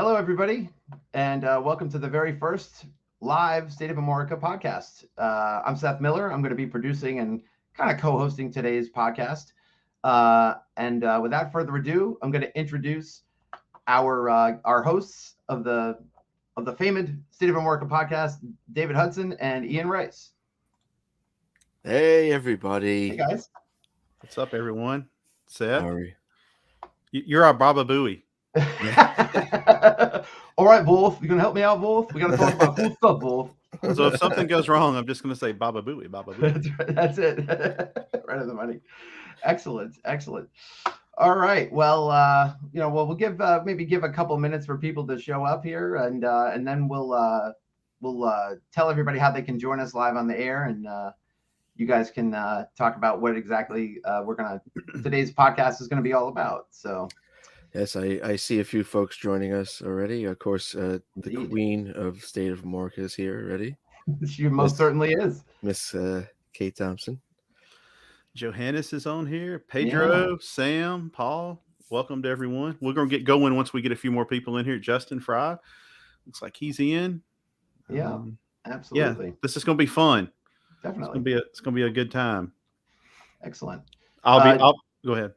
Hello, everybody, and welcome to the very first live State of America podcast. I'm Seth Miller. I'm going to be producing and kind of co-hosting today's podcast. Without further ado, I'm going to introduce our hosts of the famed State of America podcast, David Hudson and Ian Rice. Hey, everybody. Hey, guys. What's up, everyone? Seth, Sorry. you're our Baba Booey. All right, Wolf, you gonna help me out, Wolf? We gotta talk about cool stuff, Wolf. So if something goes wrong, I'm just going to say Baba Booey, Baba Booey. That's it. Right on the money. Excellent. All right. Well, we'll give maybe give a couple minutes for people to show up here, and then we'll tell everybody how they can join us live on the air, and you guys can talk about what exactly today's podcast is gonna be all about. So. Yes, I see a few folks joining us already. Of course, the Queen of State of America is here already. She most certainly is. Miss Kate Thompson. Johannes is on here. Pedro, Sam, Paul. Welcome to everyone. We're going to get going once we get a few more people in here. Justin Fry. Looks like he's in. Yeah, absolutely. Yeah, this is going to be fun. Definitely. It's going to be a good time. Excellent. I'll go ahead.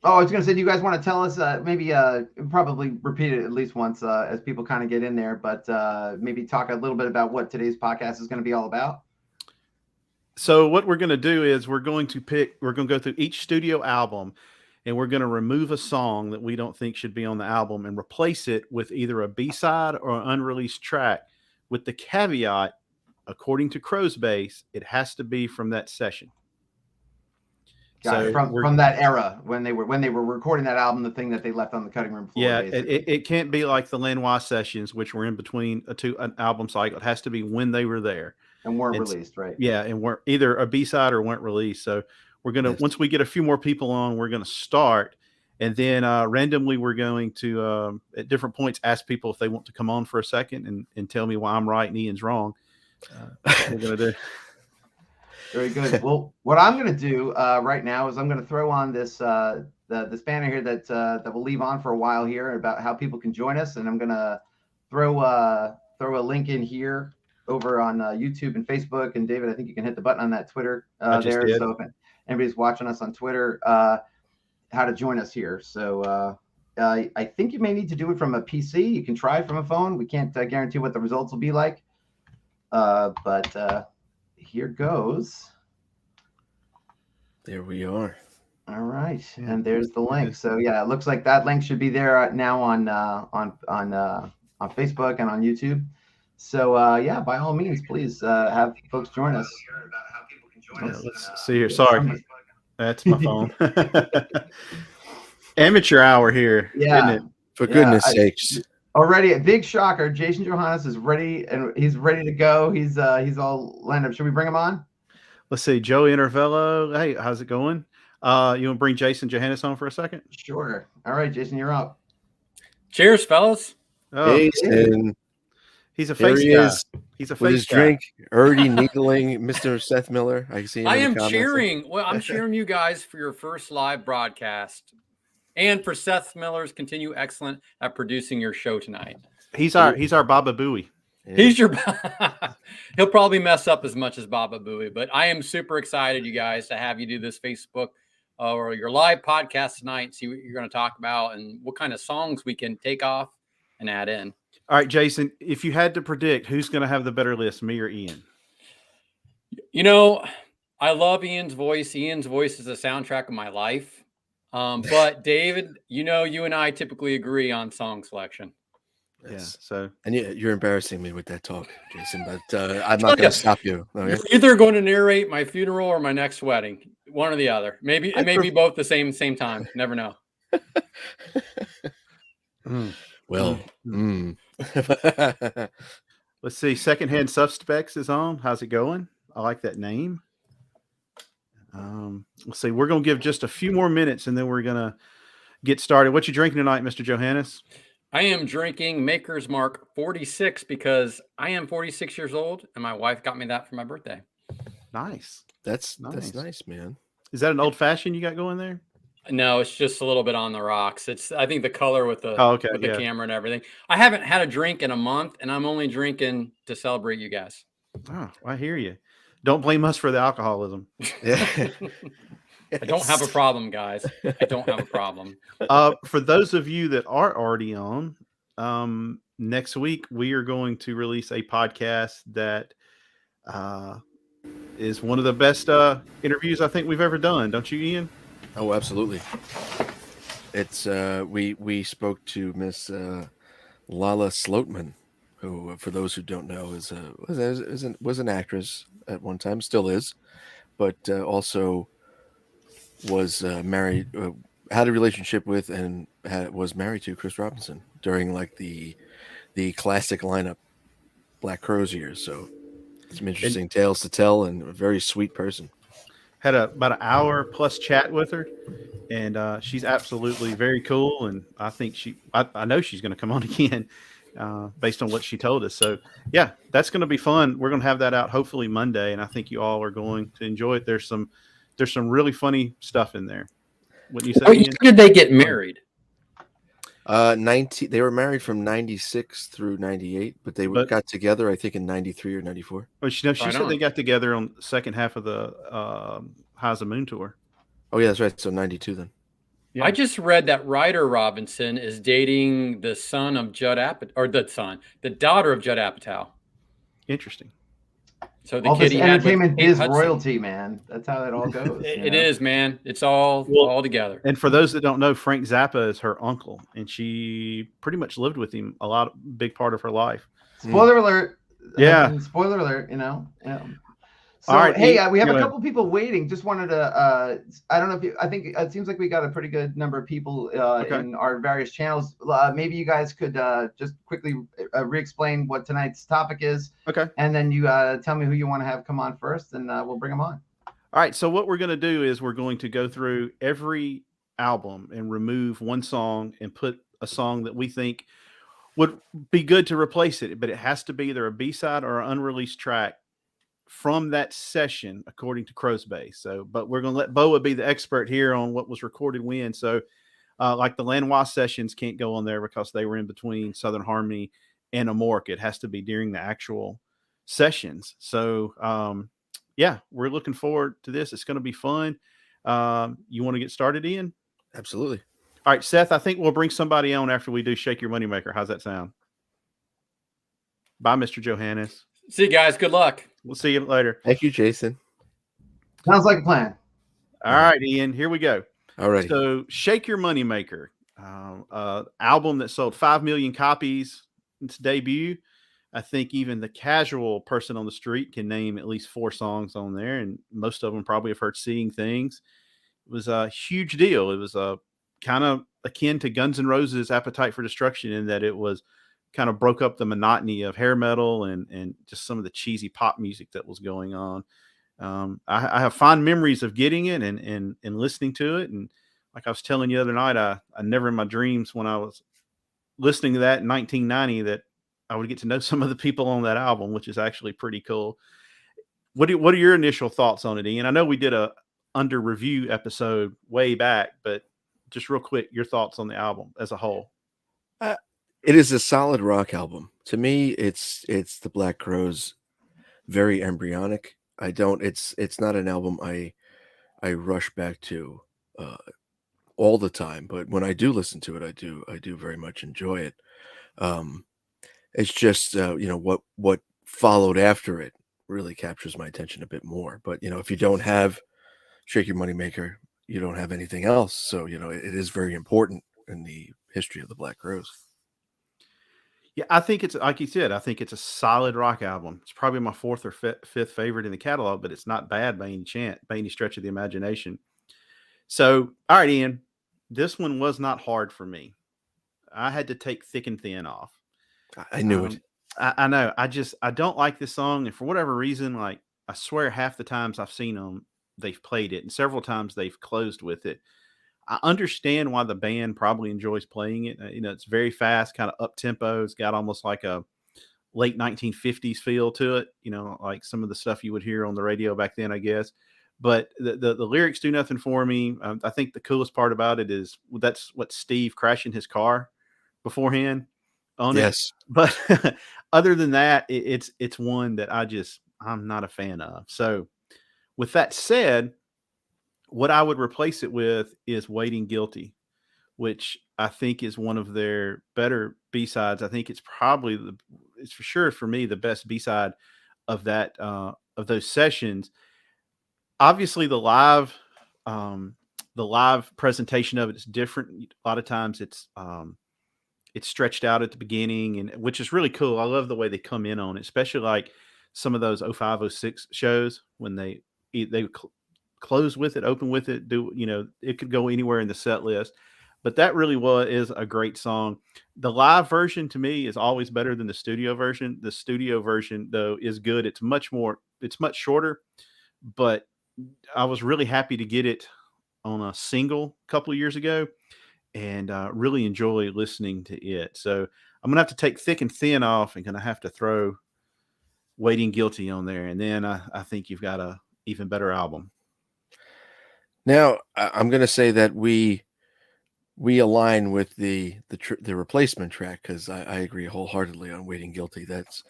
Oh, I was going to say, do you guys want to tell us, maybe probably repeat it at least once as people kind of get in there, but maybe talk a little bit about what today's podcast is going to be all about? So what we're going to do is we're going to go through each studio album, and we're going to remove a song that we don't think should be on the album and replace it with either a B-side or an unreleased track, with the caveat, according to Crow's Base, it has to be from that session. Got it. From that era when they were recording that album, the thing that they left on the cutting room floor. Yeah, it can't be like the Lanois sessions, which were in between an album cycle. It has to be when they were there and weren't released, right? Yeah, and weren't either a B-side or weren't released. So we're gonna once we get a few more people on, we're gonna start, and then randomly we're going to at different points ask people if they want to come on for a second and tell me why I'm right and Ian's wrong. We're gonna do. Very good. Well, what I'm going to do right now is I'm going to throw on this this banner here that we'll leave on for a while here about how people can join us, and I'm going to throw a link in here over on YouTube and Facebook. And David, I think you can hit the button on that Twitter there. Did. So if anybody's watching us on Twitter, how to join us here. So I think you may need to do it from a PC. You can try it from a phone. We can't guarantee what the results will be like, but. Here goes. There we are. All right, and there's the link. So yeah, it looks like that link should be there now on Facebook and on YouTube. So yeah, by all means, please have folks join us. Let's see here. Sorry, that's my phone. Amateur hour here. Yeah, isn't it? For goodness sakes. Already a big shocker. Jason Johannes is ready, and he's ready to go. He's all lined up. Should we bring him on? Let's see. Joe Intervello. Hey, how's it going? You want to bring Jason Johannes on for a second? Sure. All right, Jason, you're up. Cheers, fellas. Oh, Jason. He's a face guy. He's a face with his guy. drink already needling Mr. Seth Miller. I see him. I am cheering. Well, I'm cheering you guys for your first live broadcast. And for Seth Miller's continue excellent at producing your show tonight. He's our Baba Booey. Yeah. He's your he'll probably mess up as much as Baba Booey, but I am super excited, you guys, to have you do this Facebook or your live podcast tonight, see what you're going to talk about and what kind of songs we can take off and add in. All right, Jason, if you had to predict who's going to have the better list, me or Ian? You know, I love Ian's voice. Ian's voice is the soundtrack of my life. But David, you and I typically agree on song selection. Yes. Yeah. So, and you're embarrassing me with that talk, Jason. But I'm not going to stop you. Okay? You're either going to narrate my funeral or my next wedding, one or the other. Maybe it may be both the same time. Never know. Well, let's see. Secondhand Suspects is on. How's it going? I like that name. Let's see. We're going to give just a few more minutes, and then we're going to get started. What you drinking tonight, Mr. Johannes? I am drinking Maker's Mark 46 because I am 46 years old, and my wife got me that for my birthday. Nice. That's nice, man. Is that an old fashioned you got going there? No, it's just a little bit on the rocks. I think the color with the Yeah. camera and everything. I haven't had a drink in a month, and I'm only drinking to celebrate you guys. Oh, I hear you. Don't blame us for the alcoholism. Yeah. I don't have a problem, guys. I don't have a problem. For those of you that are already on, next week we are going to release a podcast that is one of the best interviews I think we've ever done. Don't you, Ian? Oh, absolutely. It's we spoke to Miss Lala Sloatman, who, for those who don't know, was an actress at one time, still is, but also was married, had a relationship with, and was married to Chris Robinson during like the classic lineup Black Crowes years. So some interesting tales to tell, and a very sweet person. Had about an hour plus chat with her, and she's absolutely very cool. And I think I know she's going to come on again based on what she told us. So yeah, that's going to be fun. We're going to have that out hopefully Monday, and I think you all are going to enjoy it. There's some really funny stuff in there. What you say? When did they get married? 90. They were married from 96 through 98, but they got together, I think, in 93 or 94. Well, she said they got together on the second half of the Highs of Moon tour. Oh yeah, that's right. So 92 then. Yeah. I just read that Ryder Robinson is dating the son of Judd Apatow, or the daughter of Judd Apatow. Interesting. So all this entertainment is royalty, man. That's how it all goes. It is, man. It's all together. And for those that don't know, Frank Zappa is her uncle, and she pretty much lived with him big part of her life. Spoiler alert. Yeah. Spoiler alert, Yeah. So, all right, hey, we have a couple people waiting. Just wanted to, I don't know I think it seems like we got a pretty good number of people in our various channels. Maybe you guys could just quickly re-explain what tonight's topic is. Okay. And then you tell me who you want to have come on first, and we'll bring them on. All right. So what we're going to do is we're going to go through every album and remove one song and put a song that we think would be good to replace it. But it has to be either a B-side or an unreleased track from that session, according to Crow's Base. So, but we're going to let Boa be the expert here on what was recorded when. So, like the Lanois sessions can't go on there because they were in between Southern Harmony and Amorc. It has to be during the actual sessions. So, yeah, we're looking forward to this. It's going to be fun. You want to get started, Ian? Absolutely. All right, Seth, I think we'll bring somebody on after we do Shake Your Moneymaker. How's that sound? Bye, Mr. Johannes. See you guys. Good luck. We'll see you later. Thank you, Jason. Sounds like a plan. All right, Ian, here we go. All right. So Shake Your Moneymaker, album that sold 5 million copies in its debut. I think even the casual person on the street can name at least 4 songs on there, and most of them probably have heard Seeing Things. It was a huge deal. It was kind of akin to Guns N' Roses' Appetite for Destruction in that it was kind of broke up the monotony of hair metal and just some of the cheesy pop music that was going on. I have fond memories of getting it and listening to it. And like I was telling you the other night, I never in my dreams when I was listening to that in 1990 that I would get to know some of the people on that album, which is actually pretty cool. What are your initial thoughts on it, Ian? I know we did a under review episode way back, but just real quick, your thoughts on the album as a whole. It is a solid rock album. To me, it's the Black Crowes, very embryonic. It's not an album I rush back to all the time, but when I do listen to it, I do very much enjoy it. It's just what followed after it really captures my attention a bit more. But if you don't have Shake Your Moneymaker, you don't have anything else. So it is very important in the history of the Black Crowes. Yeah, I think it's like you said. I think it's a solid rock album. It's probably my 4th or 5th favorite in the catalog, but it's not bad by any stretch of the imagination. So, all right, Ian, this one was not hard for me. I had to take Thick and Thin off. I knew it. I know. I don't like this song, and for whatever reason, like I swear, half the times I've seen them, they've played it, and several times they've closed with it. I understand why the band probably enjoys playing it. It's very fast, kind of up tempo. It's got almost like a late 1950s feel to it, like some of the stuff you would hear on the radio back then, I guess. but the lyrics do nothing for me. I think the coolest part about it is that's what Steve crashing his car beforehand on it. Yes. But other than that, it's one that I'm not a fan of. So with that said, what I would replace it with is Waiting Guilty, which I think is one of their better B-sides. I think it's probably it's for sure for me the best B-side of that of those sessions. Obviously the live presentation of it is different. A lot of times it's stretched out at the beginning, and which is really cool. I love the way they come in on it, especially like some of those 05, 06 shows when they close with it, open with it, it could go anywhere in the set list. But that really is a great song. The live version to me is always better than the studio version. The studio version though is good. It's much shorter, but I was really happy to get it on a single a couple of years ago, and really enjoy listening to it. So I'm gonna have to take Thick and Thin off and gonna have to throw Waiting Guilty on there, and then I think you've got a even better album. Now I'm gonna say that we align with the replacement track, because I agree wholeheartedly on Waiting Guilty. That's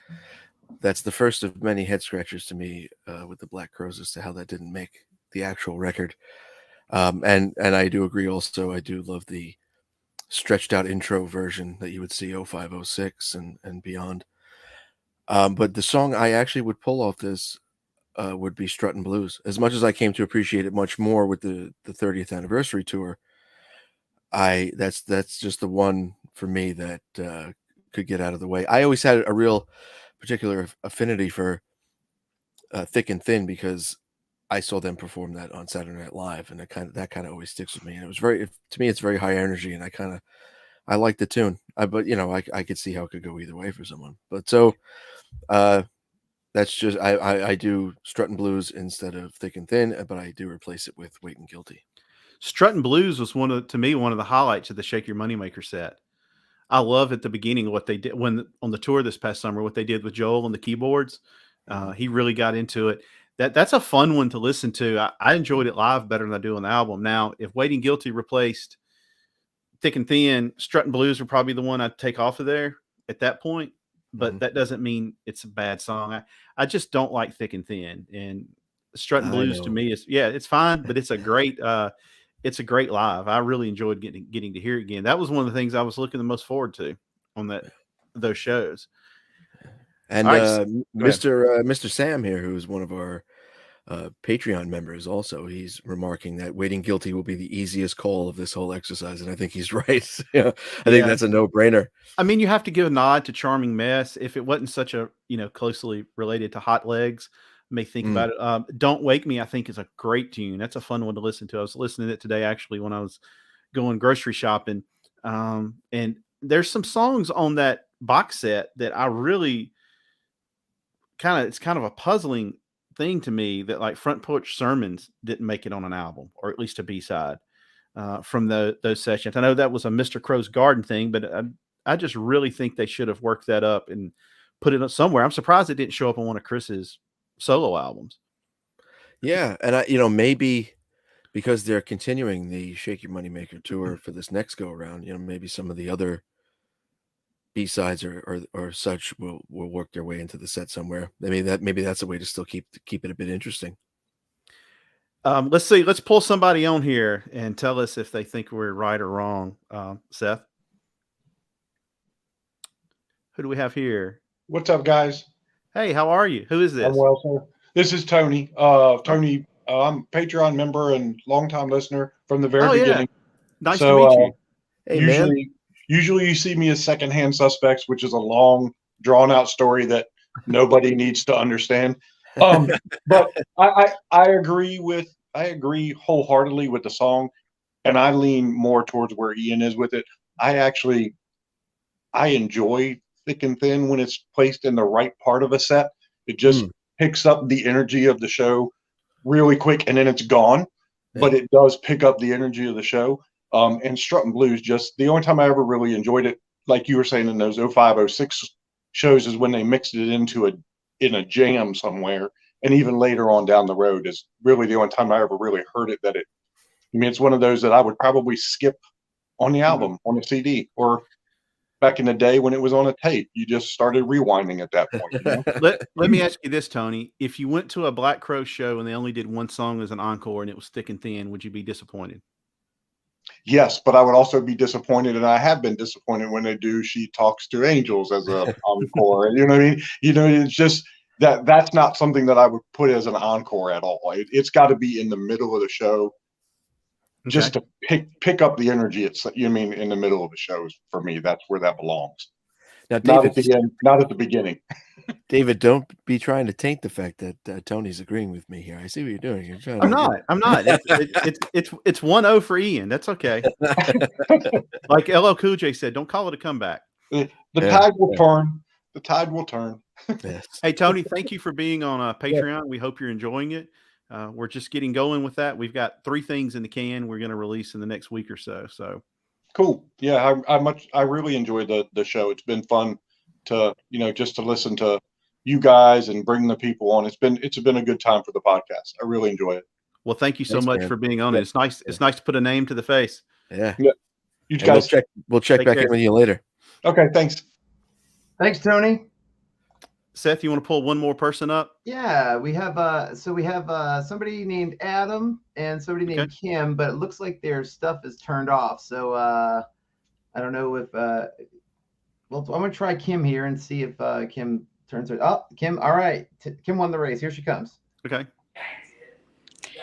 the first of many head scratchers to me with the Black Crowes as to how that didn't make the actual record. And I do agree also. I do love the stretched out intro version that you would see 05, 06 and beyond. But the song I actually would pull off this would be Struttin' Blues. As much as I came to appreciate it much more with the 30th anniversary tour, that's just the one for me that could get out of the way. I always had a real particular affinity for Thick and Thin because I saw them perform that on Saturday Night Live, and that kind of always sticks with me. And it was to me, it's very high energy, and I like the tune. But I could see how it could go either way for someone. But so that's just I do Struttin' Blues instead of Thick and Thin, but I do replace it with Waiting Guilty. Struttin' Blues was one of the highlights of the Shake Your Moneymaker set. I love at the beginning what they did on the tour this past summer, what they did with Joel on the keyboards. He really got into it. That's a fun one to listen to. I enjoyed it live better than I do on the album. Now, if Waiting Guilty replaced Thick and Thin, Struttin' Blues would probably be the one I'd take off of there at that point. But that doesn't mean it's a bad song. I just don't like Thick and Thin. And Struttin' Blues to me it's fine, but it's a great live. I really enjoyed getting to hear it again. That was one of the things I was looking the most forward to on those shows. And right, Mr. Sam here, who's one of our Patreon members, also, he's remarking that Waiting Guilty will be the easiest call of this whole exercise, and I think he's right. I think that's a no-brainer. I mean, you have to give a nod to Charming Mess. If it wasn't such a closely related to Hot Legs, may think about it. Don't Wake Me, I think, is a great tune. That's a fun one to listen to. I was listening to it today actually when I was going grocery shopping, and there's some songs on that box set that I really it's kind of a puzzling thing to me that, like, Front Porch Sermons didn't make it on an album, or at least a B-side from those sessions. I know that was a Mr. Crow's Garden thing, but I just really think they should have worked that up and put it somewhere. I'm surprised it didn't show up on one of Chris's solo albums. Yeah, and maybe because they're continuing the Shake Your Moneymaker tour for this next go around, maybe some of the other B-sides or such will work their way into the set somewhere. Maybe that's a way to still keep it a bit interesting. Let's see. Let's pull somebody on here and tell us if they think we're right or wrong. Seth, who do we have here? What's up, guys? Hey, how are you? Who is this? I'm well, sir. This is Tony. Tony, I'm a Patreon member and longtime listener from the very beginning. Nice to meet you. Hey, usually you see me as Secondhand Suspects, which is a long, drawn-out story that nobody needs to understand. But I agree wholeheartedly with the song, and I lean more towards where Ian is with it. I enjoy Thick and Thin when it's placed in the right part of a set. It just picks up the energy of the show really quick, and then it's gone. Yeah. But it does pick up the energy of the show. And Struttin' Blues, just the only time I ever really enjoyed it, like you were saying in those 05, 06 shows, is when they mixed it in a jam somewhere, and even later on down the road is really the only time I ever really heard it. It's one of those that I would probably skip on the album, on the CD, or back in the day when it was on a tape, you just started rewinding at that point. You know? Let me ask you this, Tony. If you went to a Black Crow show and they only did one song as an encore and it was Thick and Thin, would you be disappointed? Yes, but I would also be disappointed, and I have been disappointed when they do She Talks to Angels as a encore. And you know what I mean? It's just that's not something that I would put as an encore at all. It's got to be in the middle of the show, just to pick up the energy. It's in the middle of the shows for me. That's where that belongs. Now, David, not at the end, not at the beginning. David, don't be trying to taint the fact that Tony's agreeing with me here. I see what you're doing. You're trying I'm not. It's 1-0 for Ian. That's okay. Like LL Cool J said, don't call it a comeback. The tide will turn. The tide will turn. Yes. Hey, Tony, thank you for being on Patreon. We hope you're enjoying it. We're just getting going with that. We've got 3 things in the can we're going to release in the next week or so. So cool. Yeah, I really enjoyed the show. It's been fun to just to listen to you guys and bring the people on. It's been a good time for the podcast. I really enjoy it. Well, thank you so much for being on it. It's nice. It's nice to put a name to the face. Yeah. You guys, we'll check back in with you later. Okay. Thanks. Thanks, Tony. Seth, you want to pull one more person up? Yeah, we have somebody named Adam and somebody named Kim, but it looks like their stuff is turned off. So I don't know if well, I'm gonna try Kim here and see if Kim turns it. Oh, Kim, all right. Kim won the race. Here she comes. Okay.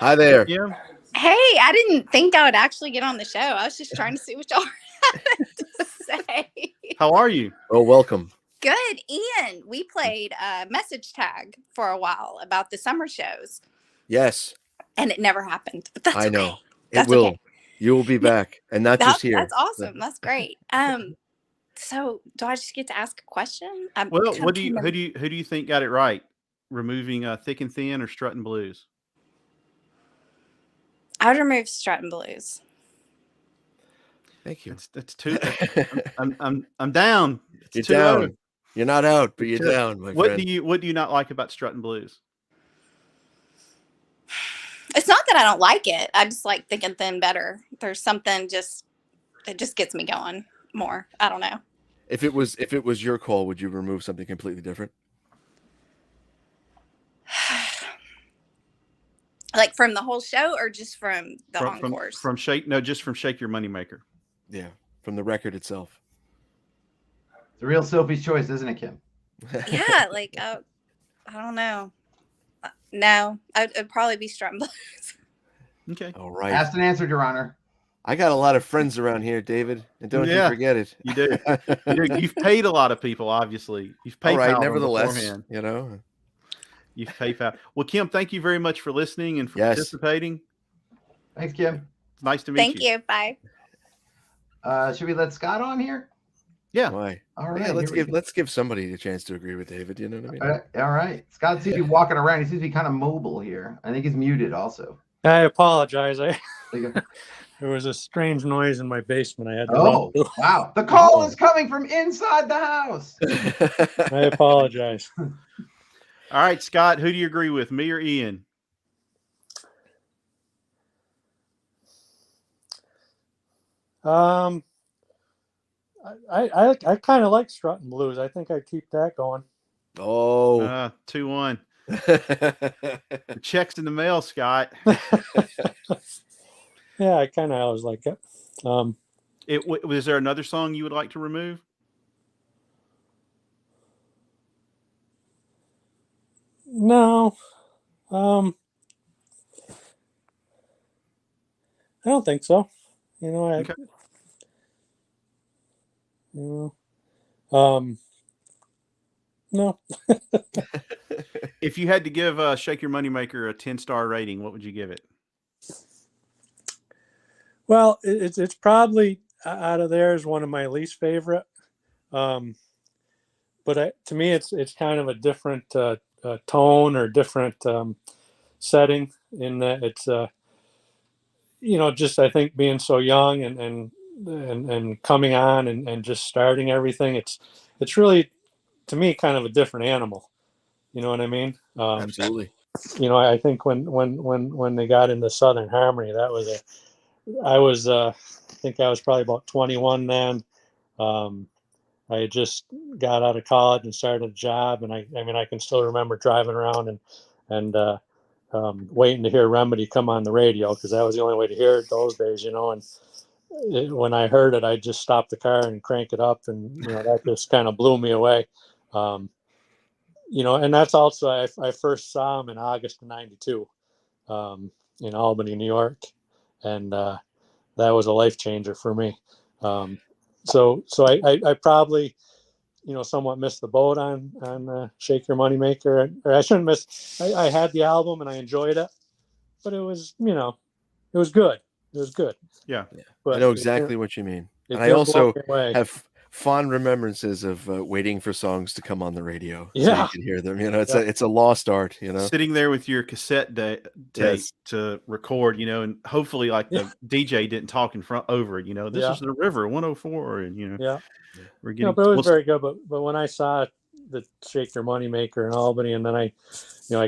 Hi there. Yeah. Hey, I didn't think I would actually get on the show. I was just trying to see what y'all had to say. How are you? Oh, welcome. Good. Ian, we played message tag for a while about the summer shows. Yes. And it never happened. But that's I know. okay. That's it will. okay. You will be back. And not just here. That's awesome. That's great. So do I just get to ask a question? Well, who do you think got it right? Removing Thick and Thin or Strutting Blues? I would remove Strutting Blues. Thank you. That's 2. I'm down. It's You're 2-0. down. You're not out, but you're down, my what friend. What do you not like about Strutting Blues? It's not that I don't like it. I just like Thick and Thin better. There's something it just gets me going more. I don't know. If it was your call, would you remove something completely different? Like from the whole show or just from the encores? From Shake Your Moneymaker. Yeah, from the record itself. It's a real Sophie's choice, isn't it, Kim? Yeah, like I don't know. No, it'd probably be Strutting Blues. Okay. All right. Asked and answered, Your Honor. I got a lot of friends around here, David, and don't you forget it. You do. You've paid a lot of people, obviously. You've paid. All right, nevertheless, You've paid. Well, Kim, thank you very much for listening and for participating. Thanks, Kim. It's nice to meet you. Thank you. Bye. Should we let Scott on here? Yeah. Why? All right. Yeah, let's give somebody a chance to agree with David. You know what I mean? All right. Scott seems to be walking around. He seems to be kind of mobile here. I think he's muted also. I apologize. There was a strange noise in my basement. I had to run through. Wow. The call is coming from inside the house. I apologize. All right, Scott, who do you agree with, me or Ian? I kind of like Strutting Blues. I think I'd keep that going. Oh. 2-1. The check's in the mail, Scott. Yeah, I kind of always like it. Was there another song you would like to remove? No. I don't think so. Okay. No. If you had to give Shake Your Moneymaker a 10-star rating, what would you give it? Well, it's probably out of there is one of my least favorite. But to me, it's kind of a different tone or different setting in that it's just I think being so young and coming on and just starting everything, it's really to me kind of a different animal. You know what I mean? Absolutely. I think when they got into Southern Harmony, I think I was probably about 21 then. I had just got out of college and started a job, and I mean, I can still remember driving around and waiting to hear Remedy come on the radio, because that was the only way to hear it those days, and when I heard it, I just stopped the car and crank it up, and that just kind of blew me away. And that's also, I first saw him in August of '92 in Albany, New York, and that was a life changer for me. So I probably somewhat missed the boat on Shake Your Moneymaker, or I shouldn't miss. I had the album and I enjoyed it, but it was it was good. It was good. Yeah. But I know exactly what you mean. And I did also blow me away. have fond remembrances of waiting for songs to come on the radio so Yeah. you can hear them. It's a lost art. Sitting there with your cassette tape Yes. to record, and hopefully like the DJ didn't talk in front over it. This Yeah. is the River 104, and Yeah. we're getting. But it was very good. But when I saw the Shake Your Moneymaker in Albany, and then I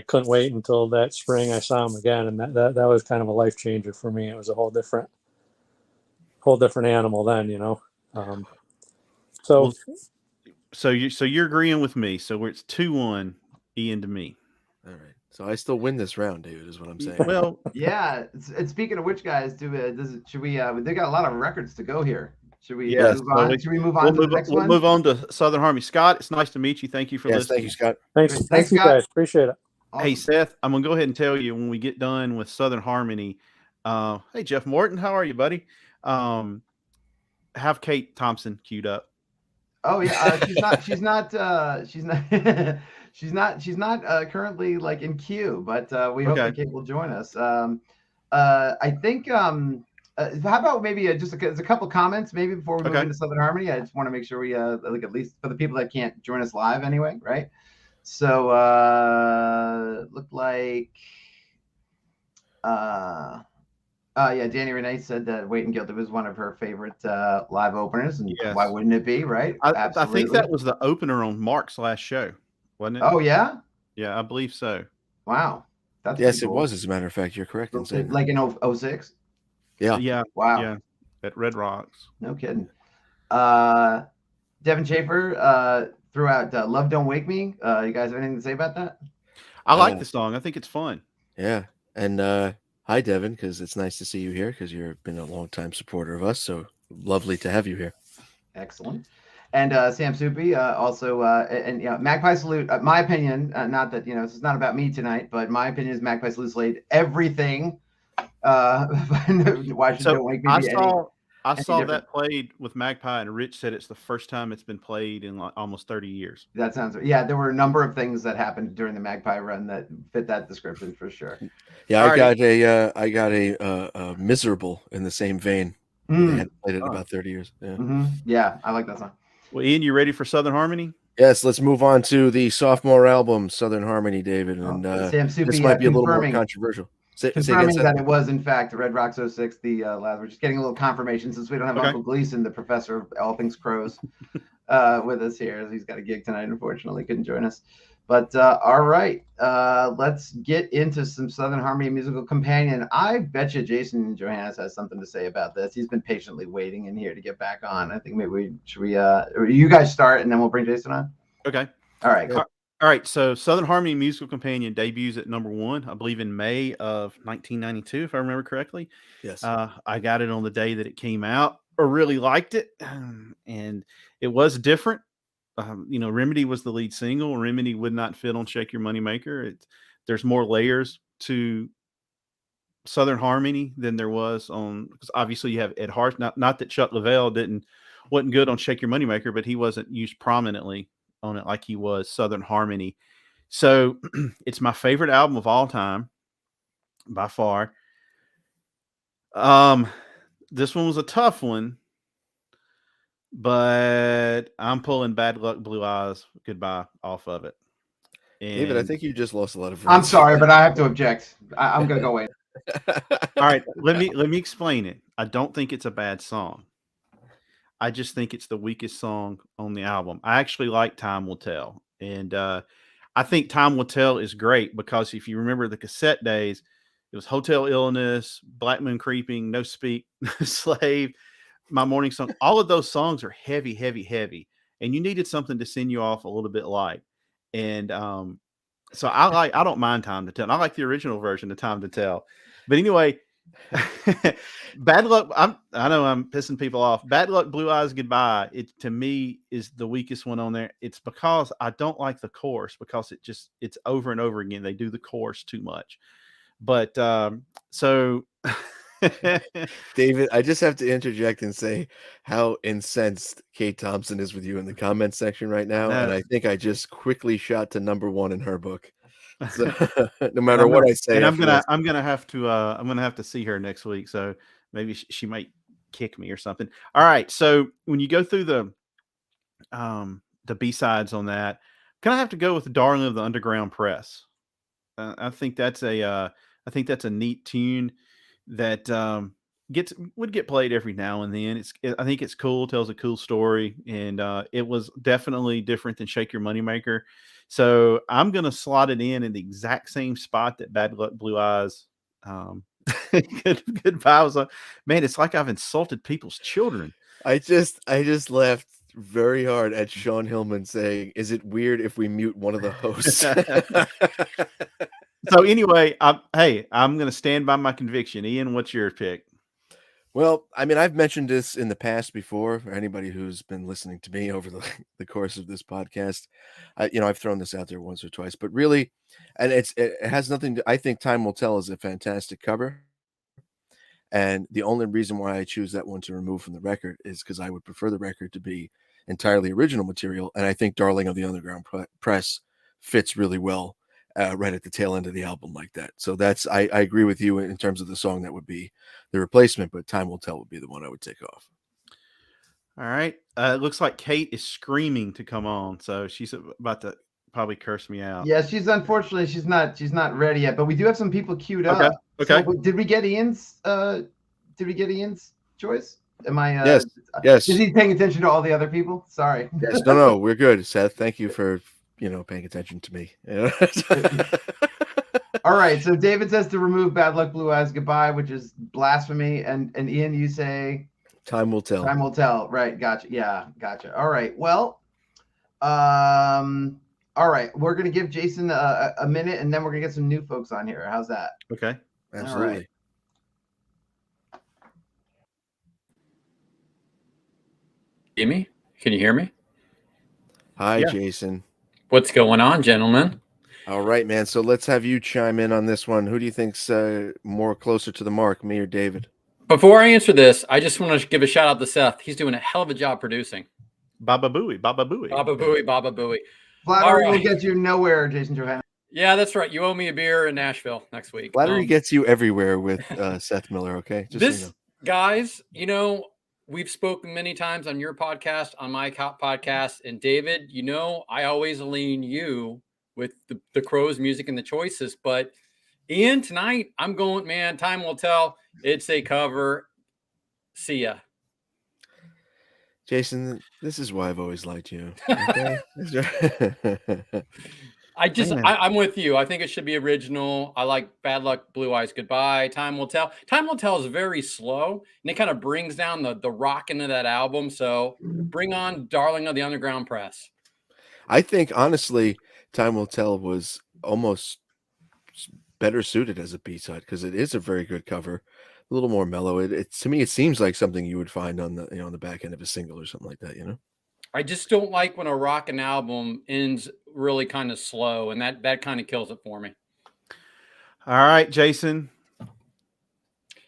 couldn't wait until that spring I saw him again, and that was kind of a life changer for me. It was a whole different animal then, So you're agreeing with me. So it's 2-1, Ian to me. All right. So I still win this round, David, is what I'm saying. Well, Yeah. And speaking of which, guys, should we? They got a lot of records to go here. Should we Yes, move on? Should we move on to the next we'll one? move on to Southern Harmony. Scott, it's nice to meet you. Thank you for Yes, listening. thank you, Scott. thanks Thanks, you Scott. guys, appreciate it. Hey, Awesome. Seth, I'm going to go ahead and tell you when we get done with Southern Harmony. Hey, Jeff Morton, how are you, buddy? Have Kate Thompson queued up. Oh yeah, she's not currently like in queue, but we hope that Kate will join us. I think how about maybe just a couple comments maybe before we move into Southern Harmony. I just want to make sure we like, at least for the people that can't join us live anyway, right? So look like yeah, Danny Renee said that Wait and Guilty was one of her favorite live openers, and Yes. why wouldn't it be, right? I think that was the opener on Mark's last show, wasn't it? Oh yeah, yeah, I believe so. wow. That's Yes, pretty it cool. was. As a matter of fact, you're correct in saying that. Like in 06? Yeah. Yeah, Wow. yeah, at Red Rocks. No kidding. Devin Schaefer threw out Love Don't Wake Me. You guys have anything to say about that? I like the song. I think it's fun. Yeah. And hi, Devin, because it's nice to see you here, because you've been a long-time supporter of us. So lovely to have you here. Excellent. And Sam Soupy also, and Magpie Salute. My opinion, not that this is not about me tonight, but my opinion is Magpie Salute slayed everything. Why should Don't Wake Me be I saw different? that played with Magpie, and Rich said it's the first time it's been played in like almost 30 years. That sounds, yeah. There were a number of things that happened during the Magpie run that fit that description for sure. Yeah, I got a Miserable in the same vein. They hadn't played it in about 30 years. Yeah. Yeah, I like that song. Well, Ian, you ready for Southern Harmony? Yes, let's move on to the sophomore album, Southern Harmony, David. And Sam Soupy, this might be a little more controversial. Confirming that it was, in fact, Red Rocks 06, the last. We're just getting a little confirmation since we don't have Uncle Gleason, the professor of all things crows, with us here. He's got a gig tonight, unfortunately, couldn't join us. But all right, let's get into some Southern Harmony musical companion. I bet you Jason Johannes has something to say about this. He's been patiently waiting in here to get back on. I think maybe you guys start and then we'll bring Jason on. Okay. All right. Cool. All right. So Southern Harmony musical companion debuts at #1, I believe, in May of 1992, if I remember correctly. Yes. I got it on the day that it came out. I really liked it, and it was different. Remedy was the lead single. Remedy would not fit on Shake Your Moneymaker. There's more layers to Southern Harmony than there was on, because obviously you have Ed Hart. Not that Chuck Leavell wasn't good on Shake Your Moneymaker, but he wasn't used prominently on it like he was Southern Harmony. So it's my favorite album of all time by far. This one was a tough one, but I'm pulling Bad Luck Blue Eyes Goodbye off of it. And David, I think you just lost a lot of friends. I'm sorry, but I have to object. I'm going to go in. All right, let me explain it. I don't think it's a bad song. I just think it's the weakest song on the album. I actually like Time Will Tell. And I think Time Will Tell is great because if you remember the cassette days, it was Hotel Illness, Black Moon Creeping, No Speak, No Slave, My Morning Song. All of those songs are heavy, heavy, heavy. And you needed something to send you off a little bit light. And so I don't mind Time to Tell. I like the original version of Time to Tell. But anyway, Bad Luck. I know I'm pissing people off. Bad Luck, Blue Eyes Goodbye. It to me is the weakest one on there. It's because I don't like the chorus because it's over and over again. They do the chorus too much. But so David, I just have to interject and say how incensed Kate Thompson is with you in the comments section right now. No. And I think I just quickly shot to #1 in her book. So, no matter what I say, and I'm gonna have to see her next week. So maybe she might kick me or something. All right. So when you go through the B-sides on that, kind of have to go with Darling of the Underground Press. I think that's a neat tune that would get played every now and then. I think it's cool, tells a cool story, and it was definitely different than Shake Your Moneymaker. So I'm gonna slot it in the exact same spot that Bad Luck Blue Eyes Goodbye was on. Man, it's like I've insulted people's children. I just laughed very hard at Sean Hillman saying, "Is it weird if we mute one of the hosts?" So anyway, I'm going to stand by my conviction. Ian, what's your pick? Well, I mean, I've mentioned this in the past before for anybody who's been listening to me over the course of this podcast. I've thrown this out there once or twice, but really, and it has nothing to, I think Time Will Tell is a fantastic cover. And the only reason why I choose that one to remove from the record is because I would prefer the record to be entirely original material. And I think Darling of the Underground Press fits really well right at the tail end of the album like that. So I agree with you in terms of the song that would be the replacement, but Time Will Tell would be the one I would take off. All right. It looks like Kate is screaming to come on. So she's about to probably curse me out. Yeah, she's not ready yet, but we do have some people queued up. Okay. So, did we get Ian's choice? Am I yes. Is he paying attention to all the other people? Sorry. Yes. No, we're good, Seth. Thank you for paying attention to me. All right. So David says to remove Bad Luck Blue Eyes Goodbye, which is blasphemy. And Ian, you say Time Will Tell. Time Will Tell. Right. Gotcha. Yeah. Gotcha. All right. Well, all right. We're going to give Jason a minute, and then we're going to get some new folks on here. How's that? Okay. Absolutely. All right. Jimmy, can you hear me? Hi, Yeah. Jason. What's going on, gentlemen? All right, man. So let's have you chime in on this one. Who do you think's more closer to the mark, me or David? Before I answer this, I just want to give a shout out to Seth. He's doing a hell of a job producing. Baba Booey. Baba Booey. Flattery All will right. get you nowhere, Jason Johanna. Yeah, that's right. You owe me a beer in Nashville next week. Flattery gets you everywhere with Seth Miller, okay? Just This, so you know. guys, we've spoken many times on your podcast, on my podcast, and David, I always lean you with the Crows music and the choices, but Ian, tonight I'm going, man, Time Will Tell. It's a cover. See ya. Jason, this is why I've always liked you. Okay? I'm with you. I think it should be original. I like Bad Luck, Blue Eyes Goodbye, Time Will Tell. Time Will Tell is very slow, and it kind of brings down the rock into that album. So bring on Darling of the Underground Press. I think, honestly, Time Will Tell was almost better suited as a B-side because it is a very good cover, a little more mellow. It to me, it seems like something you would find on the back end of a single or something like that, I just don't like when a rockin' album ends really kind of slow, and that kind of kills it for me. All right, Jason.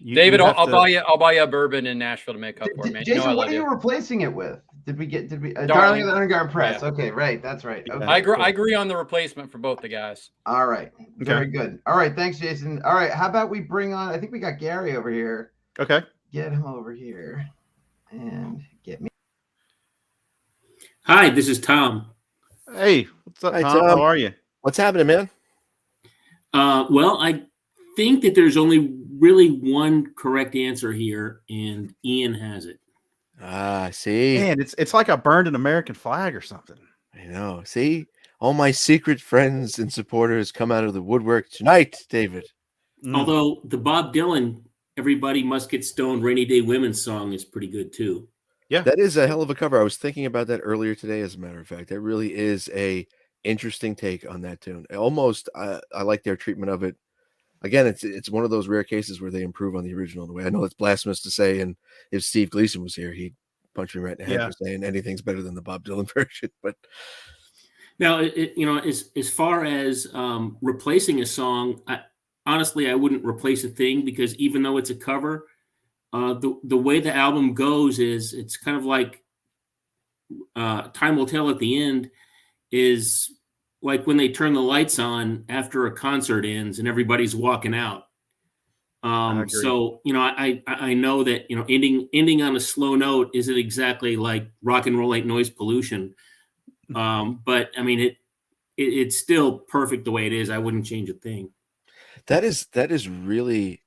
David, I'll buy you a bourbon in Nashville to make up for it, man. Jason, what are you replacing it with? Did we Darling of the Underground Press? Yeah. Okay, right. That's right. Okay, I agree on the replacement for both the guys. All right. Very good. All right. Thanks, Jason. All right. How about we bring on, I think we got Gary over here. Okay. Get him over here and get me. Hi, this is Tom. Hey, what's up, Hi, Tom? How are you? What's happening, man? Well, I think that there's only really one correct answer here, and Ian has it. See, man, it's like I burned an American flag or something. I know. See, All my secret friends and supporters come out of the woodwork tonight, David. Although the Bob Dylan "Everybody Must Get Stoned" Rainy Day Women's song is pretty good too. Yeah, that is a hell of a cover. I was thinking about that earlier today. As a matter of fact, that really is a interesting take on that tune. Almost, I like their treatment of it. Again, it's one of those rare cases where they improve on the original in a way. I know it's blasphemous to say, and if Steve Gleason was here, he'd punch me right in the head for saying anything's better than the Bob Dylan version. But now, as far as replacing a song, honestly, I wouldn't replace a thing, because even though it's a cover, the way the album goes is it's kind of like "Time Will Tell" at the end is like when they turn the lights on after a concert ends and everybody's walking out. So, I know that, ending on a slow note isn't exactly like "Rock and Roll Ain't Noise Pollution." But I mean, it's still perfect the way it is. I wouldn't change a thing. that is really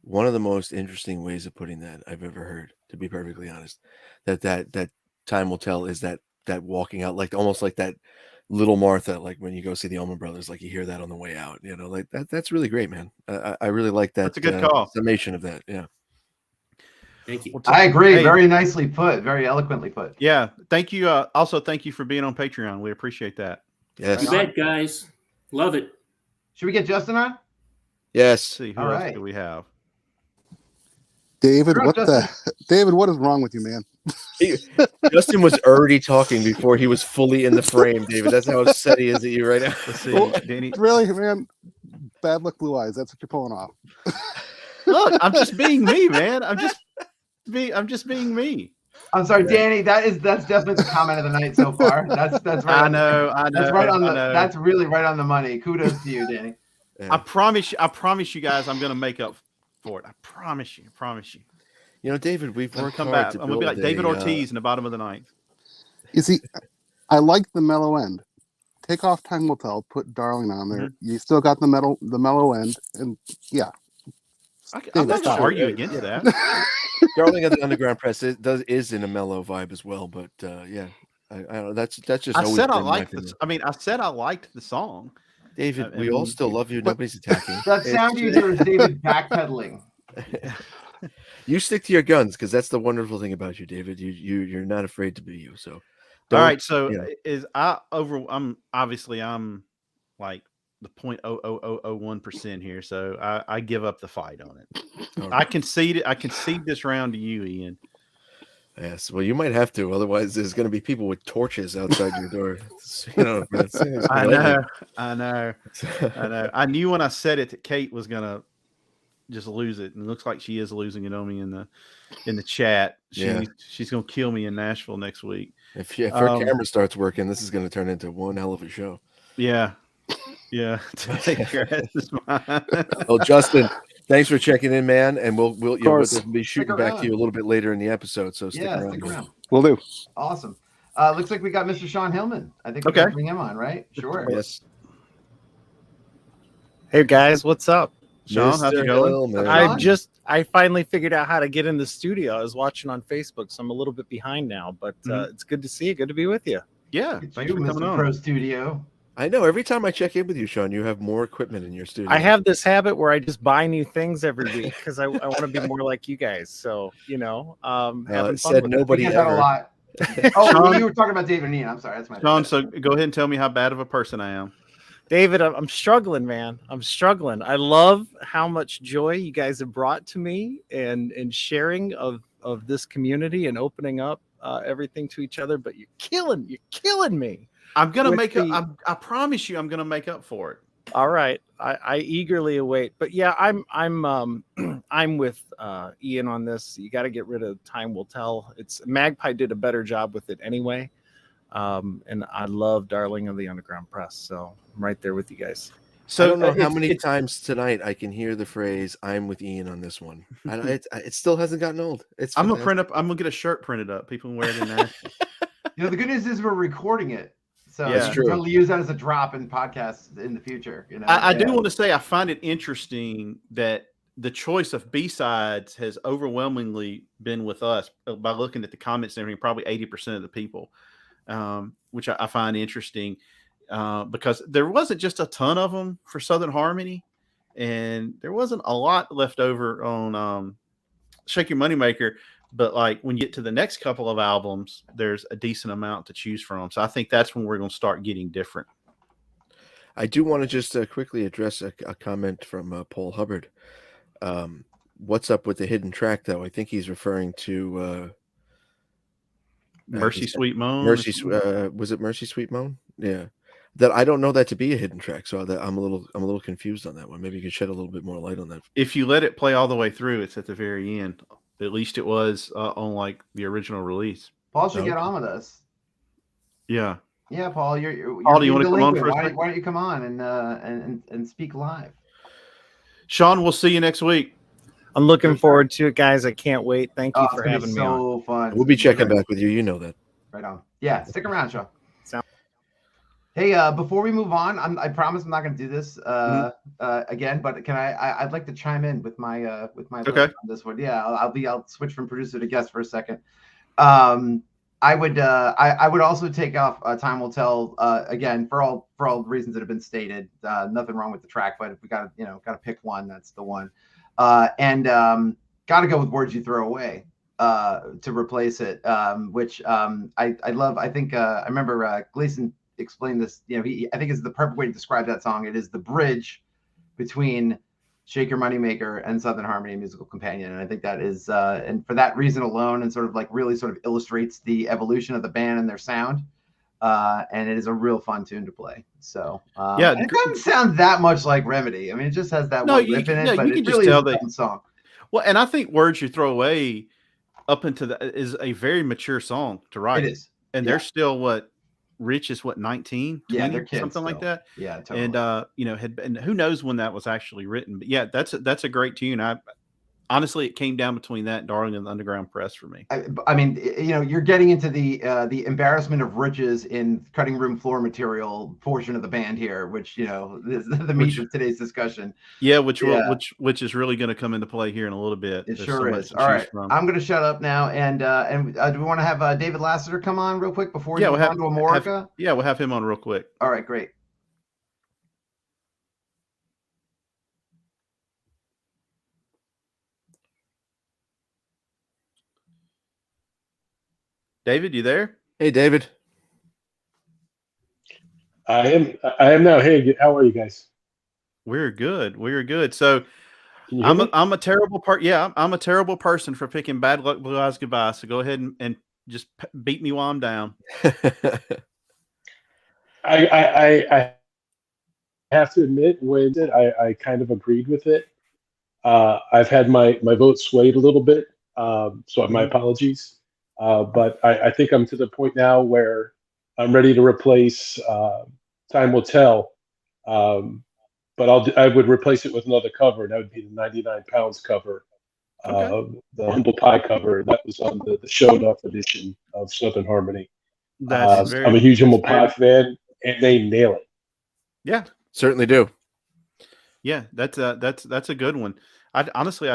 one of the most interesting ways of putting that I've ever heard, to be perfectly honest. That "Time Will Tell" is that walking out, like almost like that Little Martha, like when you go see the Allman Brothers, like you hear that on the way out, like that's really great, man. I really like that. That's a good call. Summation of that. Yeah. Thank you. I agree. Hey. Very nicely put. Very eloquently put. Yeah. Thank you. Also, thank you for being on Patreon. We appreciate that. Yes. You bet, guys. Love it. Should we get Justin on? Yes. Let's see, who All else right. do we have? David, You're up, David, what is wrong with you, man? Justin was already talking before he was fully in the frame, David. That's how upset he is at you right now. Let's see. Well, Danny. Really, man? Bad luck, blue eyes. That's what you're pulling off. Look, I'm just being me, man. I'm just being me. I'm sorry, Danny. That's definitely the comment of the night so far. That's right. I know. That's right on that's really right on the money. Kudos to you, Danny. Yeah. I promise you guys, I'm gonna make up for it. I promise you. David, we've I'll worked come hard back. to I'm gonna be like build David a, Ortiz in the bottom of the ninth. You see, I like the mellow end. Take off "Time Will Tell," put "Darling" on there. You still got the mellow end, and yeah. I'm not stop. gonna argue against that. Darling of the Underground Press is in a mellow vibe as well, but yeah, I don't know. That's just. I always said I been my liked opinion. I said I liked the song. David, I we all mean, still love you. Nobody's attacking. That sound you hear is David backpedaling. You stick to your guns, because that's the wonderful thing about you, David. You're not afraid to be you. So, All right, so yeah. I'm like the 0.00001% here, so I give up the fight on it. All I right. concede this round to you, Ian. Yes, well, you might have to. Otherwise, there's going to be people with torches outside your door. It's I lightning. know. I knew when I said it that Kate was gonna just lose it, and it looks like she is losing it on me in the chat. She's gonna kill me in Nashville next week. If her camera starts working, this is going to turn into one hell of a show. Yeah. Take your ass is mine. Well, Justin, thanks for checking in, man, and we'll course. be shooting back to you a little bit later in the episode. So stick around. Stick around. Will do. Awesome. Looks like we got Mr. Sean Hillman. I think we Okay. can bring him on, right? Sure. Yes. Hey guys, what's up? Sean, how's it going? Hillman. I finally figured out how to get in the studio. I was watching on Facebook, so I'm a little bit behind now, but it's good to see you. Good to be with you. Yeah, Look at thanks you, for coming Mr. on. Pro Studio. I know. Every time I check in with you, Sean, you have more equipment in your studio. I have this habit where I just buy new things every week because I want to be more like you guys. So, having fun said with nobody We get that a ever. lot. Oh, Sean- you were talking about David and Ian. I'm sorry. That's my Sean, bad. so go ahead and tell me how bad of a person I am. David, I'm struggling, man. I'm struggling. I love how much joy you guys have brought to me and sharing of this community and opening up everything to each other. But you're killing me. I'm gonna With make the- up. I promise you, I'm gonna make up for it. All right, I eagerly await. But yeah, I'm I'm with Ian on this. You got to get rid of "Time Will Tell." Magpie did a better job with it anyway, and I love "Darling of the Underground Press." So I'm right there with you guys. So I don't know how it's- many times tonight I can hear the phrase "I'm with Ian" on this one. It still hasn't gotten old. I'm gonna get a shirt printed up. People can wear it in there. The good news is we're recording it. So Yeah. you That's can true. totally use that as a drop in podcasts in the future. I do want to say I find it interesting that the choice of B-sides has overwhelmingly been with us by looking at the comments and everything, probably 80% of the people, which I find interesting. because there wasn't just a ton of them for Southern Harmony, and there wasn't a lot left over on Shake Your Moneymaker. But like when you get to the next couple of albums, there's a decent amount to choose from. So I think that's when we're going to start getting different. I do want to just quickly address a comment from Paul Hubbard. What's up with the hidden track, though? I think he's referring to Mercy Sweet Moan. Was it Mercy Sweet Moan? Yeah. That I don't know that to be a hidden track, so I'm a little confused on that one. Maybe you could shed a little bit more light on that. If you let it play all the way through, it's at the very end. At least it was on like the original release. Paul should get on with us. Yeah. Yeah, Paul, you're Paul, do you want to come on for a why, second? why don't you come on and speak live? Sean, we'll see you next week. I'm looking forward to it, guys. I can't wait. Thank you It's for gonna be having me on. so fun. We'll be checking back with you. You know that. Right on. Yeah, stick around, Sean. Sound- Hey, before we move on, I promise I'm not going to do this again, but can I'd like to chime in with my Okay. on this one. Yeah, I'll switch from producer to guest for a second. I would also take off Time Will Tell again for all the reasons that have been stated. Nothing wrong with the track, but if we got to pick one, that's the one. And got to go with Words You Throw Away to replace it, which I love. I think I remember Gleason explained this. I think is the perfect way to describe that song. It is the bridge between Shake Your Moneymaker and Southern Harmony Musical Companion. And I think that is, and for that reason alone, and sort of like really sort of illustrates the evolution of the band and their sound. And it is a real fun tune to play. So, Yeah, and it doesn't sound that much like Remedy. I mean, it just has that one riff in it, but you it can really just is tell a fun song. Well, and I think Words You Throw Away up into is a very mature song to write. It is. And they're still Rich is 19, 20, Yeah, they're kids something like still. that. Yeah, totally. And and who knows when that was actually written, but yeah, that's a great tune. Honestly, it came down between that and Darling in the Underground Press for me. I mean, you're getting into the embarrassment of riches in cutting room floor material portion of the band here, which is the meat of today's discussion. Yeah, which is really going to come into play here in a little bit. It There's sure so is. much to All choose right, from. I'm going to shut up now, and do we want to have David Lassiter come on real quick before we move on to Amorica? We'll have him on real quick. All right, great. David, you there? Hey, David. I am now. Hey, how are you guys? We're good. We're good. So Can you hear me? I'm a terrible I'm a terrible person for picking Bad Luck Blue Eyes Goodbye. So go ahead and just beat me while I'm down. I have to admit, when I kind of agreed with it. I've had my vote swayed a little bit, so my apologies. But I think I'm to the point now where I'm ready to replace Time Will Tell. But I would replace it with another cover, and that would be the 99 Pounds cover, the Humble Pie cover that was on the Showed Off edition of Southern Harmony. I'm a huge Humble Pie fan, and they nail it. Yeah, certainly do. Yeah, that's a good one. I'd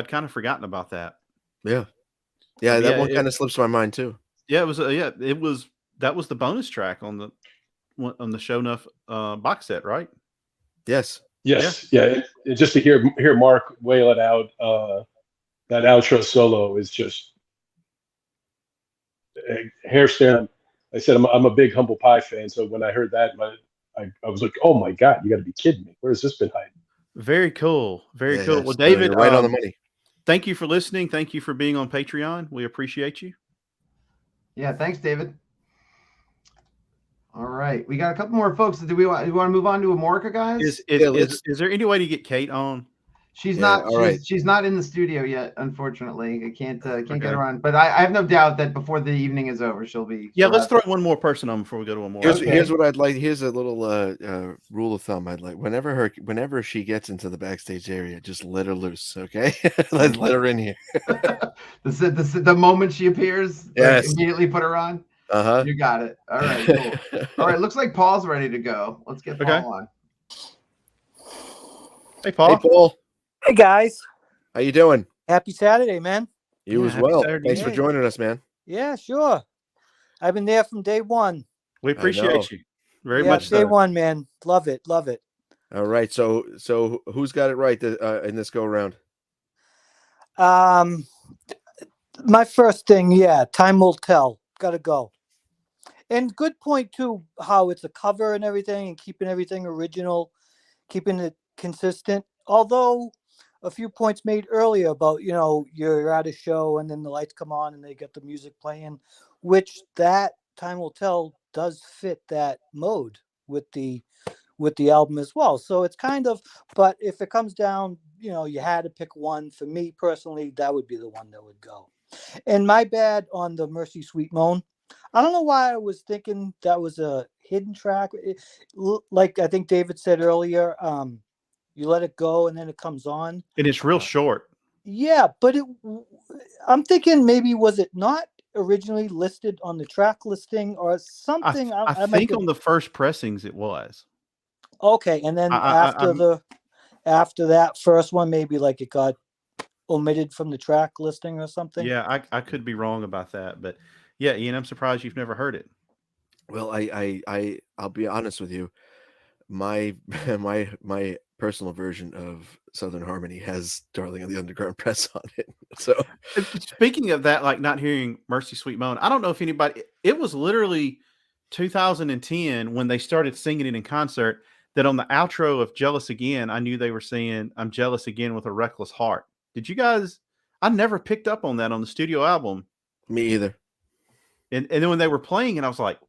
kind of forgotten about that. Yeah, that one kind of slips my mind too. Yeah, that was the bonus track on the Show Enough box set, right? Yes. Yeah. Just to hear Mark wail it out, that outro solo is just hair stand. I said I'm a big Humble Pie fan, so when I heard that, I was like, oh my God, you got to be kidding me! Where's this been hiding? Very cool. Very cool. Well, David, you're right on the money. Thank you for listening. Thank you for being on Patreon. We appreciate you. Yeah, thanks, David. All right, we got a couple more folks. Do we want to move on to Amorica, guys? Is there any way to get Kate on? She's not in the studio yet, unfortunately. I can't get her on, but I have no doubt that before the evening is over, she'll be. Yeah, let's throw one more person on before we go to Amorica. Here's what I'd like. Here's a little rule of thumb I'd like. Whenever she gets into the backstage area, just let her loose, okay? let her in here. the moment she appears, yes, immediately put her on. You got it. All right, cool. All right, looks like Paul's ready to go. Let's get Paul on. Hey, Paul. Hey, Paul. Hey, guys. How you doing? Happy Saturday, man. You as well. Thanks for joining us, man. Yeah, sure. I've been there from day one. We appreciate you. Very Yeah, much day so. one, man. Love it. Love it. All right. So who's got it right in this go around? My first thing, yeah, time will tell. Gotta go. And good point too, how it's a cover and everything, and keeping everything original, keeping it consistent. Although a few points made earlier about, you're at a show and then the lights come on and they get the music playing, which that time will tell does fit that mode with the album as well. So it's kind of, but if it comes down, you had to pick one. For me personally, that would be the one that would go. And my bad on the Mercy Sweet Moan. I don't know why I was thinking that was a hidden track. Like I think David said earlier, you let it go and then it comes on. And it's real short. Yeah, but I'm thinking maybe was it not originally listed on the track listing or something? I think on the first pressings it was. Okay, and then after that first one, maybe like it got omitted from the track listing or something. Yeah, I could be wrong about that, but yeah, Ian, I'm surprised you've never heard it. Well, I'll be honest with you. My personal version of Southern Harmony has Darling of the Underground Press on it. So speaking of that, like not hearing Mercy Sweet Moan, I don't know if anybody, it was literally 2010 when they started singing it in concert that on the outro of Jealous Again, I knew they were saying, I'm jealous again with a reckless heart. Did you guys, I never picked up on that on the studio album. Me either. And then when they were playing it, I was like,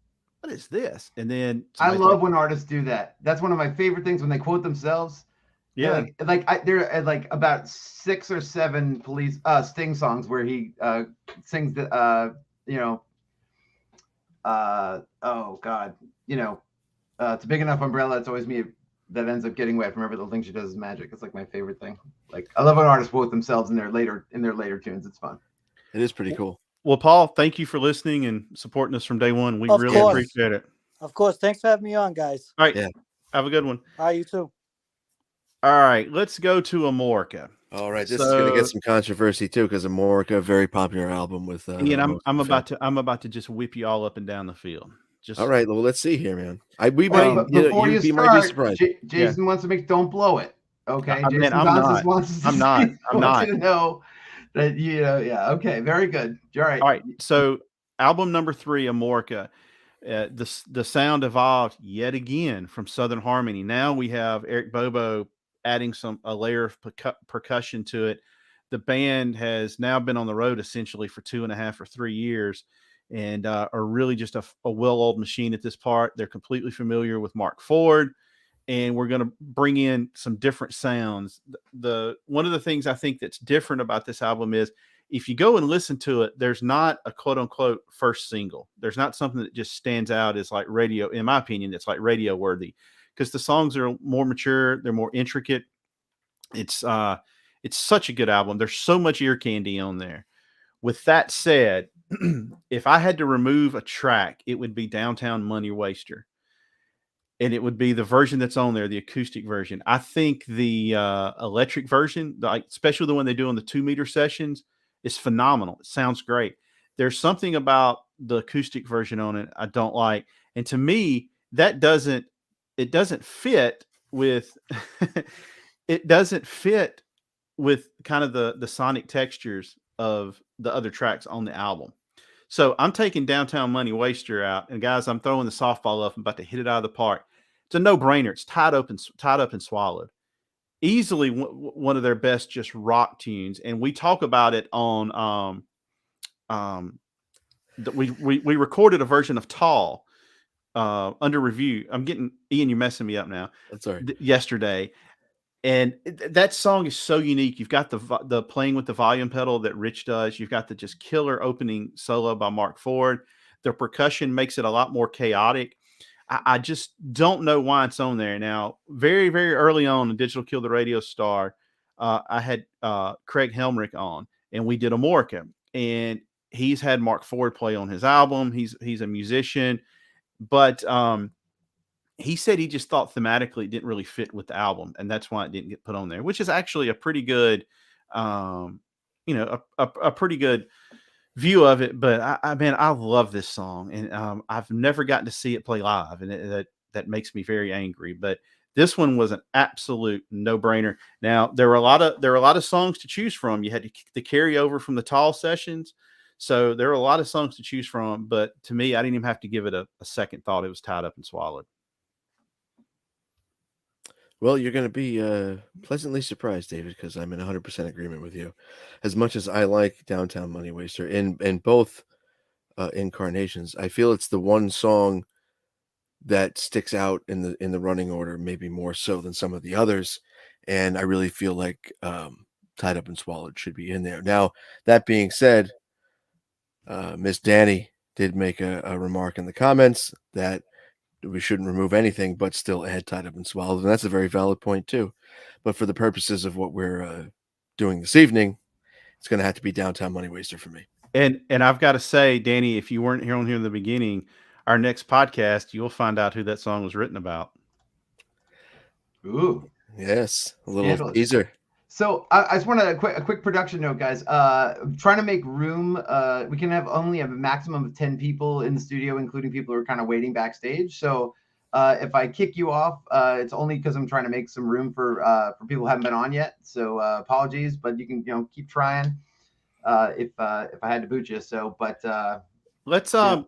what is this? And then I love when artists do that. That's one of my favorite things when they quote themselves. Yeah. There are like about 6 or 7 Sting songs where he sings the oh God, it's a big enough umbrella. It's always me that ends up getting wet. Remember the thing she does is magic. It's like my favorite thing. Like I love when artists quote themselves in their later tunes. It's fun. It is pretty cool. Well, Paul, thank you for listening and supporting us from day one. We really appreciate it. Of course. Thanks for having me on, guys. All right. Yeah. Have a good one. All right, you too. All right. Let's go to Amorica. All right. This is going to get some controversy too, because Amorica, a very popular album with. Ian, I'm about to just whip you all up and down the field. All right. Well, let's see here, man. Before you start, Jason wants to make "Don't Blow It." Okay, Jason wants to know that okay, very good. All right. So album number 3, Amorica. The sound evolved yet again from Southern Harmony. Now we have Eric Bobo adding a layer of percussion to it. The band has now been on the road essentially for 2.5 or 3 years, and are really just a well-oiled machine at this part. They're completely familiar with Mark Ford, and we're going to bring in some different sounds. One of the things I think that's different about this album is if you go and listen to it, there's not a quote unquote first single. There's not something that just stands out as like radio, in my opinion, that's like radio worthy, because the songs are more mature. They're more intricate. It's such a good album. There's so much ear candy on there. With that said, if I had to remove a track, it would be Downtown Money Waster. And it would be the version that's on there, the acoustic version. I think the electric version, especially the one they do on the 2-meter sessions, is phenomenal. It sounds great. There's something about the acoustic version on it I don't like. And to me, it doesn't fit with it doesn't fit with kind of the sonic textures of the other tracks on the album. So I'm taking Downtown Money Waster out. And guys, I'm throwing the softball up. I'm about to hit it out of the park. It's a no-brainer. It's tied up and swallowed. Easily one of their best just rock tunes, and we talk about it on we recorded a version of Tall under review. I'm getting Ian, you're messing me up now. That's all right. Yesterday, and that song is so unique. You've got the playing with the volume pedal that Rich does. You've got the just killer opening solo by Mark Ford. The percussion makes it a lot more chaotic. I just don't know why it's on there. Now, very, very early on in Digital Kill the Radio Star, I had Craig Helmrich on, and we did Amorica. And he's had Mark Ford play on his album. He's a musician. But he said he just thought thematically it didn't really fit with the album, and that's why it didn't get put on there, which is actually a pretty good, a pretty good view of it. But I love this song, and I've never gotten to see it play live, and that makes me very angry. But this one was an absolute no-brainer. Now there were a lot of songs to choose from. You had the carryover from the Tall sessions, so there were a lot of songs to choose from. But to me, I didn't even have to give it a second thought. It was Tied Up and Swallowed. Well, you're going to be pleasantly surprised, David, because I'm in 100% agreement with you. As much as I like Downtown Money Waster in both incarnations, I feel it's the one song that sticks out in the running order, maybe more so than some of the others. And I really feel like Tied Up and Swallowed should be in there. Now, that being said, Miss Danny did make a remark in the comments that we shouldn't remove anything, but still add Tied Up and Swallowed. And that's a very valid point too. But for the purposes of what we're doing this evening, it's going to have to be Downtown Money Waster for me. And I've got to say, Danny, if you weren't here in the beginning, our next podcast, you'll find out who that song was written about. Ooh. Yes. A little teaser. So I just want a quick production note, guys. Trying to make room. We can only have a maximum of 10 people in the studio, including people who are kind of waiting backstage. So if I kick you off, it's only because I'm trying to make some room for people who haven't been on yet. So apologies, but you can keep trying if I had to boot you. So, but let's all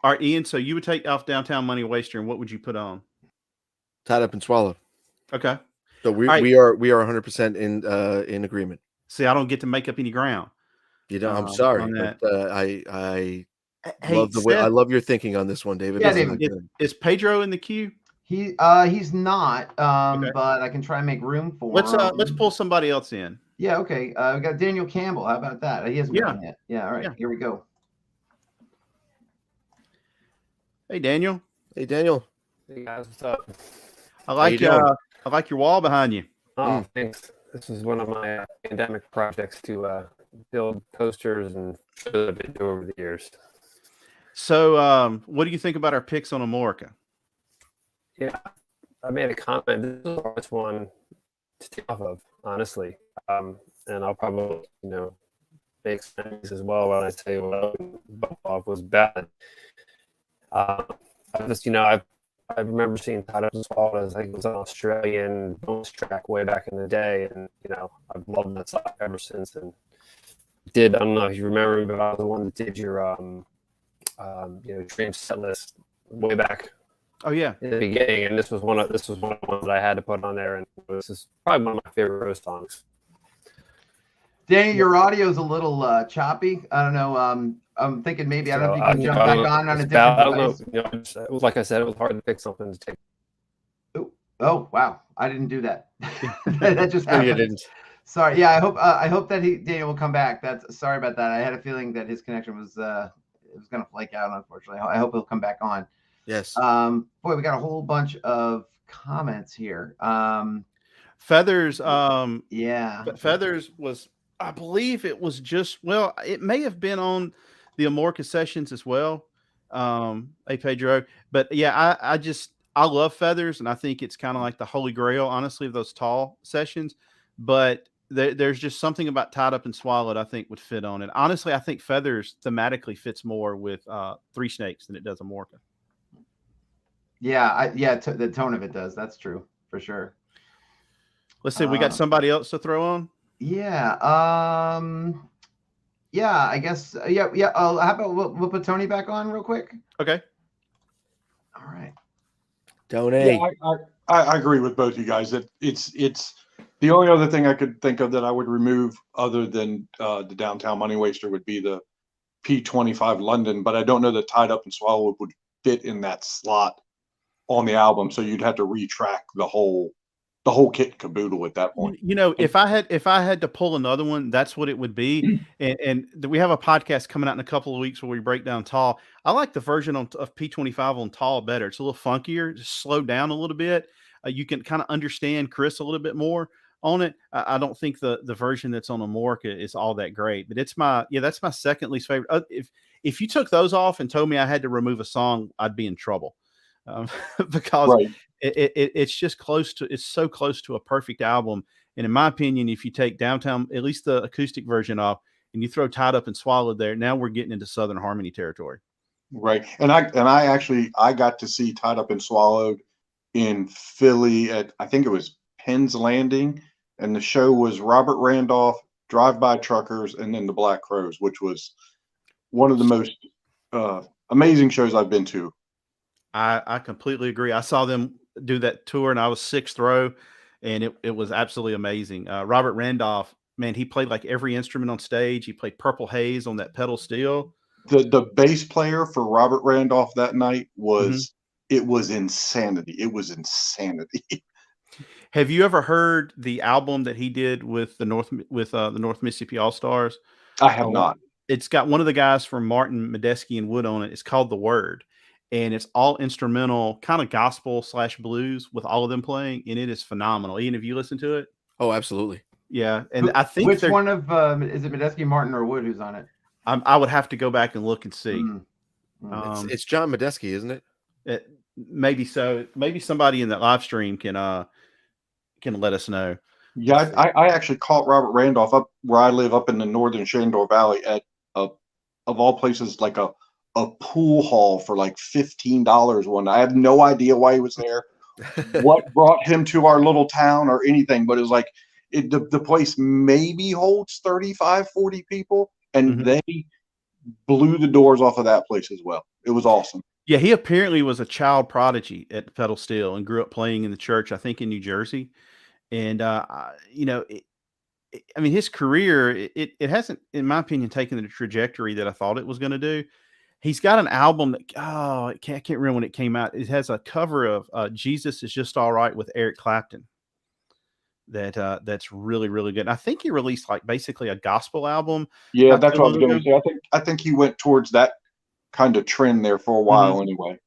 right, Ian. So you would take off Downtown Money Waster, and what would you put on? Tied Up and Swallowed. Okay. So we are 100% in agreement. See, I don't get to make up any ground. You know, I'm sorry, but I love the way Seth, I love your thinking on this one, David. Yeah, David. Is Pedro in the queue? He's not. Okay. But I can try and make room for him. Let's pull somebody else in. Yeah, okay. We got Daniel Campbell. How about that? He hasn't been on yet. Yeah, all right. Yeah. Here we go. Hey, Daniel. Hey, Daniel. Hey guys, what's up? I like your wall behind you. Oh, thanks. This is one of my pandemic projects to build posters and shows that I've been doing over the years. So, what do you think about our picks on Amorica? Yeah, I made a comment. This is the hardest one to take off of, honestly. And I'll probably, make sense as well when I say what off was bad. I remember seeing Tied Up and Swallowed as I think it was an Australian bonus track way back in the day, and I've loved that song ever since. And I don't know if you remember, but I was the one that did your dream set list way back. Oh yeah, in the beginning, and this was one of the ones that I had to put on there, and this is probably one of my favorite Rose songs. Danny, your audio is a little choppy. I don't know. I'm thinking maybe I don't know if you can jump back on a different device. I don't know. It was like I said, it was hard to pick something to take. Oh wow! I didn't do that. That just happened. You didn't. Sorry. Yeah, I hope that Daniel will come back. Sorry about that. I had a feeling that his connection was going to flake out. Unfortunately, I hope he'll come back on. Yes. Boy, we got a whole bunch of comments here. Feathers. Yeah. Feathers was. I believe it was it may have been on the Amorica sessions as well. Hey Pedro, but yeah, I love Feathers, and I think it's kind of like the holy grail, honestly, of those tall sessions. But there's just something about Tied Up and Swallowed I think would fit on it. Honestly, I think Feathers thematically fits more with Three Snakes than it does Amorica. Yeah, the tone of it does. That's true for sure. Let's see, we got somebody else to throw on. Yeah. Yeah, I guess. Yeah. How about we'll put Tony back on real quick? Okay. All right. Donate. Yeah, I agree with both you guys that it's the only other thing I could think of that I would remove other than the Downtown Money Waster would be the P25 London, but I don't know that Tied Up and Swallowed would fit in that slot on the album, so you'd have to retrack the whole kit and caboodle at that point. If I had to pull another one, that's what it would be. And we have a podcast coming out in a couple of weeks where we break down Tall. I like the version of P25 on Tall better. It's a little funkier, just slowed down a little bit. You can kind of understand Chris a little bit more on it. I don't think the version that's on Amorica is all that great, but that's my second least favorite. If you took those off and told me I had to remove a song, I'd be in trouble. Because right. It's just it's so close to a perfect album. And in my opinion, if you take Downtown, at least the acoustic version off, and you throw Tied Up and Swallowed there, now we're getting into Southern Harmony territory. Right. And I actually got to see Tied Up and Swallowed in Philly at, I think it was Penn's Landing, and the show was Robert Randolph, Drive By Truckers, and then the Black Crowes, which was one of the most amazing shows I've been to. I completely agree. I saw them do that tour, and I was 6th row, and it was absolutely amazing. Robert Randolph, man, he played like every instrument on stage. He played Purple Haze on that pedal steel. The bass player for Robert Randolph that night was it was insanity. It was insanity. Have you ever heard the album that he did with the North Mississippi All Stars? I have not. It's got one of the guys from Martin, Medeski, and Wood on it. It's called The Word, and it's all instrumental, kind of gospel / blues with all of them playing, and it is phenomenal. Ian, have you listened to it? Oh, absolutely. Yeah, and I think which one of is it Medeski, Martin, or Wood who's on it? I would have to go back and look and see. It's John Medeski, isn't it? Maybe so. Maybe somebody in that live stream can let us know. Yeah, I actually caught Robert Randolph up where I live, up in the northern Shenandoah Valley, at of all places, like a pool hall for like $15 one. I have no idea why he was there, what brought him to our little town or anything, but it was like the place maybe holds 35, 40 people, and they blew the doors off of that place as well. It was awesome. Yeah, he apparently was a child prodigy at pedal steel and grew up playing in the church, I think in New Jersey. And, I mean, his career, it hasn't, in my opinion, taken the trajectory that I thought it was going to do. He's got an album that, I can't remember when it came out. It has a cover of Jesus Is Just All Right with Eric Clapton. That's really, really good. And I think he released like basically a gospel album. Yeah, that's what I was going to say. I think he went towards that kind of trend there for a while anyway.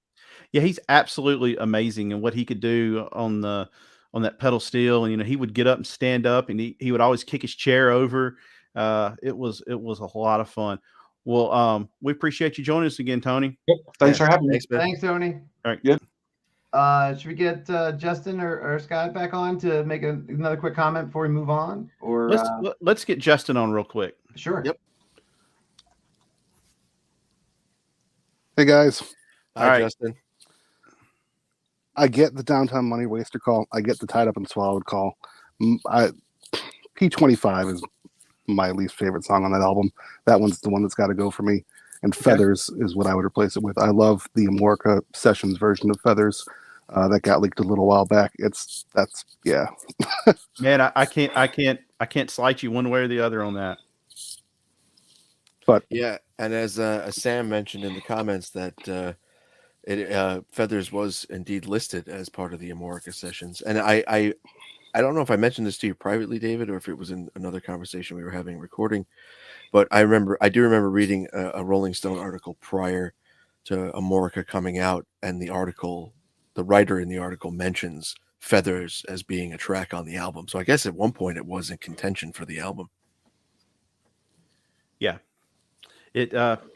Yeah, he's absolutely amazing, and what he could do on that pedal steel. And he would get up and stand up, and he would always kick his chair over. It was a lot of fun. Well, we appreciate you joining us again, Tony. Yep. Thanks for having me. Thanks, Tony. All right. Yep. Should we get Justin or Scott back on to make another quick comment before we move on? Or let's get Justin on real quick. Sure. Yep. Hey guys. Hi, Justin. I get the Downtown Money Waster call. I get the Tied Up and Swallowed call. P25 is my least favorite song on that album. That one's the one that's got to go for me. And Feathers is what I would replace it with. I love the Amorica Sessions version of Feathers that got leaked a little while back. Yeah. Man, I can't slight you one way or the other on that. But yeah, and as Sam mentioned in the comments that Feathers was indeed listed as part of the Amorica Sessions, and I don't know if I mentioned this to you privately, David, or if it was in another conversation we were having recording, but I do remember reading a Rolling Stone article prior to Amorica coming out, and the writer in the article mentions Feathers as being a track on the album. So I guess at one point it was in contention for the album. Yeah.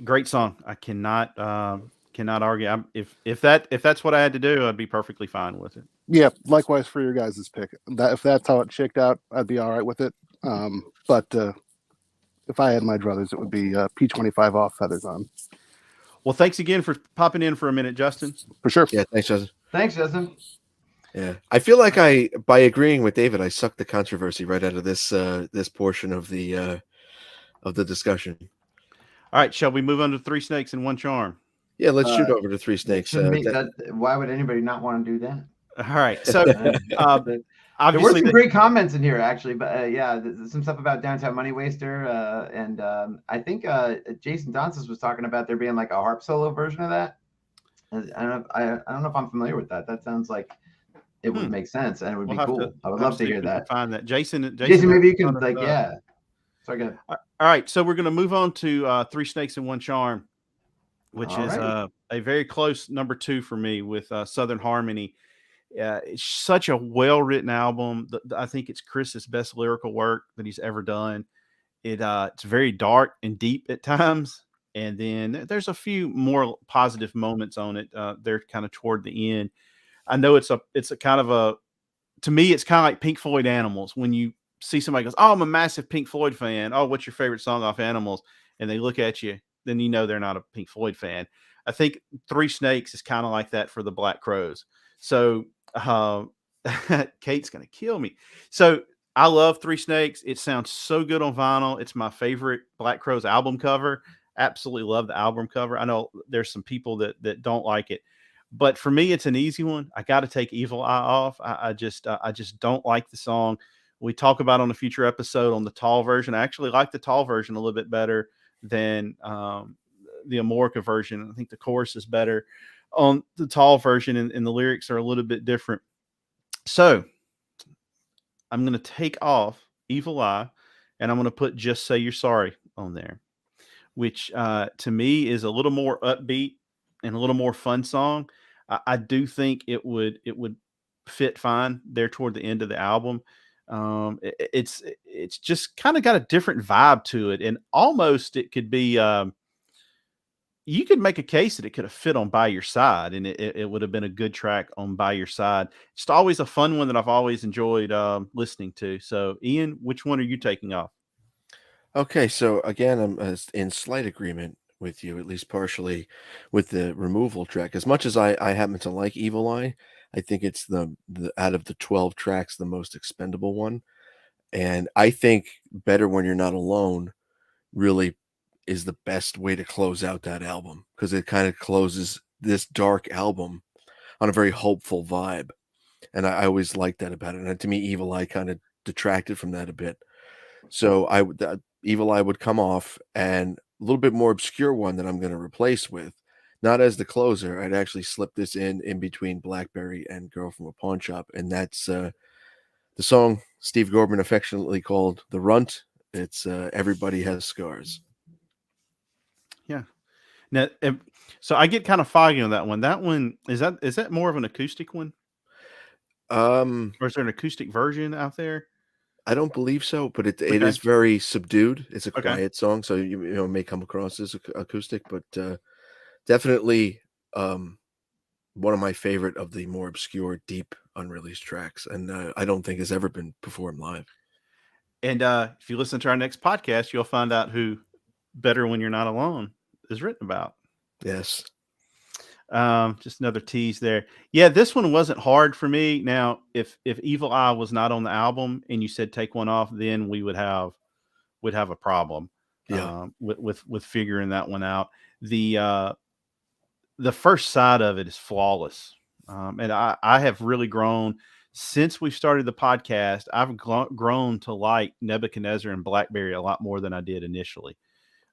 Great song. I cannot argue. If that's what I had to do, I'd be perfectly fine with it. Yeah, likewise for your guys' pick. If that's how it shaked out, I'd be all right with it. But if I had my druthers, it would be P25 off, Feathers on. Well, thanks again for popping in for a minute, Justin. For sure. Yeah, thanks, Justin. Thanks, Justin. Yeah, I feel like by agreeing with David, I sucked the controversy right out of this portion of the discussion. All right, shall we move on to 3 Snakes and 1 Charm? Yeah, let's shoot over to 3 Snakes. Why would anybody not want to do that? All right, so there were some great comments in here, actually, but yeah, some stuff about Downtown Money Waster, and I think Jason Donsis was talking about there being like a harp solo version of that. I don't know if I'm familiar with that. That sounds like it would make sense, and it would be cool. I would love to hear that. Find that, Jason, maybe you can yeah. Sorry, go ahead. All right, so we're going to move on to 3 Snakes and 1 Charm, which is a very close number 2 for me with Southern Harmony. It's such a well-written album. I think it's Chris's best lyrical work that he's ever done. It's very dark and deep at times, and then there's a few more positive moments on it. They're kind of toward the end. I know it's a kind of to me, it's kind of like Pink Floyd Animals. When you see somebody goes, "Oh, I'm a massive Pink Floyd fan. Oh, what's your favorite song off Animals?" And they look at you, then you know they're not a Pink Floyd fan. I think Three Snakes is kind of like that for the Black Crowes. So Kate's going to kill me. So I love Three Snakes. It sounds so good on vinyl. It's my favorite Black Crowes album cover. Absolutely love the album cover. I know there's some people that don't like it, but for me, it's an easy one. I got to take Evil Eye off. I just don't like the song. We talk about on a future episode on the tall version. I actually like the tall version a little bit better than the Amorica version. I think the chorus is better on the tall version, and the lyrics are a little bit different. So I'm going to take off Evil Eye, and I'm going to put Just Say You're Sorry on there, which to me is a little more upbeat and a little more fun song. I do think it would fit fine there toward the end of the album. It's just kind of got a different vibe to it, and almost it could be you could make a case that it could have fit on By Your Side, and it would have been a good track on By Your Side. It's always a fun one that I've always enjoyed listening to. So Ian, which one are you taking off? Okay, so again, I'm in slight agreement with you, at least partially, with the removal track. As much as I happen to like Evil Eye, I think it's the out of the 12 tracks, the most expendable one. And I think Better When You're Not Alone really is the best way to close out that album, because it kind of closes this dark album on a very hopeful vibe. And I always liked that about it. And to me, Evil Eye kind of detracted from that a bit. So Evil Eye would come off, and a little bit more obscure one that I'm going to replace with, not as the closer. I'd actually slip this in between Blackberry and Girl from a Pawn Shop. And that's the song Steve Gorman affectionately called The Runt. It's Everybody Has Scars. Yeah. Now, so I get kind of foggy on that one. That one, is that more of an acoustic one? Or is there an acoustic version out there? I don't believe so, but it is very subdued. It's a Okay. quiet song, so you know it may come across as acoustic, but definitely one of my favorite of the more obscure, deep, unreleased tracks, and I don't think has ever been performed live. And if you listen to our next podcast, you'll find out who Better When You're Not Alone is written about. Yes. Just another tease there. Yeah, this one wasn't hard for me. Now, if Evil Eye was not on the album and you said take one off, then we would have a problem. Yeah. With figuring that one out. The first side of it is flawless. And I have really grown since we started the podcast. I've grown to like Nebuchadnezzar and Blackberry a lot more than I did initially.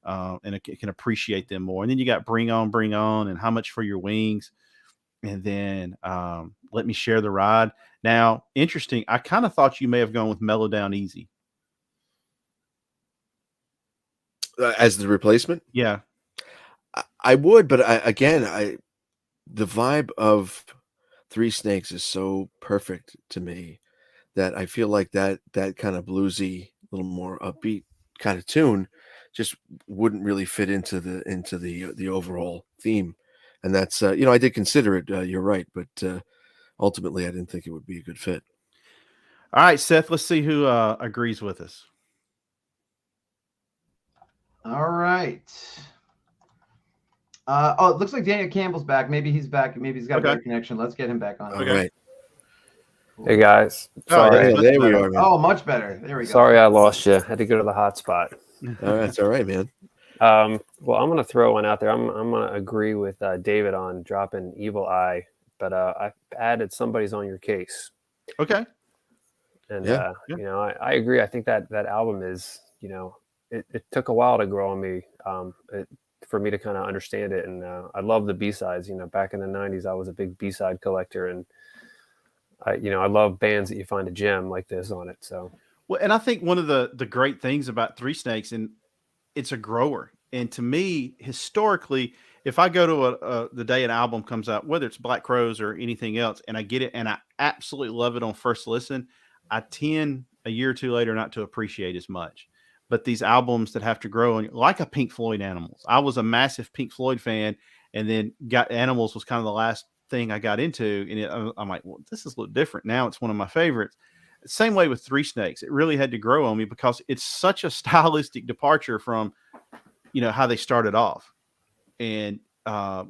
And I can appreciate them more. And then you got Bring On, and How Much for Your Wings. And then Let Me Share the Ride. Now, interesting. I kind of thought you may have gone with Mellow Down Easy. As the replacement? Yeah. I would, but the vibe of Three Snakes is so perfect to me that I feel like that kind of bluesy, little more upbeat kind of tune just wouldn't really fit into the overall theme. And that's I did consider it, you're right, but ultimately I didn't think it would be a good fit. All right, Seth, let's see who agrees with us. All right. It looks like Daniel Campbell's back. Maybe he's back. Maybe he's got a better connection. Let's get him back on. All right. Hey guys. Sorry. There we are, man. Oh, much better. There we go. Sorry I lost you. Had to go to the hotspot. That's all right, man. Well, I'm going to throw one out there. I'm going to agree with David on dropping Evil Eye, but I added Somebody's on Your Case. Okay. And, I agree. I think that album is, it took a while to grow on me, for me to kind of understand it. And I love the B-sides. Back in the 90s, I was a big B-side collector, and I love bands that you find a gem like this on it. So. Well, and I think one of the great things about Three Snakes, and it's a grower. And to me, historically, if I go to the day an album comes out, whether it's Black Crowes or anything else, and I get it and I absolutely love it on first listen, I tend a year or two later not to appreciate as much. But these albums that have to grow on, like a Pink Floyd Animals, I was a massive Pink Floyd fan, and then got Animals was kind of the last thing I got into, and I'm like, well, this is a little different. Now it's one of my favorites. Same way with Three Snakes. It really had to grow on me because it's such a stylistic departure from, how they started off, and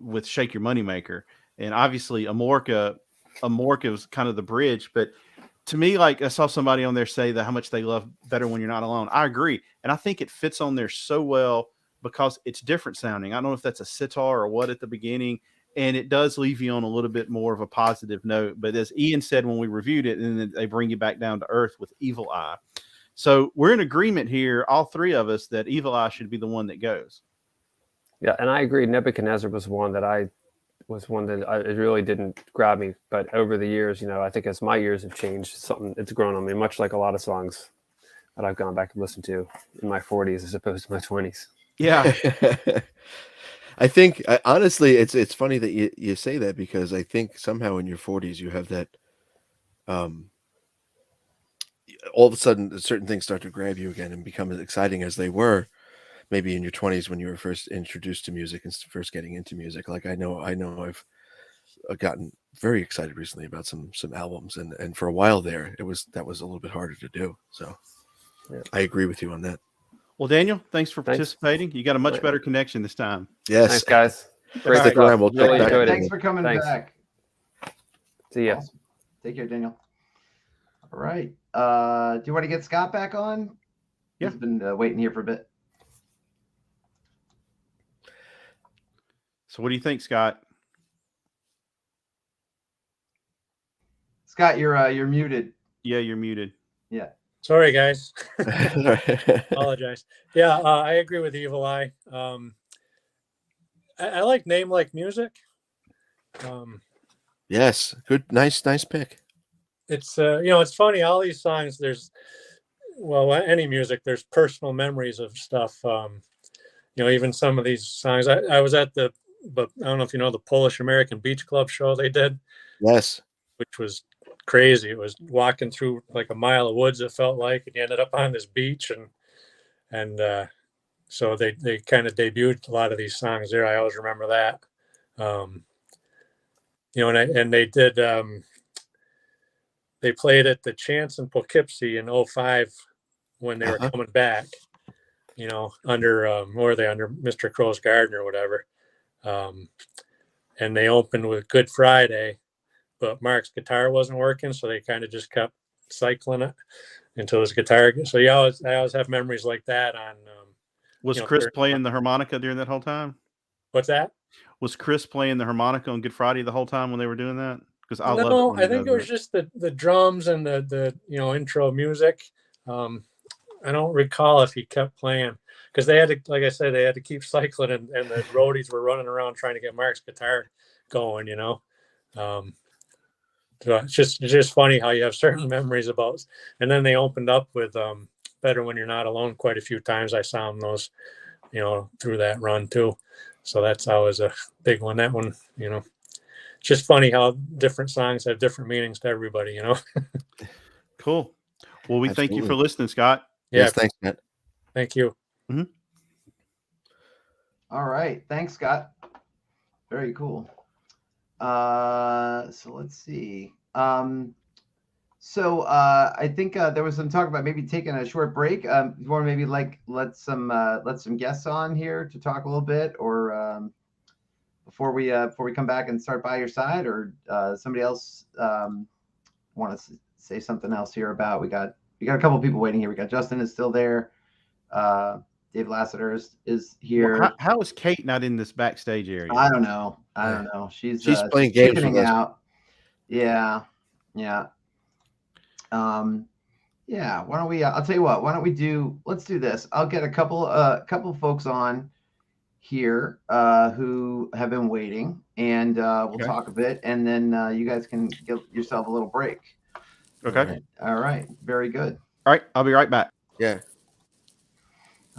with Shake Your Moneymaker, and obviously Amorca was kind of the bridge. But to me, like, I saw somebody on there say that how much they love Better When You're Not Alone. I agree, and I think it fits on there so well because it's different sounding. I don't know if that's a sitar or what at the beginning, and it does leave you on a little bit more of a positive note. But as Ian said when we reviewed it, and then they bring you back down to earth with Evil Eye. So we're in agreement here, all three of us, that Evil Eye should be the one that goes. Yeah, and I agree. Nebuchadnezzar was one that it really didn't grab me. But over the years, I think as my years have changed, it's grown on me, much like a lot of songs that I've gone back and listened to in my 40s as opposed to my 20s. Yeah. I think honestly, it's funny that you say that, because I think somehow in your 40s you have that, all of a sudden certain things start to grab you again and become as exciting as they were maybe in your 20s when you were first introduced to music and first getting into music. Like I know I've gotten very excited recently about some albums, and for a while there that was a little bit harder to do. So yeah. I agree with you on that. Well, Daniel, thanks for participating. You got a much better connection this time. Yes. Thanks, guys. Great. Stick around. We'll check back. Thanks for coming back. See ya. Awesome. Take care, Daniel. All right. Do you want to get Scott back on? Yeah. He's been waiting here for a bit. So what do you think, Scott? Scott, you're muted. Yeah, you're muted. Yeah. Sorry, guys. Apologize. Yeah, I agree with Evil Eye. I like Name Like Music. Yes, good, nice pick. It's it's funny. All these songs, there's any music, there's personal memories of stuff. Even some of these songs. I was at but I don't know if you know the Polish American Beach Club show they did. Yes. Which was crazy. It was walking through like a mile of woods, it felt like, and you ended up on this beach, and so they kind of debuted a lot of these songs there. I always remember that. And they did they played at the Chance in Poughkeepsie in 2005 when they were coming back, under were they under Mr. Crow's Garden or whatever. And they opened with Good Friday, but Mark's guitar wasn't working, so they kind of just kept cycling it until his guitar. So I always have memories like that. On was Chris playing the harmonica during that whole time? What's that? Was Chris playing the harmonica on Good Friday the whole time when they were doing that? Because I think it was just the drums and the intro music. I don't recall if he kept playing, because they had to, like I said, they had to keep cycling, and the roadies were running around trying to get Mark's guitar going. So it's just funny how you have certain memories about. And then they opened up with Better When You're Not Alone quite a few times. I saw them those, through that run too. So that's always a big one. That one, it's just funny how different songs have different meanings to everybody. Cool. Well, we thank you Absolutely. for listening, Scott. Yeah. Yes, thanks, Matt. Thank you. Mm-hmm. All right. Thanks, Scott. Very cool. So let's see. So I think there was some talk about maybe taking a short break. You want to maybe let some guests on here to talk a little bit, or before we come back and start by your side, or somebody else want to say something else here about? We got a couple people waiting here. We got Justin is still there. Dave Lassiter is here. Well, how is Kate not in this backstage area? I don't know. She's playing games with us. Out. Yeah. Why don't we? I'll tell you what. Why don't we let's do this. I'll get a couple folks on here who have been waiting, and we'll talk a bit, and then you guys can give yourself a little break. Okay. All right. Very good. All right. I'll be right back. Yeah.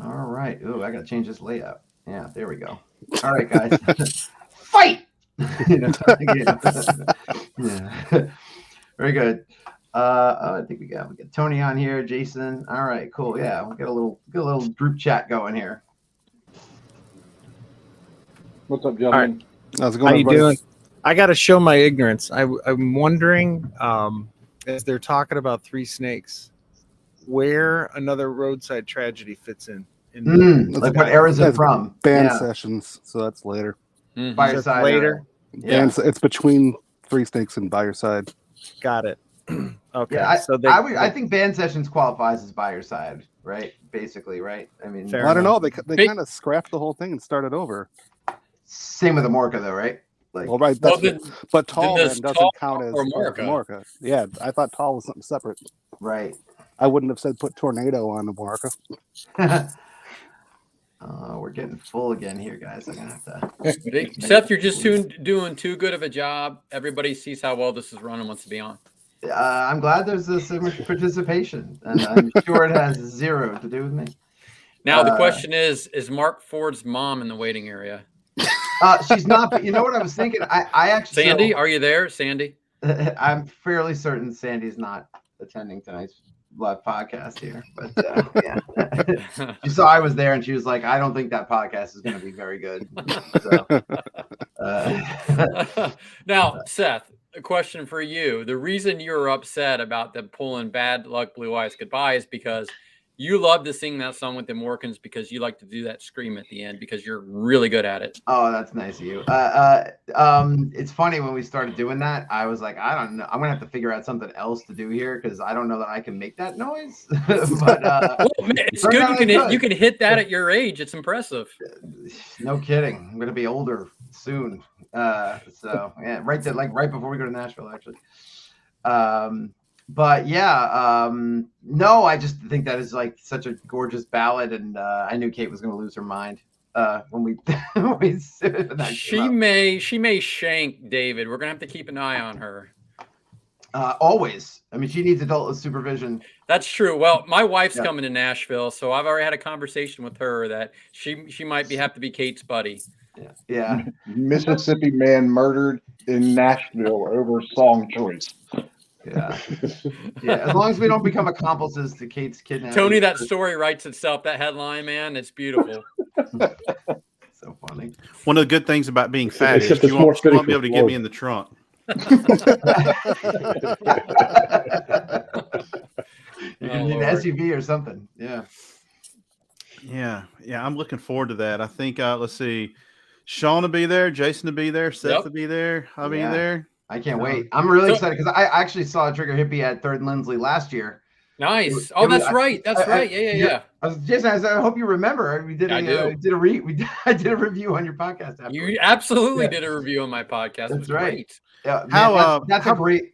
All right. Ooh, I got to change this layout. Yeah, there we go. All right, guys. Fight! Yeah. Very good. I think we got Tony on here, Jason. All right, cool. Yeah, we'll get a little group chat going here. What's up, gentlemen? Right. How's it going? How you everybody? doing? I got to show my ignorance. I'm wondering, as they're talking about Three Snakes, where Another Roadside Tragedy fits in Like what era is it That's from? Band Yeah. sessions, so that's later. By Your That's Side. later. Yeah. It's between Three Snakes and By Your Side. Got it. Okay. Yeah, So I think Band Sessions qualifies as By Your Side, right? Basically, right? I mean, Fair I don't know. enough. They kind of scrapped the whole thing and started over. same with Amorca, though, right? Like, Well, right. Well, That's then- but Tall then then does doesn't Tall count as or Amorca? Amorca. Yeah, I thought Tall was something separate. right. I wouldn't have said put Tornado on Amorca. We're getting full again here, guys. I'm gonna have to. Seth, you're just doing too good of a job. Everybody sees how well this is run and wants to be on. I'm glad there's so much participation, and I'm sure it has zero to do with me. Now the question is Mark Ford's mom in the waiting area? She's not. But you know what I was thinking? I actually. Sandy, are you there, Sandy? I'm fairly certain Sandy's not attending tonight's live podcast here, but yeah. She saw I was there, and she was like, "I don't think that podcast is going to be very good." So, Now, Seth, a question for you. The reason you're upset about them pulling Bad Luck Blue Eyes Goodbye is because you love to sing that song with the Morkins because you like to do that scream at the end because you're really good at it. oh, that's nice of you. It's funny when we started doing that, I was like, I don't know. I'm gonna have to figure out something else to do here because I don't know that I can make that noise. But Well, man, it's turned good out you can hit that at your age. It's impressive. no kidding. I'm gonna be older soon. So yeah, right before we go to Nashville, actually. But yeah, no, I just think that is like such a gorgeous ballad, and I knew Kate was going to lose her mind when we She may shank David. We're gonna have to keep an eye on her. Always. I mean, she needs adult supervision. That's true. Well, my wife's Yeah. coming to Nashville, so I've already had a conversation with her that she might have to be Kate's buddy. Yeah. Mississippi man murdered in Nashville over song choice. Yeah. Yeah. As long as we don't become accomplices to Kate's kidnapping. Tony, that story writes itself. That headline, man, it's beautiful. So funny. One of the good things about being fat Except is it's you more won't be fitting able to for get me Florida. in the trunk. You Oh, can need an Lord. SUV or something. Yeah. Yeah, I'm looking forward to that. I think let's see, Sean will be there, Jason will be there, Seth Yep. will be there, I'll be Yeah. there. I can't wait. I'm really So- excited because I actually saw Trigger Hippie at Third and Lindsley last year. Nice. It Oh, was- that's right. That's I- right. Yeah. Jason, I hope you remember. We did I do. I did a review on your podcast. Afterwards. You absolutely Yeah. did a review on my podcast. It That's was right. great. Yeah, man, How,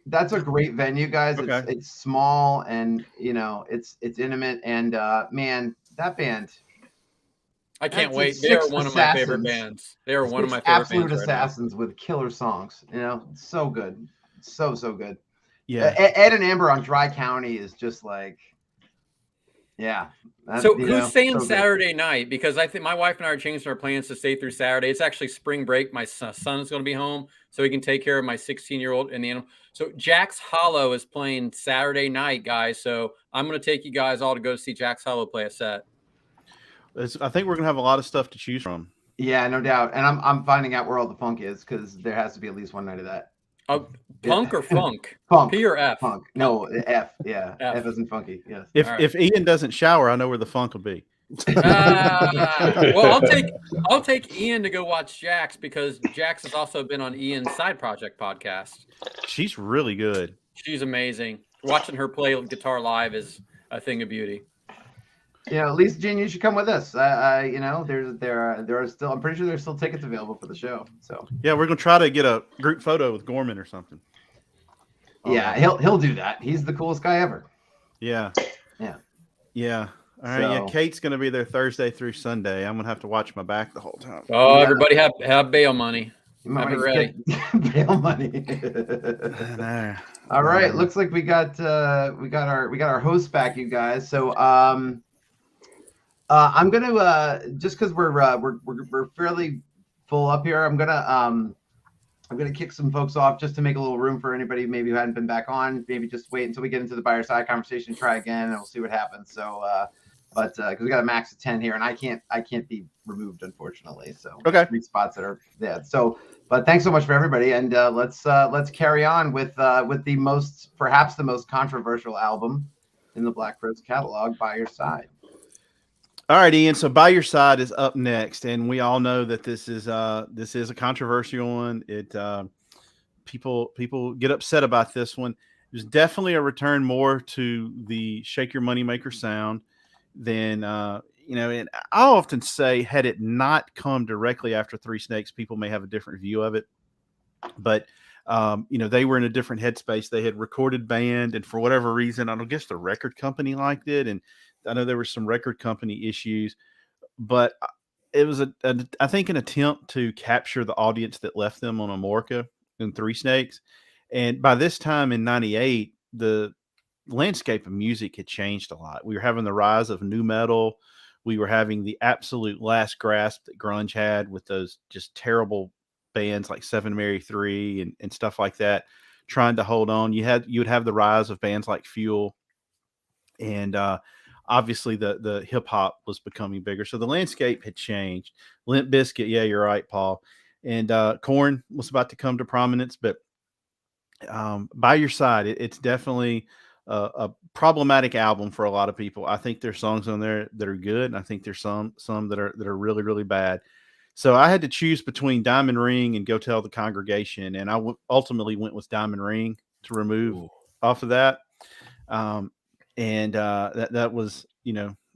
that's a great venue, guys. Okay. It's small and it's intimate and man, that band. I can't That's wait. it, They are 6 one of my favorite assassins. bands. They are one of my Six favorite absolute bands right now. assassins with killer songs. So good, so good. Yeah, Ed and Amber on Dry County is just like, yeah. So who's staying so good. Saturday night? Because I think my wife and I are changing our plans to stay through Saturday. It's actually spring break. My son's going to be home, so he can take care of my 16-year-old and the animal. So Jack's Hollow is playing Saturday night, guys. So I'm going to take you guys all to go see Jack's Hollow play a set. I think we're gonna have a lot of stuff to choose from. Yeah, no doubt. And I'm finding out where all the funk is because there has to be at least one night of that. Punk or funk? Funk. P or F? Funk. No, F. Yeah, F. F isn't funky. Yes. If All right. if Ian doesn't shower, I know where the funk will be. Well, I'll take Ian to go watch Jax because Jax has also been on Ian's side project podcast. She's really good. She's amazing. Watching her play guitar live is a thing of beauty. Lisa Jean, you should come with us. There are still. I'm pretty sure there's still tickets available for the show. So Yeah, we're gonna try to get a group photo with Gorman or something. yeah, he'll do that. He's the coolest guy ever. Yeah. Yeah. All right. Yeah, So- Kate's gonna be there Thursday through Sunday. I'm gonna have to watch my back the whole time. Oh, Yeah. everybody have bail money. You might Have it wanna ready. get bail money. There. All right, looks like we got our host back, you guys. So I'm gonna just because we're fairly full up here. I'm gonna kick some folks off just to make a little room for anybody maybe who hadn't been back on. Maybe just wait until we get into the buyer side conversation, try again, and we'll see what happens. So, but because we got a max of 10 here, and I can't be removed unfortunately. So Okay. 3 spots that are there. So, but thanks so much for everybody, and let's carry on with perhaps the most controversial album in the Black Crowes catalog, By Your Side. All right, Ian. So By Your Side is up next, and we all know that this is a controversial one. It people get upset about this one. There's definitely a return more to the Shake Your Moneymaker sound than And I often say, had it not come directly after Three Snakes, people may have a different view of it. But they were in a different headspace. They had recorded band, and for whatever reason, I don't guess the record company liked it, and I know there were some record company issues, but it was I think an attempt to capture the audience that left them on Amorca and Three Snakes. And by this time in '98, the landscape of music had changed a lot. We were having the rise of nu metal. We were having the absolute last grasp that grunge had with those just terrible bands like Seven Mary 3 and stuff like that, trying to hold on. You would have the rise of bands like Fuel, and obviously the hip hop was becoming bigger. So the landscape had changed. Limp Bizkit, yeah, you're right, Paul. And Korn was about to come to prominence, but By Your Side, it's definitely a problematic album for a lot of people. I think there's songs on there that are good, and I think there's some that are really, really bad. So I had to choose between Diamond Ring and Go Tell the Congregation, and I ultimately went with Diamond Ring to remove off of that. That was,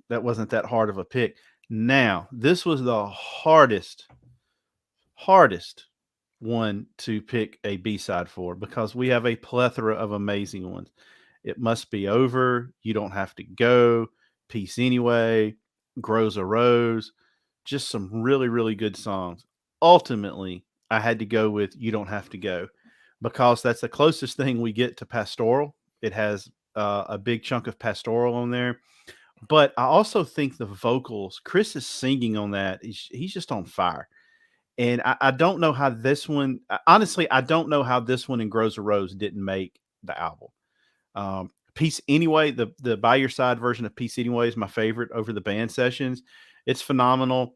that wasn't that hard of a pick. Now, this was the hardest one to pick a B-side for, because we have a plethora of amazing ones. It Must Be Over, You Don't Have to Go, Peace Anyway, Grows a Rose, just some really, really good songs. Ultimately, I had to go with You Don't Have to Go, because that's the closest thing we get to pastoral. It has a big chunk of pastoral on there. But I also think the vocals, Chris is singing on that. He's just on fire. And I don't know how this one, honestly, I don't know how this one and Grows a Rose didn't make the album. Peace Anyway, the By Your Side version of Peace Anyway is my favorite over the band sessions. It's phenomenal.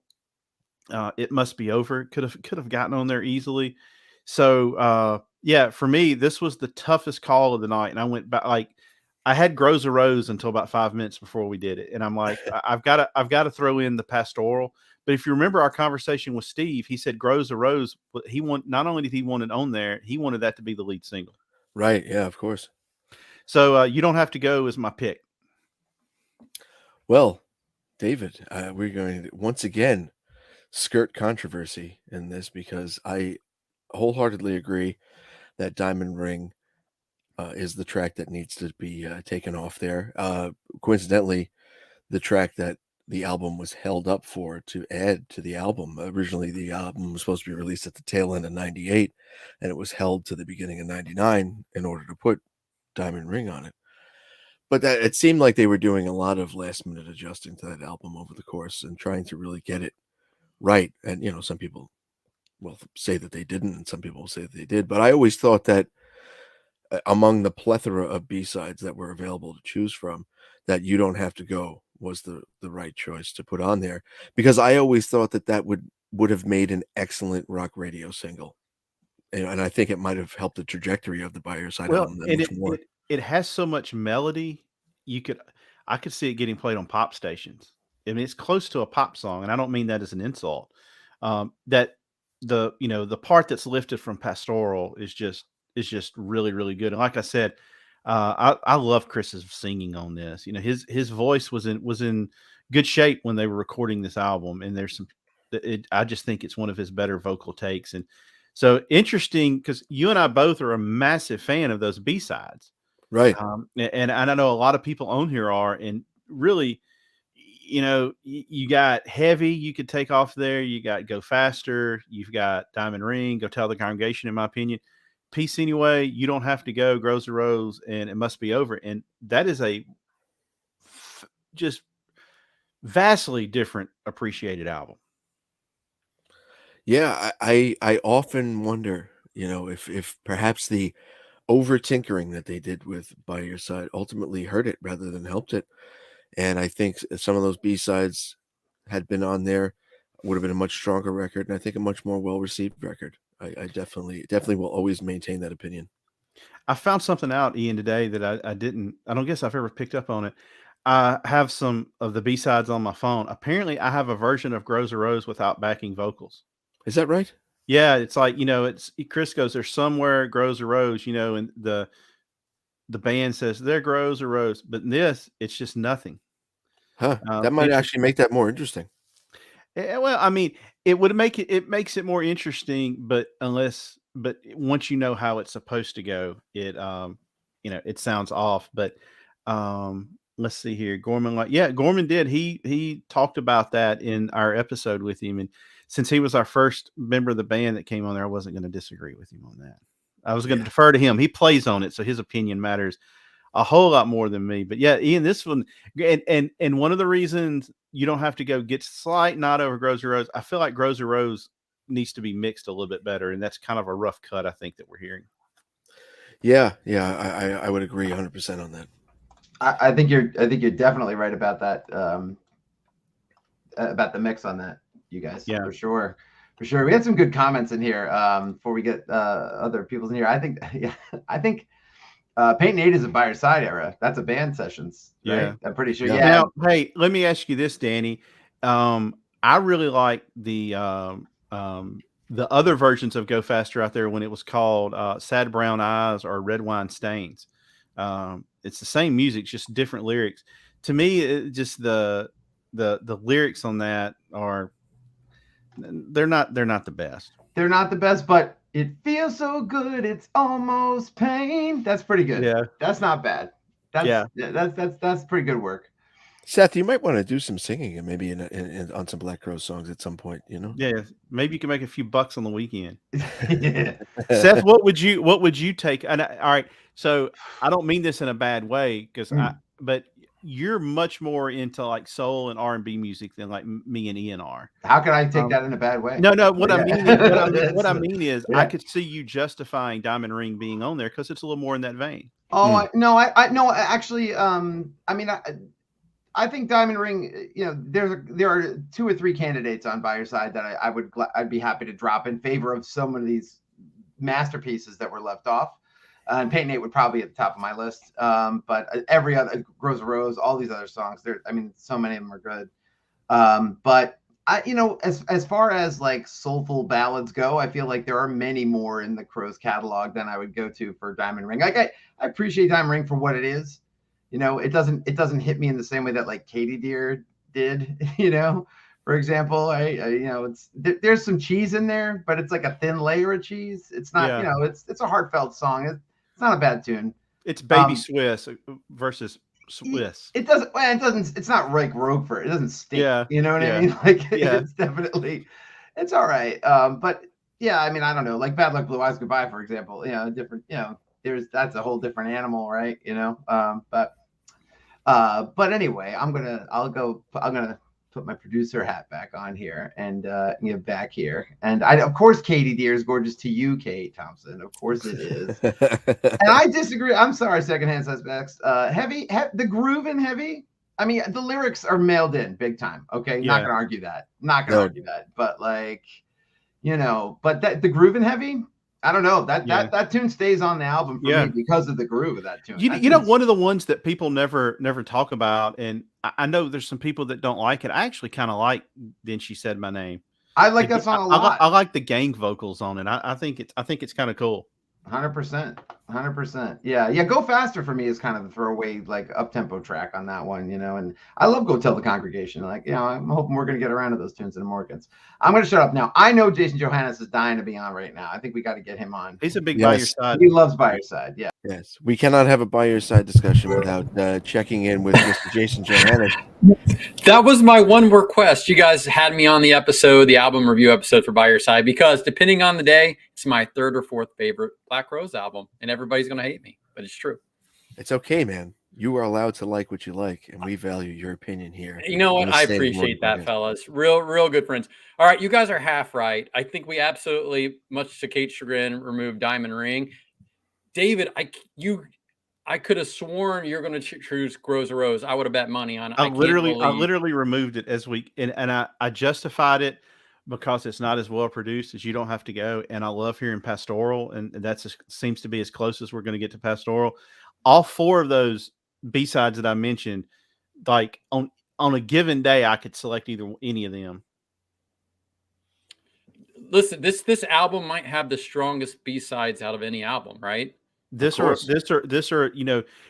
It Must Be Over could have gotten on there easily. So for me, this was the toughest call of the night. And I went back, like, I had Grows a Rose until about 5 minutes before we did it. And I'm like, I've got to throw in the pastoral. But if you remember our conversation with Steve, he said Grows a Rose, not only did he want it on there, he wanted that to be the lead single. Right. Yeah, of course. So You Don't Have to Go is my pick. Well, David, we're going to once again skirt controversy in this, because I wholeheartedly agree that Diamond Ring is the track that needs to be taken off there. Coincidentally, the track that the album was held up for to add to the album. Originally, the album was supposed to be released at the tail end of '98, and it was held to the beginning of '99 in order to put Diamond Ring on it. But that it seemed like they were doing a lot of last minute adjusting to that album over the course and trying to really get it right. And some people will say that they didn't, and some people will say that they did. But I always thought that among the plethora of B-sides that were available to choose from, that You Don't Have to Go was the right choice to put on there, because I always thought that would have made an excellent rock radio single. And I think it might have helped the trajectory of the By Your Side album that much more. It has so much melody. I could see it getting played on pop stations. I mean, it's close to a pop song, and I don't mean that as an insult. That the part that's lifted from pastoral is just really, really good. And like I said, I love Chris's singing on this. His voice was in good shape when they were recording this album, and I just think it's one of his better vocal takes. And so interesting, because you and I both are a massive fan of those B-sides. Right. And I know a lot of people on here are, and really, you got Heavy you could take off there. You got Go Faster. You've got Diamond Ring, Go Tell the Congregation, in my opinion. Peace Anyway, You Don't Have to Go, Grows a Rose, and It Must Be Over. And that is a just vastly different appreciated album. Yeah, I often wonder, if perhaps the over tinkering that they did with By Your Side ultimately hurt it rather than helped it. And I think some of those B-sides had been on there, would have been a much stronger record, and I think a much more well-received record. I definitely will always maintain that opinion. I found something out, Ian, today that I don't guess I've ever picked up on it. I have some of the B-sides on my phone. Apparently, I have a version of Grows a Rose without backing vocals. Is that right? Yeah, it's like, it's Chris goes, there's somewhere grows a rose, and the band says there grows a rose, but in this, it's just nothing. Huh. That might actually make that more interesting. Well, I mean, it makes it more interesting, but once you know how it's supposed to go, it sounds off. But let's see here. Gorman did. He talked about that in our episode with him. And since he was our first member of the band that came on there, I wasn't going to disagree with him on that. I was going to defer to him. He plays on it, so his opinion matters a whole lot more than me. But yeah, Ian, this one, and one of the reasons you don't have to go get slight nod over Grows a Rose, I feel like Grows a Rose needs to be mixed a little bit better, and that's kind of a rough cut, I think, that we're hearing. Yeah, I would agree 100% on that. I think you're definitely right about that. About the mix on that, you guys. Yeah, for sure. We had some good comments in here before we get other people's in here. I think Paint and 8 is a By Your Side era. That's a band sessions. Right? Yeah, I'm pretty sure. Yeah. Yeah. Now, hey, let me ask you this, Danny. I really like the other versions of Go Faster out there when it was called Sad Brown Eyes or Red Wine Stains. It's the same music, just different lyrics. To me, just the lyrics on that they're not the best. They're not the best, but it feels so good. It's almost pain. That's pretty good. Yeah, that's not bad. That's pretty good work. Seth, you might want to do some singing and maybe on some Black Crowes songs at some point. Yeah, maybe you can make a few bucks on the weekend. Seth, what would you take? And all right, so I don't mean this in a bad way but you're much more into like soul and R&B music than like me and Ian are. How could I take that in a bad way? No. What I mean is, I could see you justifying Diamond Ring being on there because it's a little more in that vein. Oh, no, actually, I think Diamond Ring, there are 2 or 3 candidates on By Your Side that I'd be happy to drop in favor of some of these masterpieces that were left off. And Paint and 8 would probably be at the top of my list. But every other Grows a Rose, all these other songs, so many of them are good. But as far as like soulful ballads go, I feel like there are many more in the Crowes catalog than I would go to for Diamond Ring. Like I appreciate Diamond Ring for what it is. It doesn't hit me in the same way that like Katie Deer did, for example. There's some cheese in there, but it's like a thin layer of cheese. It's not, it's a heartfelt song. It's not a bad tune. It's Baby Swiss versus Swiss. It's not like Roquefort. It doesn't stink. Yeah. You know what I mean? Like it's all right. But yeah, I don't know, like Bad Luck Blue Eyes Goodbye, for example, different, that's a whole different animal, right? But anyway, I'm gonna put my producer hat back on here and get back here. And of course, Katie Deer is gorgeous to you, Kate Thompson. Of course it is. And I disagree. I'm sorry, Secondhand Suspects. Heavy, the groove in Heavy. The lyrics are mailed in big time. Okay, Yeah. not gonna argue that. But but the groove in Heavy. I don't know, that tune stays on the album for me because of the groove of that tune. One of the ones that people never talk about, and I know there's some people that don't like it. I actually kind of like Then She Said My Name. I like that song a lot. I like the gang vocals on it. I think it's kind of cool. 100%. Yeah. Go Faster for me is kind of the throwaway, like up tempo track on that one, and I love Go Tell the Congregation. Like, I'm hoping we're going to get around to those tunes in the Morgans. I'm going to shut up now. I know Jason Johannes is dying to be on right now. I think we got to get him on. He's a big By Your Side. He loves By Your Side. Yeah. Yes. We cannot have a By Your Side discussion without checking in with Mr. Jason Johannes. That was my one request. You guys had me on the album review episode for By Your Side, because depending on the day, it's my 3rd or 4th favorite Black Crowes album, and everybody's going to hate me, but it's true. It's okay, man. You are allowed to like what you like, and we value your opinion here. You know what? I appreciate that, fellas. Real good friends. All right, you guys are half right. I think we absolutely, much to Kate's chagrin, removed Diamond Ring. David, I could have sworn you're going to choose Grows a Rose. I would have bet money on it. I literally removed it and I justified it because it's not as well produced as You Don't Have to Go. And I love hearing Pastoral, and seems to be as close as we're going to get to Pastoral. All 4 of those B-sides that I mentioned, like on a given day, I could select any of them. Listen, this album might have the strongest B-sides out of any album, right? This or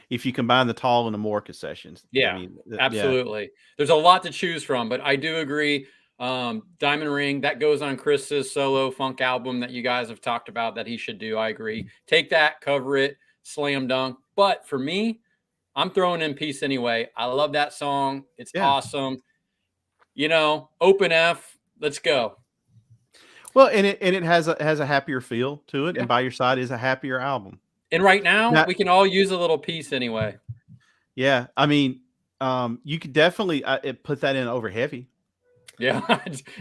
if you combine the Tall and the Morka sessions. Yeah, I mean, absolutely. Yeah. There's a lot to choose from, but I do agree. Diamond Ring, that goes on Chris's solo funk album that you guys have talked about that he should do. I agree. Take that, cover it, slam dunk. But for me, I'm throwing in Peace Anyway. I love that song. It's awesome. Open F. Let's go. Well, and it has a happier feel to it, and By Your Side is a happier album. And right now, we can all use a little peace anyway. Yeah, I mean, you could definitely put that in over Heavy. Yeah,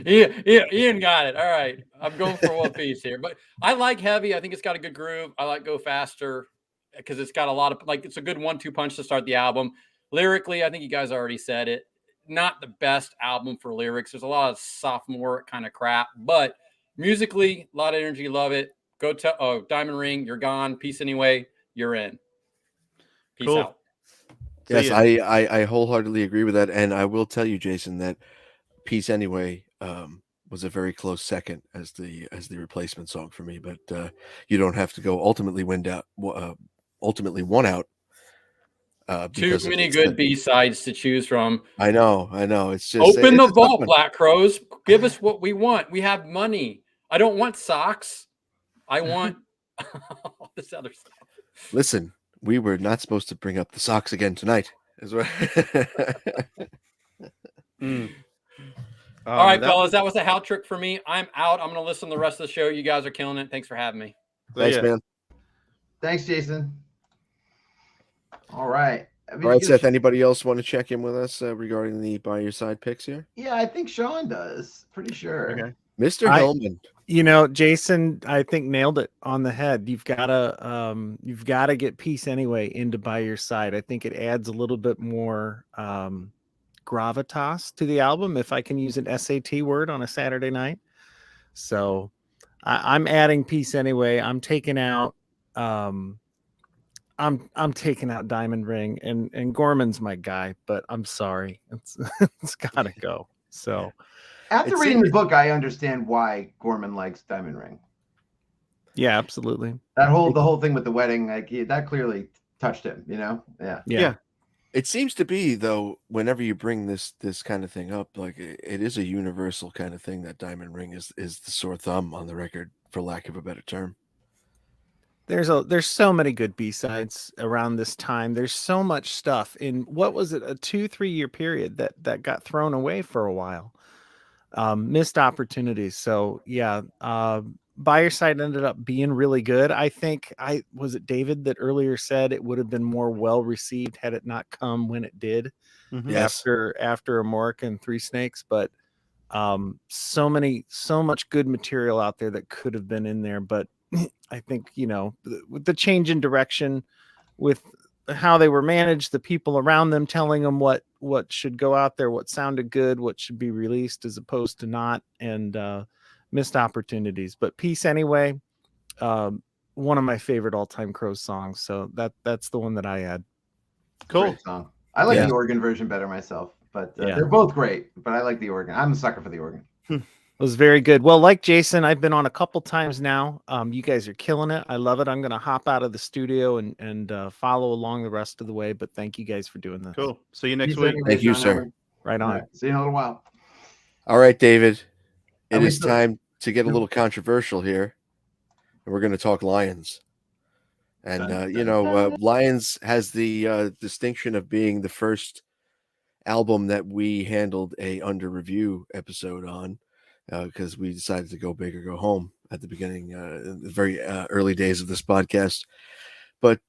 Ian got it. All right, I'm going for one piece here, but I like Heavy. I think it's got a good groove. I like Go Faster because it's got a lot of it's a good 1-2 punch to start the album. Lyrically, I think you guys already said it. Not the best album for lyrics. There's a lot of sophomore kind of crap, but musically, a lot of energy. Love it. Go to Diamond Ring. You're gone. Peace Anyway. You're in. Peace out. Yes, I wholeheartedly agree with that, and I will tell you, Jason, that Peace Anyway was a very close second as the replacement song for me. But you don't have to go ultimately one out. Too many good B-sides to choose from. I know. It's just open the vault, Black Crows. Give us what we want. We have money. I don't want socks. I want all this other stuff. Listen, we were not supposed to bring up the socks again tonight. Is what. All right, fellas, that was a hat trick for me. I'm out. I'm going to listen to the rest of the show. You guys are killing it. Thanks for having me. Thanks, man. Thanks, Jason. All right. All right, Seth, anybody else want to check in with us regarding the By Your Side picks here? Yeah, I think Sean does. Pretty sure. Okay. Mr. Hillman. Jason, I think nailed it on the head. You've got to get Peace Anyway into By Your Side. I think it adds a little bit more gravitas to the album, if I can use an SAT word on a Saturday night. So I'm adding Peace Anyway. I'm taking out I'm taking out Diamond Ring, and Gorman's my guy, but I'm sorry. It's gotta go. So after reading the book, I understand why Gorman likes Diamond Ring. Yeah, absolutely. The whole thing with the wedding, that clearly touched him, Yeah. It seems to be, though, whenever you bring this kind of thing up, like it is a universal kind of thing that Diamond Ring is the sore thumb on the record, for lack of a better term. There's so many good B-sides around this time. There's so much stuff in what was it, a 2-3 year period that got thrown away for a while. Missed opportunities. So yeah, By Your Side ended up being really good. I think was it David that earlier said it would have been more well received had it not come when it did. Mm-hmm. Yes. after Amorica and Three Snakes, but so much good material out there that could have been in there. But I think, with the change in direction, with how they were managed, the people around them telling them what should go out there, what sounded good, what should be released as opposed to not, and missed opportunities. But Peace Anyway, one of my favorite all-time Crows songs. So that's the one that I add. Cool. Great song. I like the organ version better myself, but they're both great. But I like the organ. I'm a sucker for the organ. It was very good. Well, like Jason, I've been on a couple times now. You guys are killing it. I love it. I'm going to hop out of the studio and follow along the rest of the way. But thank you guys for doing this. Cool. See you next week. Thank you, sir. Right on. Right. See you in a little while. All right, David. It is time to get a little controversial here. And we're going to talk Lions. And, Lions has the distinction of being the first album that we handled a under review episode on. Because we decided to go big or go home at the beginning, in the very early days of this podcast. But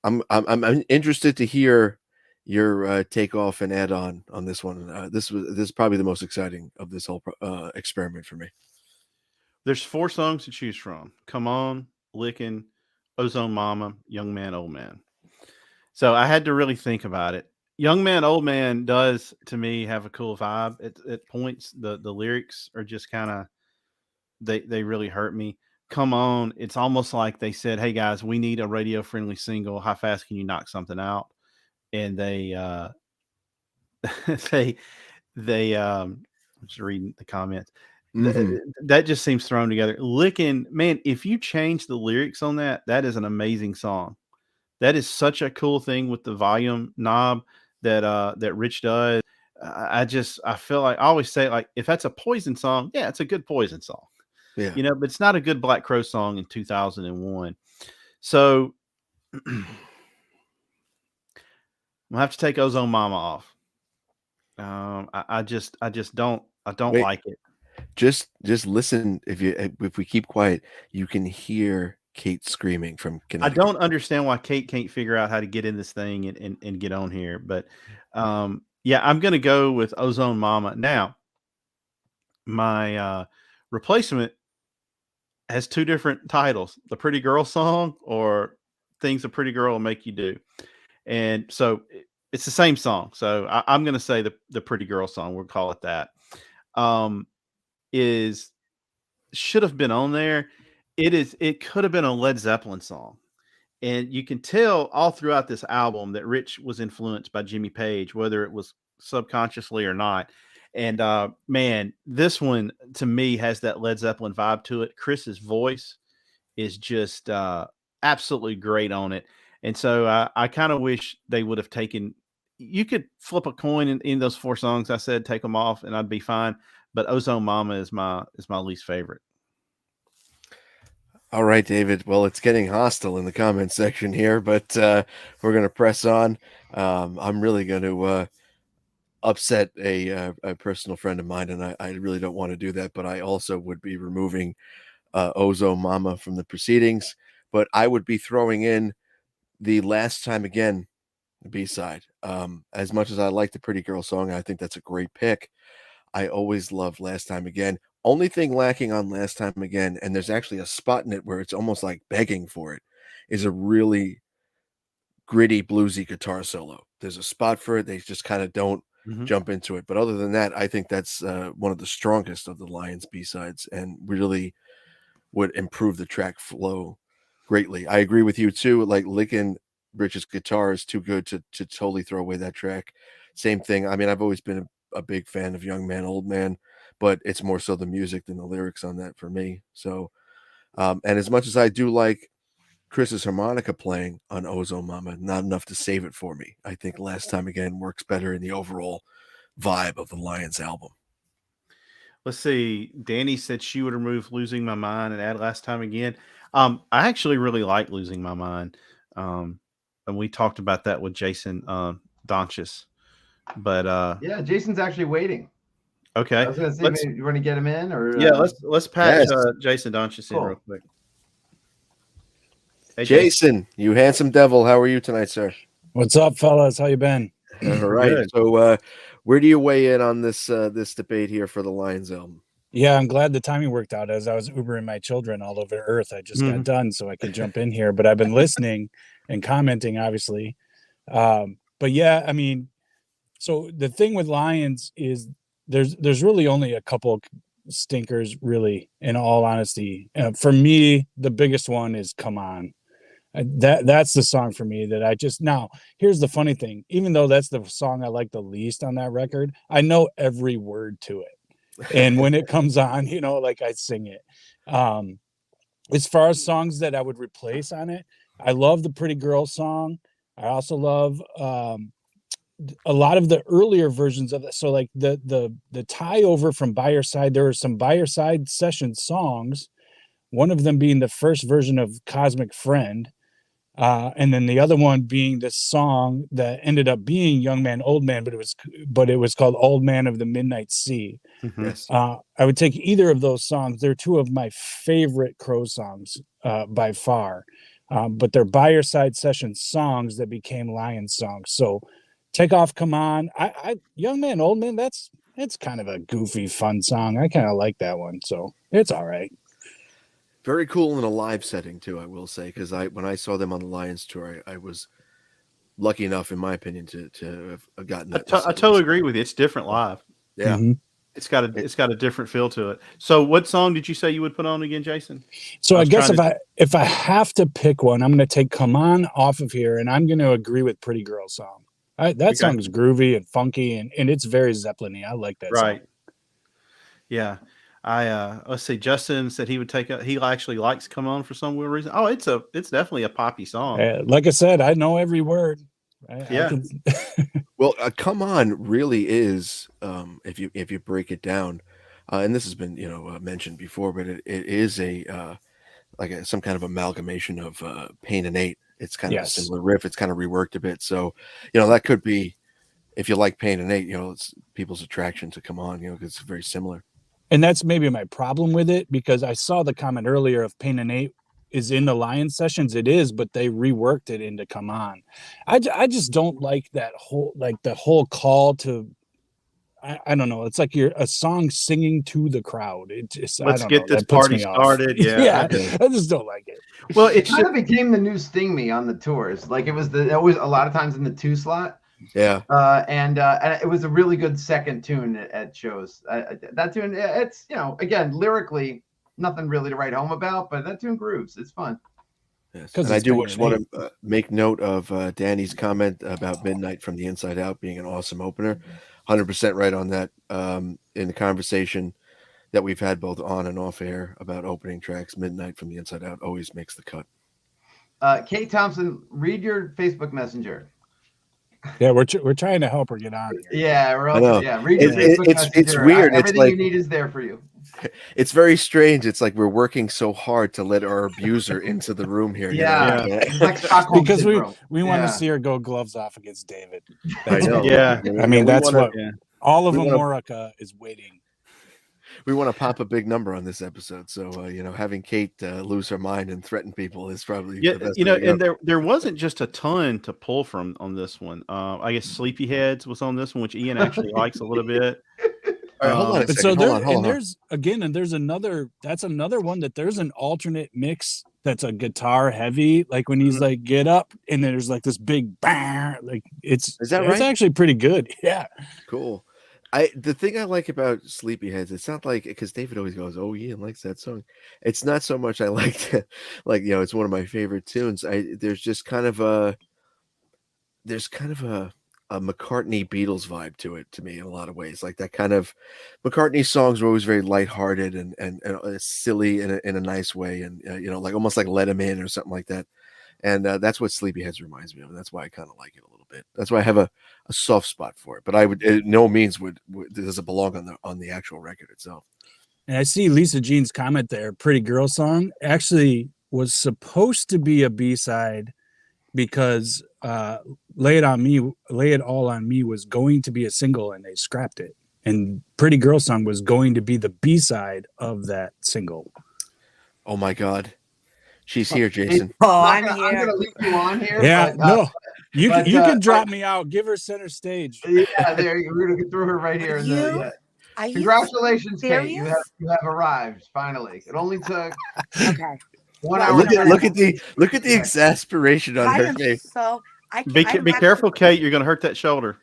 I'm interested to hear your takeoff and add on this one. This is probably the most exciting of this whole experiment for me. There's 4 songs to choose from: Come On, Lickin', Ozone Mama, Young Man, Old Man. So I had to really think about it. Young Man, Old Man does, to me, have a cool vibe. At points, the lyrics are just kind of, they really hurt me. Come On, it's almost like they said, hey, guys, we need a radio-friendly single. How fast can you knock something out? And they I'm just reading the comments. That just seems thrown together. Licking, man, if you change the lyrics on that, that is an amazing song. That is such a cool thing with the volume knob that Rich does. I feel like I always say, like, if that's a Poison song, yeah, it's a good Poison song. Yeah. You know, but it's not a good Black Crow song in 2001. So we'll have to take Ozone Mama off. I just don't like it. Just listen. If we keep quiet, you can hear Kate screaming from Connecticut. I don't understand why Kate can't figure out how to get in this thing and get on here. But yeah, I'm going to go with Ozone Mama. Now, my replacement has two different titles: the Pretty Girl song or Things a Pretty Girl Will Make You Do. And so it's the same song. So I'm going to say the Pretty Girl song. We'll call it that. Should have been on there. It could have been a Led Zeppelin song. And you can tell all throughout this album that Rich was influenced by Jimmy Page, whether it was subconsciously or not. And man, this one to me has that Led Zeppelin vibe to it. Chris's voice is just absolutely great on it. And so I kind of wish they would have taken, you could flip a coin in those four songs. I said, take them off and I'd be fine. But Ozone Mama is my least favorite. All right, David. Well, it's getting hostile in the comment section here, but we're going to press on. I'm really going to upset a personal friend of mine, and I really don't want to do that, but I also would be removing Ozone Mama from the proceedings, but I would be throwing in the Last Time Again B-side. As much as I like the Pretty Girl song, I think that's a great pick. I always love Last Time Again. Only thing lacking on Last Time Again, and there's actually a spot in it where it's almost like begging for it, is a really gritty, bluesy guitar solo. There's a spot for it. They just kind of don't jump into it. But other than that, I think that's one of the strongest of the Lions B-sides and really would improve the track flow greatly. I agree with you too. Like, licking Rich's guitar is too good to totally throw away that track. Same thing. I mean, I've always been a big fan of Young Man, Old Man, but it's more so the music than the lyrics on that for me. So, and as much as I do like Chris's harmonica playing on Ozone Mama, not enough to save it for me. I think Last Time Again works better in the overall vibe of the Lions album. Let's see. Danny said she would remove Losing My Mind and add Last Time Again. I actually really like Losing My Mind. And we talked about that with Jason Donchis. But yeah, Jason's actually waiting. Okay. I was gonna say, maybe you want to get him in, or yeah, let's patch Jason Donchis in real quick. Hey, Jason, you handsome devil, how are you tonight, sir? What's up, fellas? How you been? All right. Good. So where do you weigh in on this debate here for the Lions album? Yeah, I'm glad the timing worked out. As I was Ubering my children all over Earth, I just got done so I could jump in here. But I've been listening and commenting, obviously. But yeah, I mean, so the thing with Lions is there's really only a couple stinkers, really, in all honesty. For me, the biggest one is Come On. That's the song for me that I just, now here's the funny thing, even though that's the song I like the least on that record, I know every word to it, and when it comes on, you know, like, I sing it. As far as songs that I would replace on it, I love the Pretty Girl song. I also love a lot of the earlier versions of it. So like the tie over from By Your Side, there are some By Your Side session songs, one of them being the first version of Cosmic Friend. And then the other one being the song that ended up being Young Man, Old Man, but it was called Old Man of the Midnight Sea. Yes. I would take either of those songs. They're two of my favorite Crow songs by far. But they're By Your Side session songs that became Lions songs. So take off Come On. I Young Man, Old Man, it's kind of a goofy, fun song. I kind of like that one. So it's all right. Very cool in a live setting too, I will say, because when I saw them on the Lions tour, I was lucky enough, in my opinion, to have gotten that. I totally agree with you. It's different live. Yeah, it's got a different feel to it. So, what song did you say you would put on again, Jason? So I guess if I have to pick one, I'm going to take Come On off of here, and I'm going to agree with Pretty Girl song. That song is groovy and funky, and it's very Zeppelin-y. I like that Right. song. Yeah. Let's see. Justin said he would he actually likes Come On for some weird reason. Oh, it's definitely a poppy song. Like I said, I know every word. Yeah. Well, Come On really is, if you break it down, and this has been mentioned before, but it is some kind of amalgamation of Pain and Eight. It's kind of a similar riff. It's kind of reworked a bit. So, that could be, if you like Pain and Eight, it's people's attraction to Come On, because it's very similar. And that's maybe my problem with it, because I saw the comment earlier of Pain and Eight is in the Lion Sessions. It is, but they reworked it into Come On. I just don't like that the whole call to, I don't know. It's like you're a song singing to the crowd. It just, let's get this party started. Yeah. I just don't like it. Well, it kind of became the new Sting Me on the tours. Like it was always a lot of times in the 2 slot. Yeah. And it was a really good second tune at shows. That tune, it's, again, lyrically, nothing really to write home about, but that tune grooves. It's fun. Yes. And I do just want to make note of Danny's comment about Midnight from the Inside Out being an awesome opener. 100% right on that. In the conversation that we've had both on and off air about opening tracks, Midnight from the Inside Out always makes the cut. Kate Thompson, read your Facebook Messenger. Yeah, we're trying to help her get on here. Yeah, read your Facebook Messenger. It's weird. Everything it's you need is there for you. It's very strange. It's like we're working so hard to let our abuser into the room here. Yeah. It's like Stockholm because syndrome. we want to see her go gloves off against David. I know. Yeah. I mean, that's what all of America is waiting. We want to pop a big number on this episode. So, having Kate lose her mind and threaten people is probably the best and there wasn't just a ton to pull from on this one. I guess Sleepyheads was on this one, which Ian actually likes a little bit. All right, hold on a second. There's another, that's another one that there's an alternate mix that's a guitar heavy, like when he's like, get up, and then there's like this big bang, like it's actually pretty good. Yeah. Cool. The thing I like about Sleepyheads, it's not like, because David always goes, "Oh, Ian likes that song." It's not so much I like it, it's one of my favorite tunes. There's kind of a McCartney Beatles vibe to it, to me, in a lot of ways. Like that kind of McCartney songs were always very lighthearted and silly in a nice way, and like almost like Let 'Em In or something like that. And that's what Sleepyheads reminds me of, and that's why I kind of like it a little bit. That's why I have a soft spot for it. But I would, no means does it belong on the actual record itself. And I see Lisa Jean's comment there. Pretty Girl Song actually was supposed to be a B-side because Lay It All on Me was going to be a single, and they scrapped it. And Pretty Girl Song was going to be the B-side of that single. Oh my God. She's here, Jason. Oh, I'm here. I'm going to leave you on here. Yeah, you can drop me out. Give her center stage. Yeah, there you go. We're going to throw her right here. Congratulations, Kate. You have arrived finally. It only took 1 hour. Look at the exasperation on her face. Be careful, Kate. You're going to hurt that shoulder.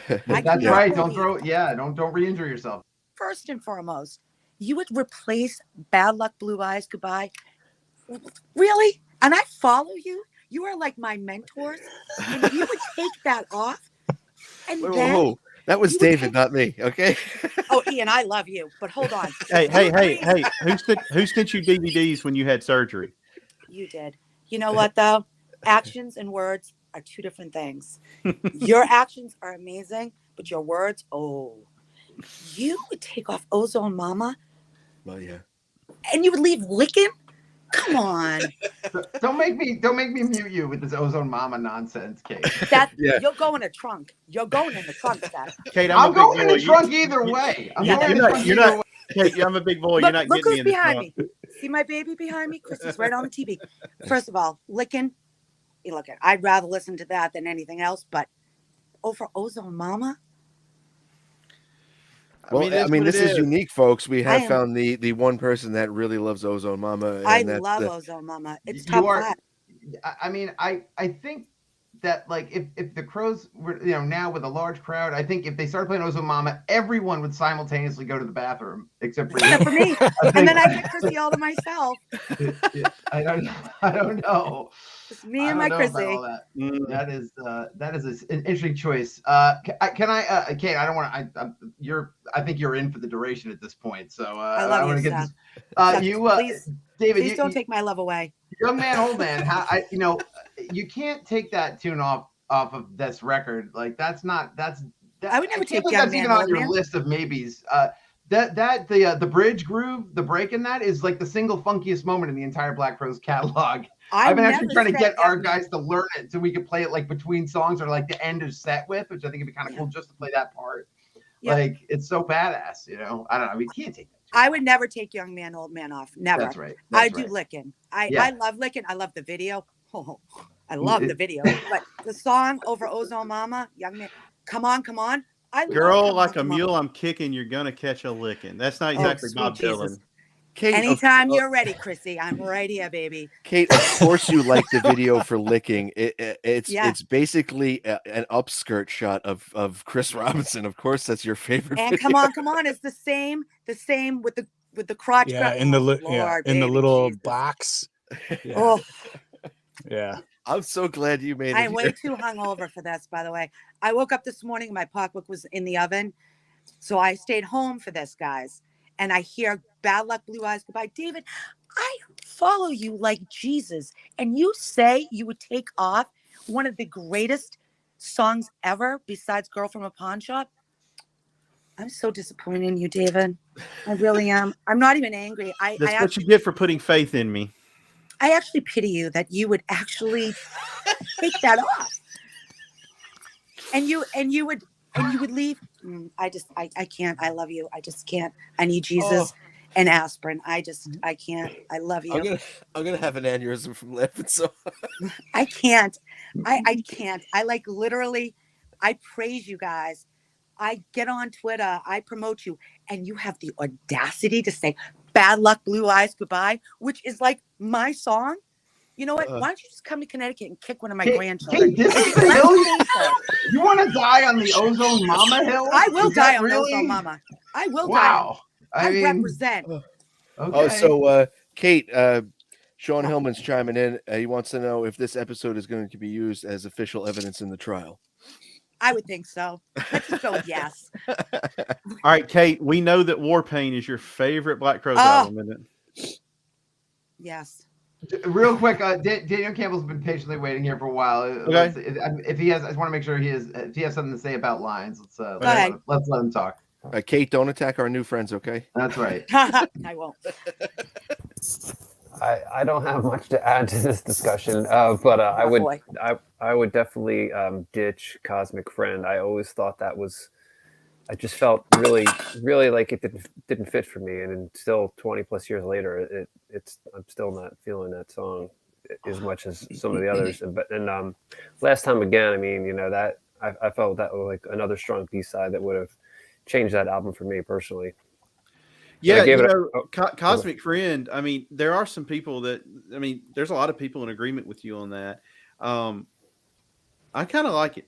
That's right. Don't re-injure yourself. First and foremost, you would replace Bad Luck Blue Eyes Goodbye. Really? And I follow you. You are like my mentors. And you would take that off. And whoa. That was David, not me. Okay. Oh, Ian, I love you, but hold on. Hey! Who sent you DVDs when you had surgery? You did. You know what though? Actions and words are two different things. Your actions are amazing, but your words, you would take off Ozone Mama. Well, yeah. And you would leave Lickin'? Come on. Don't make me mute you with this Ozone Mama nonsense, Kate. You'll go in a trunk. You're going in the trunk, Seth. Kate, I'm going in the trunk either way. Kate, I'm a big boy. You're not look getting who's me in behind the trunk. me. See my baby behind me? Chrissy's right on the TV. First of all, Lickin'. I'd rather listen to that than anything else, but over Ozone Mama? Well, this is unique, folks. We have found the one person that really loves Ozone Mama. I love Ozone Mama. It's top 5. I think that like if the Crows were, now with a large crowd, I think if they started playing Ozone Mama, everyone would simultaneously go to the bathroom except for you. Except for me. And then I get Chrissy all to myself. I don't know. It's me and my Chrissy. All that. That is an interesting choice. Can I, Kate? I don't want to. I think you're in for the duration at this point. So I love want to you, get Seth. this. Please, David, please don't take my love away. Young man, old man. You can't take that tune off of this record. Like that's. I would never take Young that's Man, even on Old your Man. list of maybes. The bridge groove, the break in that is like the single funkiest moment in the entire Black Crowes catalog. I've been actually trying to get our guys to learn it so we could play it like between songs or like the end of set with, which I think would be kind of cool just to play that part. Yeah. Like it's so badass, I don't know. We can't take that. I would never take Young Man, Old Man off. Never. That's right. I do Lickin'. I love Lickin'. I love the video. Oh, I love the video. But the song over Ozone Mama, Young Man, come on. Girl, like a mule, I'm kicking. You're gonna catch a licking. That's not exactly Bob Dylan. Kate, anytime you're ready, Chrissy, I'm right here, baby. Kate, of course you like the video for Licking. It's basically an upskirt shot of Chris Robinson. Of course, that's your favorite. And video. come on, it's the same with the crotch. Yeah, in the little box. Yeah. Oh, yeah. I'm so glad you made it. I'm way too hungover for this, by the way. I woke up this morning, my pocketbook was in the oven. So I stayed home for this, guys. And I hear Bad Luck, Blue Eyes Goodbye. David, I follow you like Jesus. And you say you would take off one of the greatest songs ever besides Girl from a Pawn Shop. I'm so disappointed in you, David. I really am. I'm not even angry. That's what you get for putting faith in me. I actually pity you that you would actually take that off. And you would leave. I can't. I love you. I just can't. I need Jesus and aspirin. I can't. I love you. I'm gonna have an aneurysm from laughing so hard. I can't. I can't. I like literally. I praise you guys. I get on Twitter. I promote you, and you have the audacity to say "Bad Luck, Blue Eyes Goodbye," which is like my song. You know what? Why don't you just come to Connecticut and kick one of my grandchildren? This is the hill you want to die on the Ozone Mama hill? I will die on Ozone Mama. I will die. Wow. I represent. Okay. Oh, so Kate, Sean Hillman's chiming in. He wants to know if this episode is going to be used as official evidence in the trial. I would think so. Let's just go yes. All right, Kate, we know that War Pain is your favorite Black Crowes album, isn't it? Yes. Real quick, Daniel Campbell's been patiently waiting here for a while. Okay. If he has, I just want to make sure if he has something to say about lines. Let's let him talk. Kate, don't attack our new friends, okay? That's right. I won't. I don't have much to add to this discussion, but I would definitely ditch Cosmic Friend. I always thought that was. I just felt really like it didn't fit for me, and still 20 plus years later, I'm still not feeling that song as much as some of the others. And Last Time Again, I mean, that I felt that was like another strong B-side that would have changed that album for me personally. Yeah, Cosmic Friend. I mean, there are some people there's a lot of people in agreement with you on that. I kind of like it.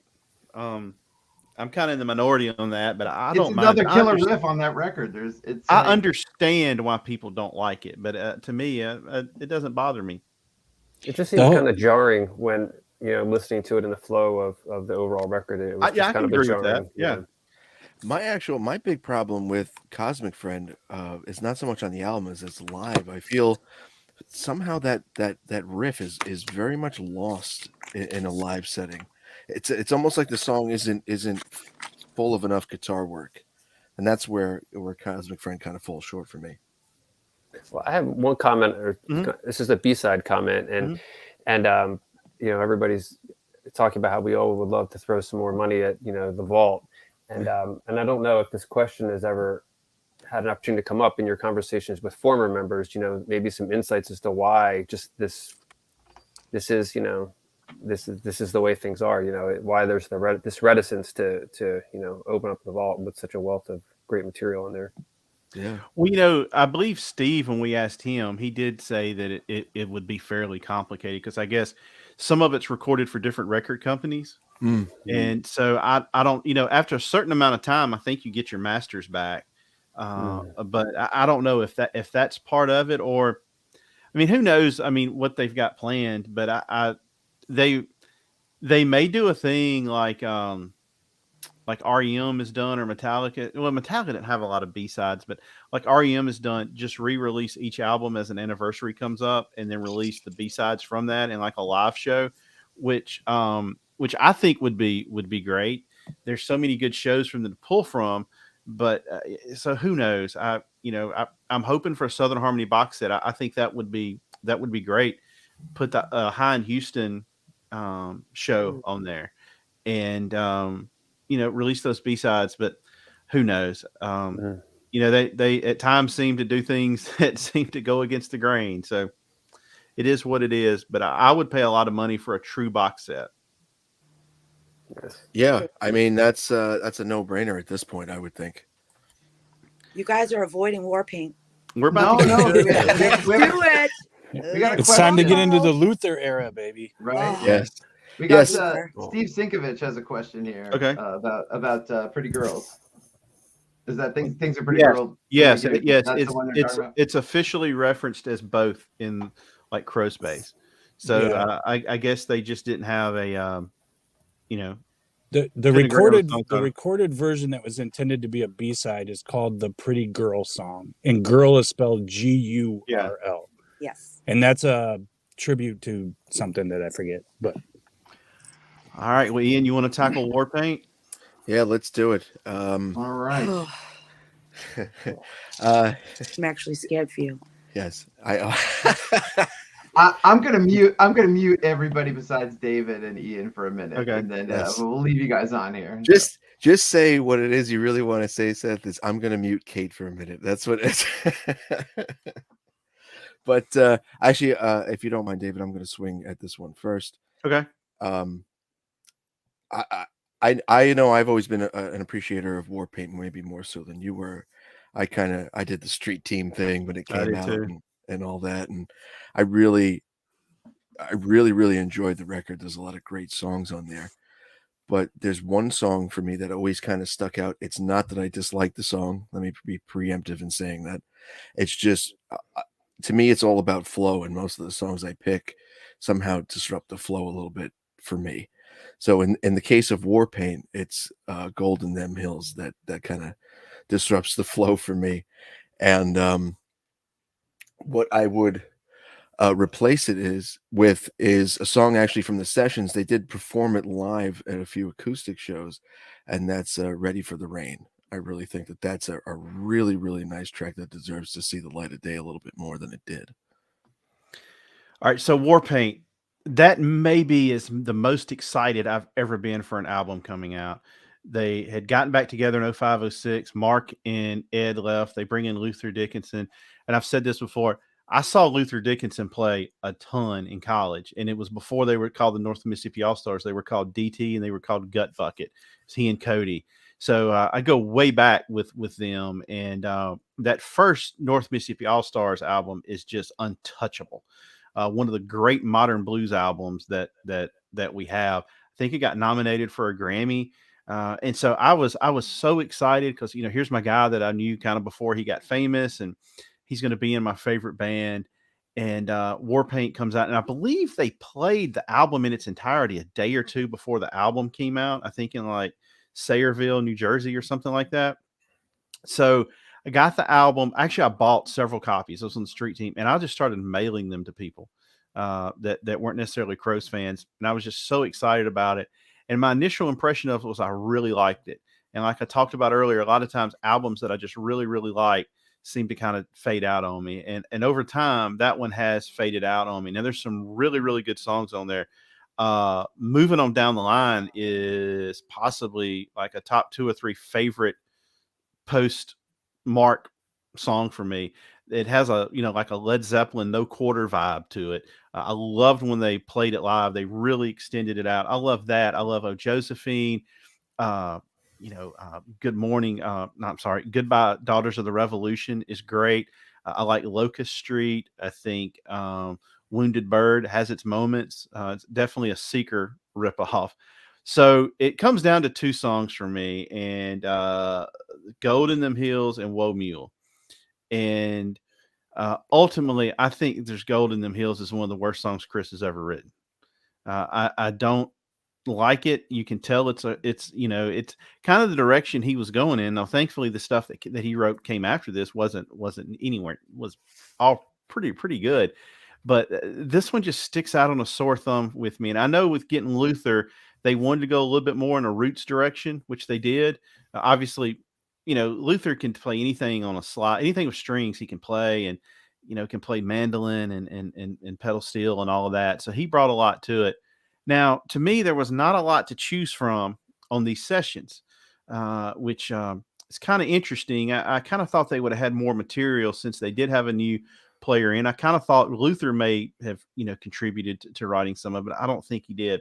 I'm kind of in the minority on that, but I don't mind. It's another killer riff on that record. I understand why people don't like it, but to me, it doesn't bother me. It just seems kind of jarring when listening to it in the flow of the overall record. It was I can agree with that. Yeah. My big problem with Cosmic Friend is not so much on the album as it's live. I feel somehow that riff is very much lost in a live setting. It's almost like the song isn't full of enough guitar work, and that's where Cosmic Friend kind of falls short for me. Well, I have one comment, this is a B-side comment, and everybody's talking about how we all would love to throw some more money at the vault, and I don't know if this question has ever had an opportunity to come up in your conversations with former members. Maybe some insights as to why just this is this is the way things are. Why there's this reticence to open up the vault with such a wealth of great material in there. Yeah. Well, I believe Steve, when we asked him, he did say that it would be fairly complicated because I guess some of it's recorded for different record companies. Mm. And so I don't, after a certain amount of time, I think you get your masters back. But I don't know if that's part of it, or, I mean, who knows? I mean, what they've got planned, but they may do a thing like REM has done, or Metallica. Well, Metallica didn't have a lot of B-sides, but like REM has done, just re-release each album as an anniversary comes up, and then release the B-sides from that in like a live show, which I think would be great. There's so many good shows from them to pull from, but so who knows? I'm hoping for a Southern Harmony box set. I think that would be great. Put the High in Houston show on there, and release those B-sides, but who knows? They at times seem to do things that seem to go against the grain. So it is what it is, but I would pay a lot of money for a true box set. Yeah. I mean, that's a no-brainer at this point, I would think. You guys are avoiding war paint. We're about to do it. It's time to get into the Luther era, baby. Right? Yes. We got Yes. Steve Sinkovich has a question here. Okay. About Pretty Girls. Is that things are Pretty Girl? Yes. Pretty Good? Yes. That's the one you're talking about? It's officially referenced as both in like Crow Space. So Yeah. I guess they just didn't have a the recorded version that was intended to be a B-side is called the Pretty Girl song, and girl is spelled GURL. Yes. And that's a tribute to something that I forget. But all right, well, Ian, you want to tackle war paint? Yeah, let's do it. All right. I'm actually scared for you. Yes, I'm gonna mute everybody besides David and Ian for a minute, Okay. and then Yes. we'll leave you guys on here. Just say what it is you really want to say, Seth. Is I'm gonna mute Kate for a minute. That's what it's. But actually, if you don't mind, David, I'm gonna swing at this one first. Okay. I know I've always been an appreciator of war paint, maybe more so than you were. I did the street team thing when it I came did out too. and all that, and I really enjoyed the record. There's a lot of great songs on there, but there's one song for me that always kind of stuck out. It's not that I dislike the song. Let me be preemptive in saying that. It's just to me, it's all about flow, and most of the songs I pick somehow disrupt the flow a little bit for me. So in the case of war paint, it's Gold in Them Hills that kind of disrupts the flow for me. And what I would replace it with is a song actually from the sessions. They did perform it live at a few acoustic shows, and that's Ready for the Rain. I really think that's a really, really nice track that deserves to see the light of day a little bit more than it did. All right, so war paint, that maybe is the most excited I've ever been for an album coming out. They had gotten back together in 05, 06. Mark and Ed left. They bring in Luther Dickinson. And I've said this before. I saw Luther Dickinson play a ton in college, and it was before they were called the North Mississippi All-Stars. They were called DT, and they were called Gut Bucket. It's he and Cody. So I go way back with them. And that first North Mississippi All-Stars album is just untouchable. One of the great modern blues albums that we have. I think it got nominated for a Grammy. And so I was so excited because, here's my guy that I knew kind of before he got famous, and he's going to be in my favorite band. And War Paint comes out, and I believe they played the album in its entirety a day or two before the album came out. I think in like Sayreville, New Jersey or something like that. So I got the album. Actually, I bought several copies. I was on the street team, and I just started mailing them to people that weren't necessarily Crows fans. And I was just so excited about it. And my initial impression of it was I really liked it. And like I talked about earlier, a lot of times albums that I just really, really like seem to kind of fade out on me. And over time, that one has faded out on me. Now, there's some really, really good songs on there. Moving on down the line is possibly like a top 2 or 3 favorite post Mark song for me. It has like a Led Zeppelin No Quarter vibe to it. I loved when they played it live. They really extended it out. I love that. I love Oh Josephine. Good Morning. No, I'm sorry. Goodbye, Daughters of the Revolution is great. I like Locust Street. I think Wounded Bird has its moments. It's definitely a Seeker ripoff. So it comes down to two songs for me, and Gold in Them Hills and Woe Mule. And ultimately, I think There's Gold in Them Hills is one of the worst songs Chris has ever written. I don't like it. You can tell it's kind of the direction he was going in. Now, thankfully, the stuff that he wrote came after this wasn't anywhere, was all pretty good. But this one just sticks out on a sore thumb with me. And I know with getting Luther, they wanted to go a little bit more in a roots direction, which they did. Obviously, Luther can play anything on a slide, anything with strings he can play, and can play mandolin and pedal steel and all of that. So he brought a lot to it. Now, to me, there was not a lot to choose from on these sessions, which is kind of interesting. I kind of thought they would have had more material since they did have a new player in. I kind of thought Luther may have, contributed to writing some of it. I don't think he did.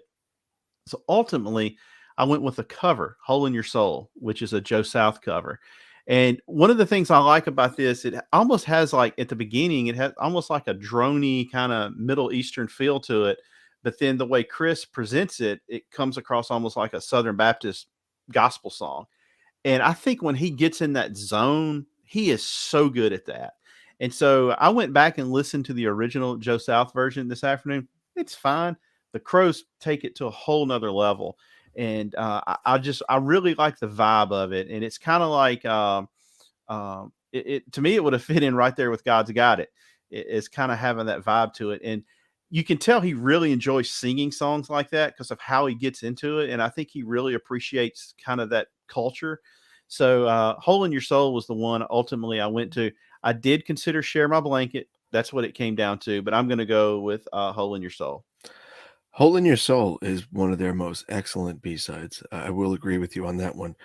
So ultimately, I went with a cover, Hole in Your Soul, which is a Joe South cover. And one of the things I like about this, it almost has like at the beginning, it has almost like a droney kind of Middle Eastern feel to it. But then the way Chris presents it, it comes across almost like a Southern Baptist gospel song. And I think when he gets in that zone, he is so good at that. And so I went back and listened to the original Joe South version this afternoon. It's fine. The Crows take it to a whole nother level. And I really like the vibe of it. And it's kind of like, to me, it would have fit in right there with God's Got It. It's kind of having that vibe to it. And you can tell he really enjoys singing songs like that because of how he gets into it. And I think he really appreciates kind of that culture. So Hole in Your Soul was the one ultimately I went to. I did consider Share My Blanket. That's what it came down to. But I'm going to go with Hole in Your Soul. Hole in Your Soul is one of their most excellent B-sides. I will agree with you on that one.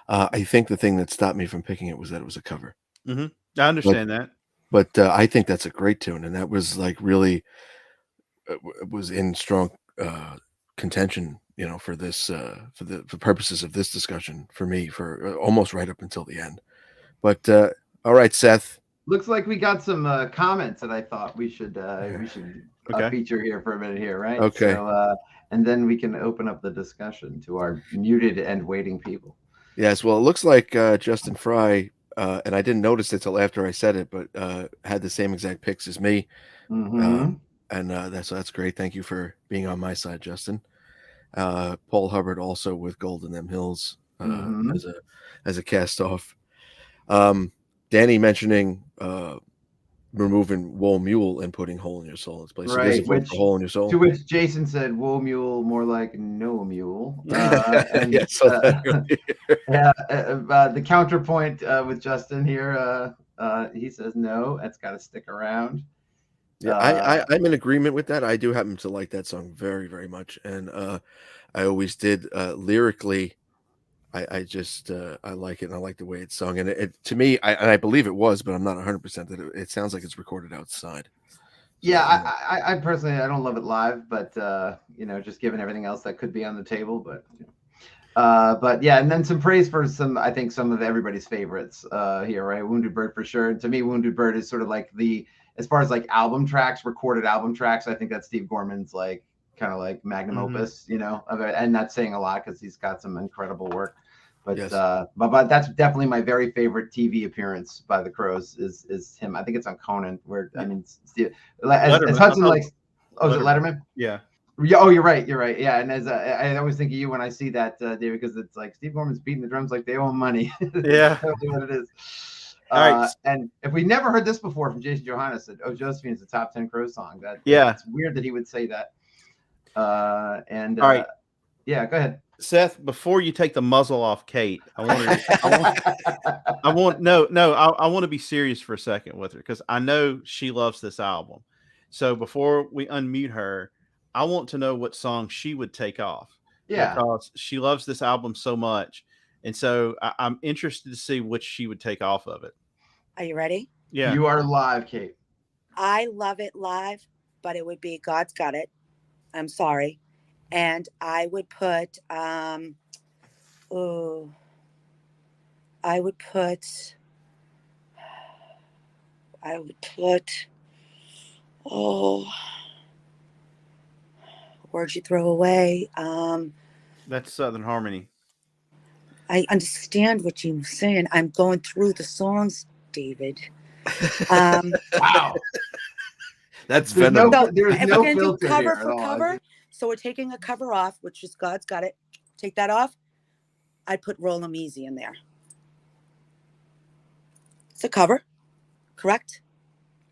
I think the thing that stopped me from picking it was that it was a cover. Mm-hmm. I understand that. But I think that's a great tune. And that was like really... was in strong contention, for this for purposes of this discussion for me for almost right up until the end. But all right, Seth. Looks like we got some comments that I thought we should feature here for a minute here, right? Okay. So and then we can open up the discussion to our muted and waiting people. Yes. Well, it looks like Justin Fry, and I didn't notice it till after I said it, but had the same exact picks as me. Mm-hmm. And that's great. Thank you for being on my side, Justin. Paul Hubbard also with Gold in Them Hills as a cast off. Danny mentioning removing Woe Mule and putting Hole in Your Soul in its place. Right, So Hole in Your Soul. To which Jason said, "Woe Mule, more like no mule." And, the counterpoint with Justin here, he says, "No, that's got to stick around." Yeah, I'm in agreement with that. I do happen to like that song very, very much, and I always did. Lyrically, I just I like it, and I like the way it's sung. And it to me, I believe it was, but I'm not 100% that it sounds like it's recorded outside. Yeah, I personally I don't love it live, but just given everything else that could be on the table, but yeah, and then some praise for some of everybody's favorites here, right? Wounded Bird for sure. And to me, Wounded Bird is sort of like as far as like recorded album tracks, I think that's Steve Gorman's like kind of like magnum opus, and that's saying a lot because he's got some incredible work. But yes. But that's definitely my very favorite TV appearance by the Crows is him. I think it's on Conan where Steve, as Hudson likes. Oh, is it Letterman? Yeah. Yeah. Oh, you're right. Yeah, and as I always think of you when I see that, David, because it's like Steve Gorman's beating the drums like they owe him money. Yeah, that's totally what it is. All right. And if we never heard this before from Jason Johannes, that "Oh Josephine" is a top 10 Crows song. It's weird that he would say that. All right. Yeah, go ahead, Seth. Before you take the muzzle off Kate, I want to be serious for a second with her because I know she loves this album. So before we unmute her, I want to know what song she would take off. Yeah, because she loves this album so much. And so I'm interested to see which she would take off of it. Are you ready? Yeah. You are live, Kate. I love it live, but it would be God's Got It. I'm sorry. And I would put, I would put. Oh, where'd you throw away? That's Southern Harmony. I understand what you're saying. I'm going through the songs, David. Wow. That's There's venom. no, So there's if no we're gonna do filter cover here at for all. cover, so we're taking a cover off, which is God's Got It. Take that off. I put Roll 'Em Easy in there. It's a cover, correct?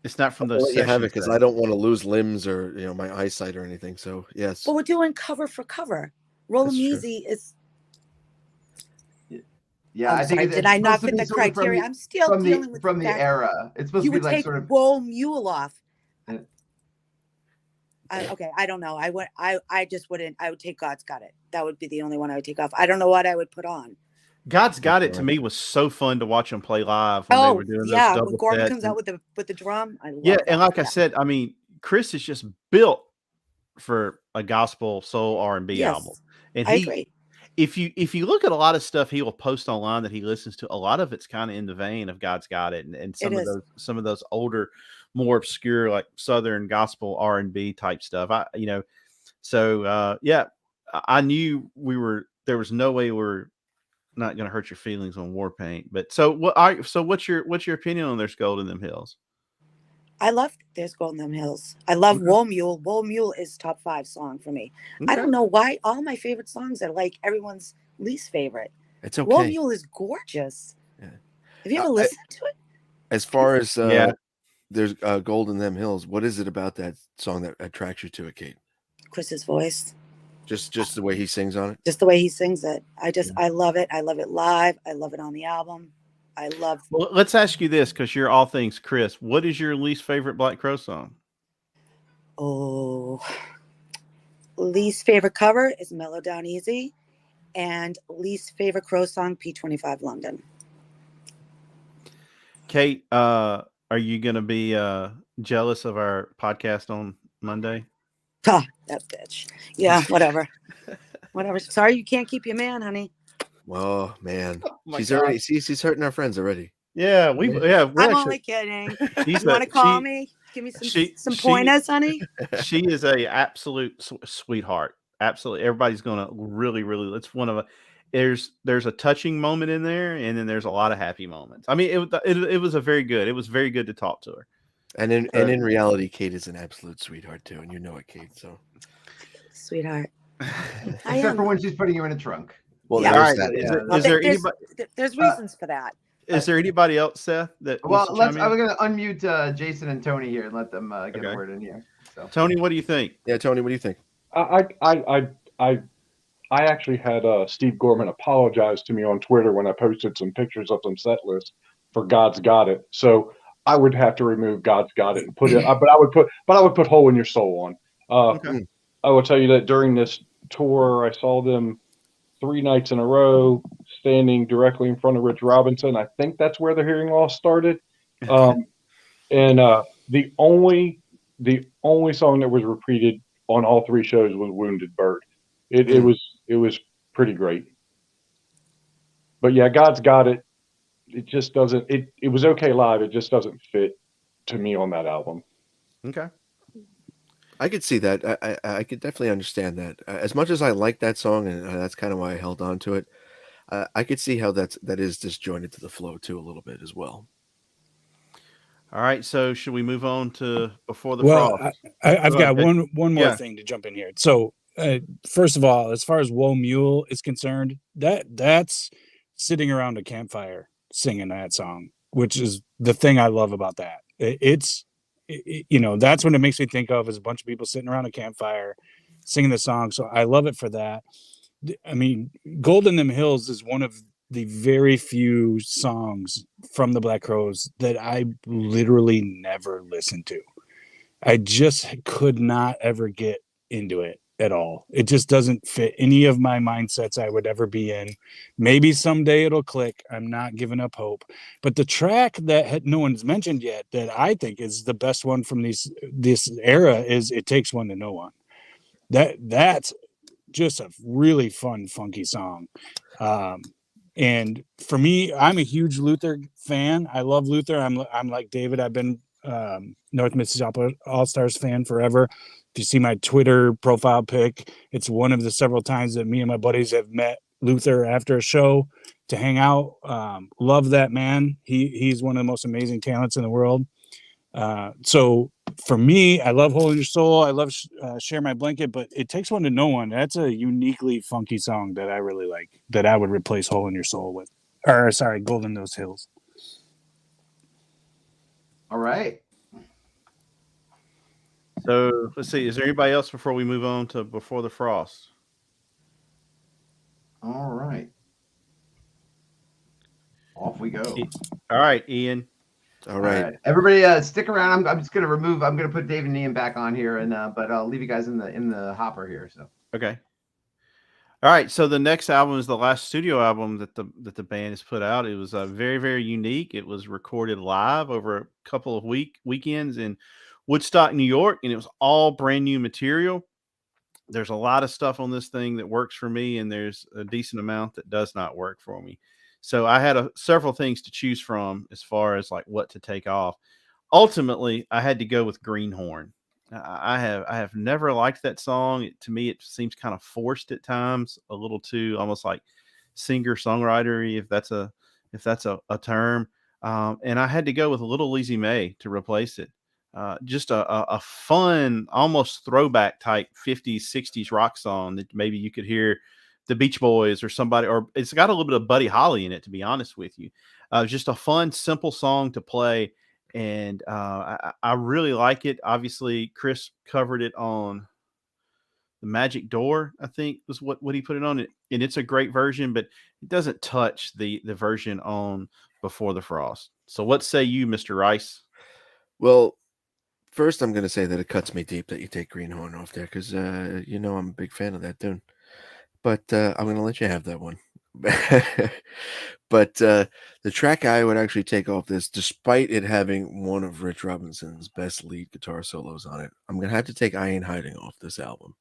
It's not from I'll those let you have it sessions. because I don't want to lose limbs or my eyesight or anything. So yes, But we're doing cover for cover. Roll 'Em That's true. Easy is. Yeah, I'm I think sorry, it's did I not supposed to fit be the sort of criteria? I'm still from dealing with the that. era. It's supposed You to be would like take sort of Roll Mule off. uh, Okay, I don't know. I just wouldn't. I would take God's Got It. That would be the only one I would take off. I don't know what I would put on. God's Got It to me was so fun to watch them play live when they were doing those yeah, double when Gordon sets comes out with the drum, I love yeah, that. and like I said, I mean, Chris is just built for a gospel soul R&B Yes, album, and I agree. If you look at a lot of stuff he will post online that he listens to, a lot of it's kind of in the vein of God's Got It, and It is. some of those older, more obscure like Southern gospel R&B type stuff. Yeah, I knew there was no way we're not going to hurt your feelings on War Paint. But so what's your opinion on There's Gold in Them Hills? I love There's Gold in Them Hills. I love Wool Mule. Wool Mule is top 5 song for me. I don't know why all my favorite songs are like everyone's least favorite. It's okay. Wool Mule is gorgeous. Yeah. Have you ever listened to it? As far as There's Gold in Them Hills, what is it about that song that attracts you to it, Kate? Chris's voice. Just the way he sings on it? Just the way he sings it. I love it. I love it live. I love it on the album. Well, let's ask you this, because you're all things Chris. What is your least favorite Black Crow song? Oh, least favorite cover is Mellow Down Easy, and least favorite Crow song, P25 London. Kate, are you going to be jealous of our podcast on Monday? Ah, that bitch. Yeah, whatever. Whatever. Sorry you can't keep your man, honey. Oh man, my she's God. already she's hurting our friends already. Yeah, I'm only kidding. You want to call me? Give me some pointers, honey. She is a absolute sweetheart. Absolutely, everybody's gonna really. It's one of a. There's a touching moment in there, and then there's a lot of happy moments. I mean, it was very good to talk to her. And in reality, Kate is an absolute sweetheart too, and you know it, Kate. So, sweetheart. Except for when she's putting you in a trunk. Well, Yeah. there's that. There's reasons for that. Is there anybody else, Seth? That Well, I'm going to unmute Jason and Tony here and let them get a word in here. So. Tony, what do you think? Yeah, Tony, what do you think? I actually had Steve Gorman apologize to me on Twitter when I posted some pictures of some set lists for God's Got It. So I would have to remove God's Got It and put it. But I would put Hole in Your Soul on. Okay. I will tell you that during this tour, I saw them 3 nights in a row, standing directly in front of Rich Robinson. I think that's where the hearing loss started. And the only song that was repeated on all 3 shows was Wounded Bird. It was pretty great. But yeah, God's Got It. It just doesn't. It was okay live. It just doesn't fit to me on that album. Okay. I could see that. I could definitely understand that. As much as I like that song, and that's kind of why I held on to it, I could see how that is disjointed to the flow too a little bit as well. All right, so should we move on to Before the Well, Frost? I've got one more thing to jump in here. So, first of all, as far as Woe Mule is concerned, that's sitting around a campfire singing that song, which is the thing I love about that. It's that's what it makes me think of, is a bunch of people sitting around a campfire singing the song. So I love it for that. I mean, Gold in Them Hills is one of the very few songs from the Black Crowes that I literally never listened to. I just could not ever get into it at all. It just doesn't fit any of my mindsets I would ever be in. Maybe someday it'll click. I'm not giving up hope. But the track that no one's mentioned yet that I think is the best one from this era is It Takes One to Know One. That's just a really fun, funky song. And for me, I'm a huge Luther fan. I love Luther. I'm like David. I've been North Mississippi All-Stars fan forever. If you see my Twitter profile pic, it's one of the several times that me and my buddies have met Luther after a show to hang out. Love that man. He's one of the most amazing talents in the world. So for me, I love Hole in Your Soul. I love Share My Blanket, but It Takes One to Know One. That's a uniquely funky song that I really like, that I would replace Hole in Your Soul with. Or sorry, Golden Those Hills. All right. So let's see. Is there anybody else before we move on to Before the Frost? All right. Off we go. All right, Ian. All right. Everybody, stick around. I'm just gonna I'm gonna put David and Ian back on here, and but I'll leave you guys in the hopper here. So okay. All right. So the next album is the last studio album that the band has put out. It was very, very unique. It was recorded live over a couple of weekends in Woodstock, New York, and it was all brand new material. There's a lot of stuff on this thing that works for me, and there's a decent amount that does not work for me. So I had several things to choose from as far as like what to take off. Ultimately, I had to go with Greenhorn. I have never liked that song. To me, it seems kind of forced at times, a little too almost like singer-songwritery, if that's a term. And I had to go with Little Lizzie May to replace it. Just a fun, almost throwback type 50s, 60s rock song that maybe you could hear the Beach Boys or somebody, or it's got a little bit of Buddy Holly in it, to be honest with you. Just a fun, simple song to play. And I really like it. Obviously, Chris covered it on the Magic Door, I think was what he put it on. And it's a great version, but it doesn't touch the version on Before the Frost. So what say you, Mr. Rice? Well, first I'm going to say that it cuts me deep that you take Greenhorn off there because, I'm a big fan of that tune. But I'm going to let you have that one. But the track I would actually take off this, despite it having one of Rich Robinson's best lead guitar solos on it, I'm going to have to take I Ain't Hiding off this album.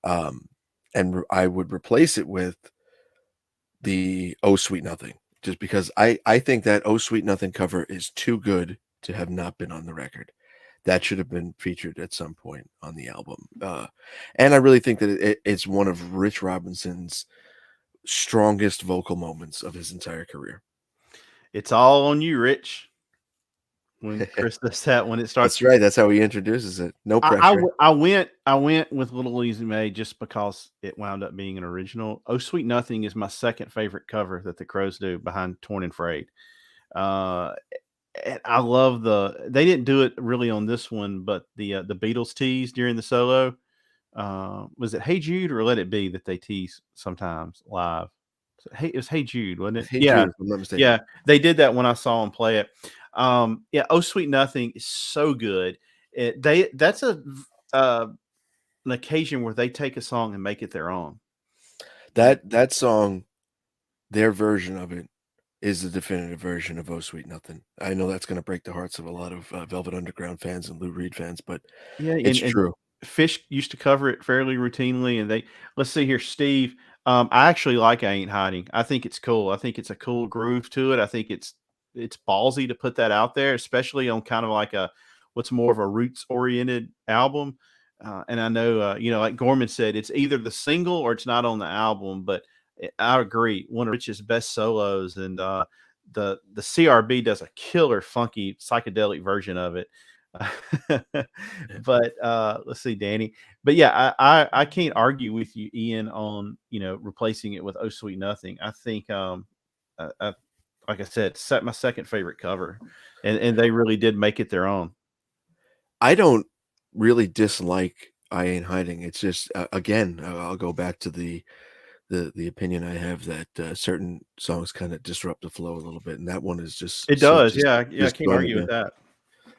And I would replace it with the Oh Sweet Nothing, just because I think that Oh Sweet Nothing cover is too good to have not been on the record. That should have been featured at some point on the album. And I really think that it's one of Rich Robinson's strongest vocal moments of his entire career. It's all on you, Rich. When Chris does that, when it starts. That's right. That's how he introduces it. No pressure. I went with Little Lizzie May just because it wound up being an original. Oh Sweet Nothing is my second favorite cover that the Crows do behind Torn and Frayed. And I love they didn't do it really on this one, but the Beatles tease during the solo. Was it Hey Jude or Let It Be that they tease sometimes live? It was Hey Jude, wasn't it? Hey yeah. Jude, if I'm not mistaken. Yeah. They did that when I saw them play it. Oh Sweet Nothing is so good. That's an occasion where they take a song and make it their own. That song, their version of it, is the definitive version of Oh Sweet Nothing. I know that's going to break the hearts of a lot of Velvet Underground fans and Lou Reed fans, but it's true. Fish used to cover it fairly routinely, and let's see here, Steve. I actually like I Ain't Hiding. I think it's cool. I think it's a cool groove to it. I think it's ballsy to put that out there, especially on kind of like what's more of a roots oriented album. And I know, like Gorman said, it's either the single or it's not on the album, but I agree. One of Rich's best solos, and the CRB does a killer, funky, psychedelic version of it. But let's see, Danny. But yeah, I can't argue with you, Ian, on replacing it with Oh Sweet Nothing. I think, like I said, set my second favorite cover, and they really did make it their own. I don't really dislike I Ain't Hiding. It's just again, I'll go back to the opinion I have that certain songs kind of disrupt the flow a little bit, and that one is just I can't argue with that.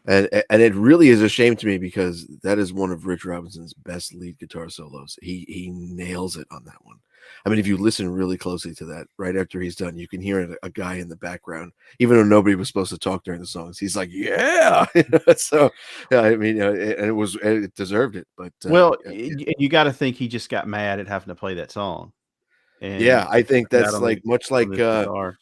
And it really is a shame to me because that is one of Rich Robinson's best lead guitar solos. He nails it on that one. I mean, if you listen really closely to that, right after he's done, you can hear a guy in the background, even though nobody was supposed to talk during the songs. He's like, "Yeah." So, yeah, I mean, and it deserved it. But you got to think he just got mad at having to play that song. And Yeah, I think that that's on like the- much on like this guitar.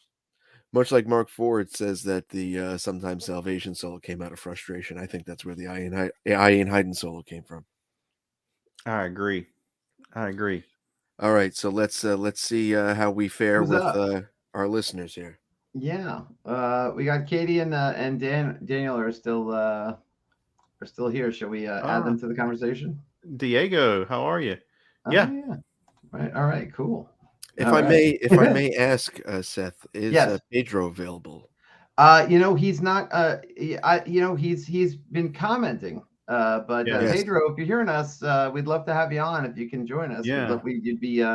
much like Mark Ford says that the Sometimes Salvation solo came out of frustration. I think that's where the I Ain't Hiding solo came from. I agree. All right, so let's see how we fare Who's with up? our listeners here. Yeah, we got Katie and Daniel are still here. Shall we add them to the conversation? Diego, how are you? Oh, Yeah. yeah. Right. All right. Cool. If All I right. may ask, Seth, is Yes. Pedro available? He's not. He's been commenting. But Yes. Pedro, if you're hearing us, we'd love to have you on. If you can join us, Yeah. you'd be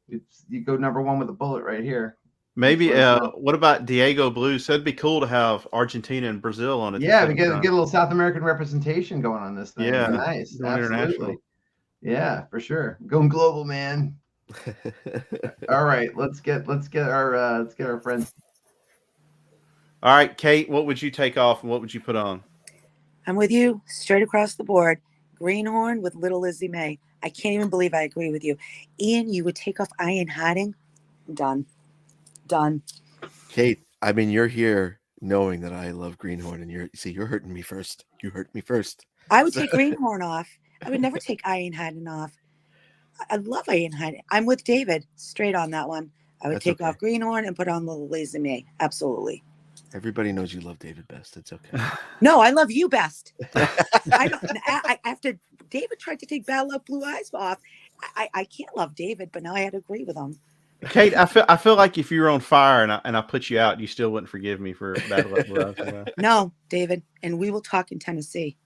you'd go number one with a bullet right here. Maybe what about Diego Blue? So it'd be cool to have Argentina and Brazil on it. Yeah, we get a little South American representation going on this thing. Yeah, Nice. going Absolutely. international. Yeah, for sure. Going global, man. All right, let's get our friends. All right, Kate, what would you take off and what would you put on? I'm with you straight across the board. Greenhorn with Little Lizzie May. I can't even believe I agree with you. Ian, you would take off I Ain't Hiding. Done. Kate, I mean, you're here knowing that I love Greenhorn, and you're hurting me first. You hurt me first. I would take Greenhorn off. I would never take I Ain't Hiding off. I love I Ain't Hiding. I'm with David straight on that one. I would That's take okay. off Greenhorn and put on Little Lizzie May. Absolutely. Everybody knows you love David best. It's okay. No, I love you best. After David tried to take Bad Luck Blue Eyes off, I can't love David, but now I had to agree with him. Kate, I feel like if you were on fire and I put you out, you still wouldn't forgive me for Bad Luck Blue Eyes. No, David, and we will talk in Tennessee.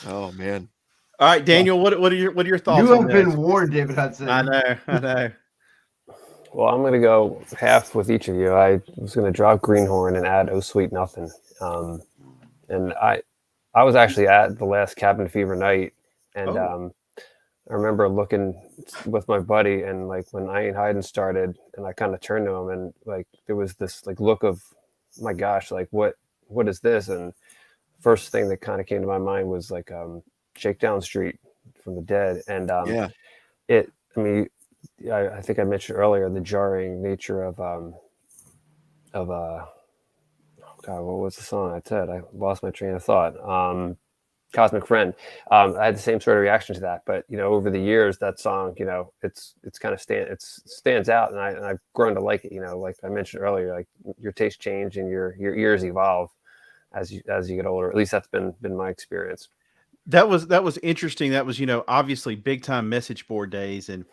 Oh man. All right, Daniel, what are your thoughts? You on have this? been warned, David Hudson. I know. Well, I'm going to go half with each of you. I was going to drop Greenhorn and add Oh Sweet Nothing. And I was actually at the last Cabin Fever night, and I remember looking with my buddy, and like when I Ain't Hiding started, and I kind of turned to him, and like there was this like look of, my gosh, like what is this? And first thing that kind of came to my mind was like Shakedown Street from the Dead, and I think I mentioned earlier the jarring nature of God, what was the song I said? I lost my train of thought. Cosmic Friend. I had the same sort of reaction to that, but over the years, that song, it's kind of stands out, and I've grown to like it. Like I mentioned earlier, like your taste change and your ears evolve as you get older. At least that's been my experience. That was interesting. That was obviously big time message board days, and